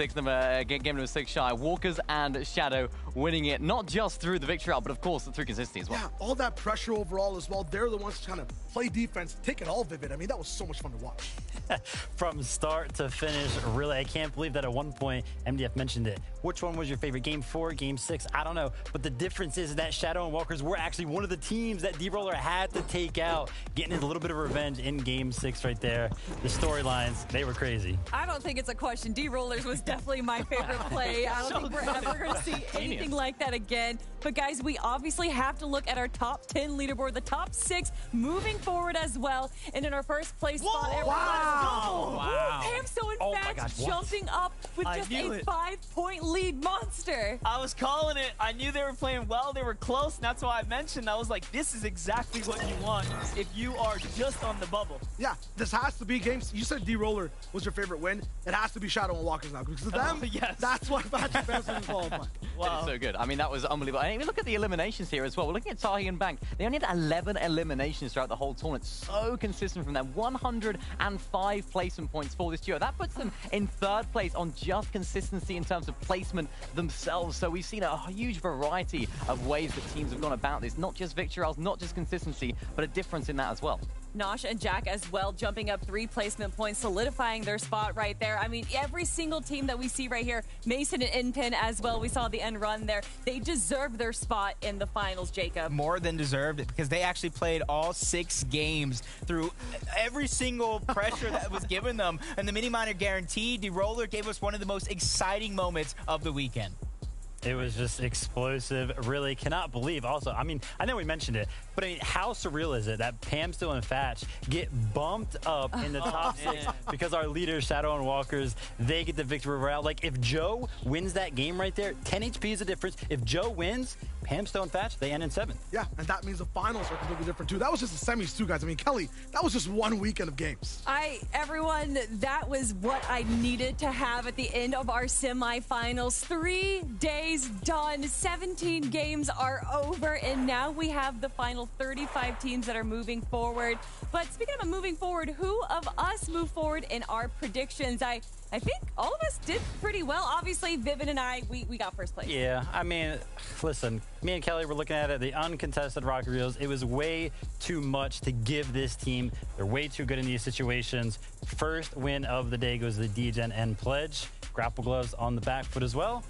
Speaker 12: number 6, Shia. Walkers and Shadow winning it, not just through the victory out, but of course through consistency as well.
Speaker 11: Yeah, all that pressure overall as well. They're the ones trying to play defense, take it all vivid. I mean, that was so much fun to watch.
Speaker 6: From start to finish, really, I can't believe that at one point, MDF mentioned it. Which one was your favorite? Game 4, Game 6? I don't know. But the difference is that Shadow and Walkers were actually one of the teams that D-Roller had to take out, getting a little bit of revenge in Game 6 right there. The storylines, they were crazy.
Speaker 3: I don't think it's a question. D-Rollers was definitely my favorite play. I don't think we're ever going to see anything like that again. But guys, we obviously have to look at our top 10 leaderboard, the top 6 moving forward as well. And in our first place spot, everyone, let's go.
Speaker 13: Wow.
Speaker 3: Pamso and Fats jumping up with just a 5-point lead. Monster.
Speaker 13: I was calling it. I knew they were playing well. They were close. And that's why I mentioned, I was like, this is exactly what you want if you are just on the bubble.
Speaker 11: Yeah, this has to be games. You said D-Roller was your favorite win. It has to be Shadow and Walkers now. Because of them,
Speaker 13: yes.
Speaker 11: that's why Fats and Pamso is qualified.
Speaker 12: It is so good. I mean, that was unbelievable. And even look at the eliminations here as well. We're looking at Tahi and Bank. They only had 11 eliminations throughout the whole tournament. So consistent from them. 105 placement points for this duo. That puts them in 3rd place on just consistency in terms of placement themselves. So we've seen a huge variety of ways that teams have gone about this. Not just victory royales, not just consistency, but a difference in that as well.
Speaker 3: Nosh and Jack as well, jumping up 3 placement points, solidifying their spot right there. I mean, every single team that we see right here, Mason and Inpin as well, we saw the end run there. They deserve their spot in the finals, Jacob.
Speaker 5: More than deserved it, because they actually played all 6 games through every single pressure that was given them. And the mini minor guarantee, D-Roller gave us one of the most exciting moments of the weekend.
Speaker 6: It was just explosive. Really cannot believe. Also, I mean, I know we mentioned it, but I mean, how surreal is it that Pamsto and Fatch get bumped up in the top 6 because our leaders, Shadow and Walkers, they get the victory royale. Like, if Joe wins that game right there, 10 HP is the difference. If Joe wins, Pamsto and Fatch, they end in 7th.
Speaker 11: Yeah, and that means the finals are completely different too. That was just the semis too, guys. I mean, Kelly, that was just one weekend of games.
Speaker 3: Everyone, that was what I needed to have at the end of our semifinals. 3 days done, 17 games are over, and now we have the final 35 teams that are moving forward. But speaking of moving forward, who of us move forward in our predictions? I think all of us did pretty well. Obviously, Vivid and I, we got 1st place.
Speaker 6: Yeah, I mean, listen, me and Kelly were looking at it, the uncontested Rocket Reels. It was way too much to give this team. They're way too good in these situations. First win of the day goes to the D-Gen and Pledge. Grapple gloves on the back foot as well.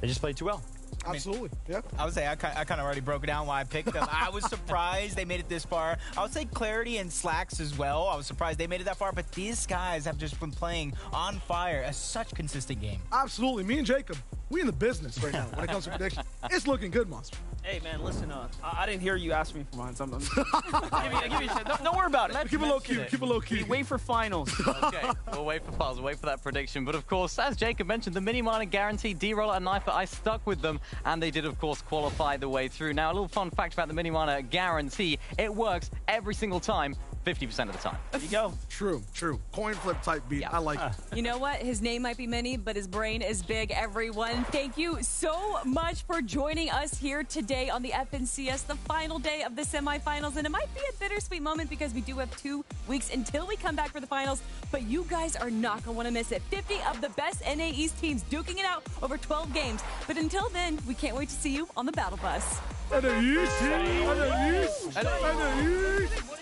Speaker 6: They just played too well.
Speaker 11: Absolutely, yeah.
Speaker 5: I would say I kind of already broke it down why I picked them. I was surprised they made it this far. I would say Clarity and Slacks as well. I was surprised they made it that far, but these guys have just been playing on fire. A such consistent game.
Speaker 11: Absolutely. Me and Jacob, we in the business right now when it comes to prediction. It's looking good, Monster.
Speaker 13: Hey, man, listen, I didn't hear you ask me for mine. So give me a shit. Don't worry about it.
Speaker 11: Keep it low key. Keep it low key.
Speaker 13: Wait for finals.
Speaker 12: Okay, we'll wait for finals. We'll wait for that prediction. But of course, as Jacob mentioned, the mini minor guarantee, D-Roller and Knifer, I stuck with them, and they did, of course, qualify the way through. Now, a little fun fact about the mini minor guarantee: it works every single time. 50% of the time.
Speaker 13: There you go.
Speaker 11: True. Coin flip type beat.
Speaker 3: Yeah.
Speaker 11: I like it.
Speaker 3: You know what? His name might be many, but his brain is big, everyone. Thank you so much for joining us here today on the FNCS, the final day of the semifinals. And it might be a bittersweet moment because we do have 2 weeks until we come back for the finals, but you guys are not going to want to miss it. 50 of the best NA East teams duking it out over 12 games. But until then, we can't wait to see you on the Battle Bus.
Speaker 11: NA East.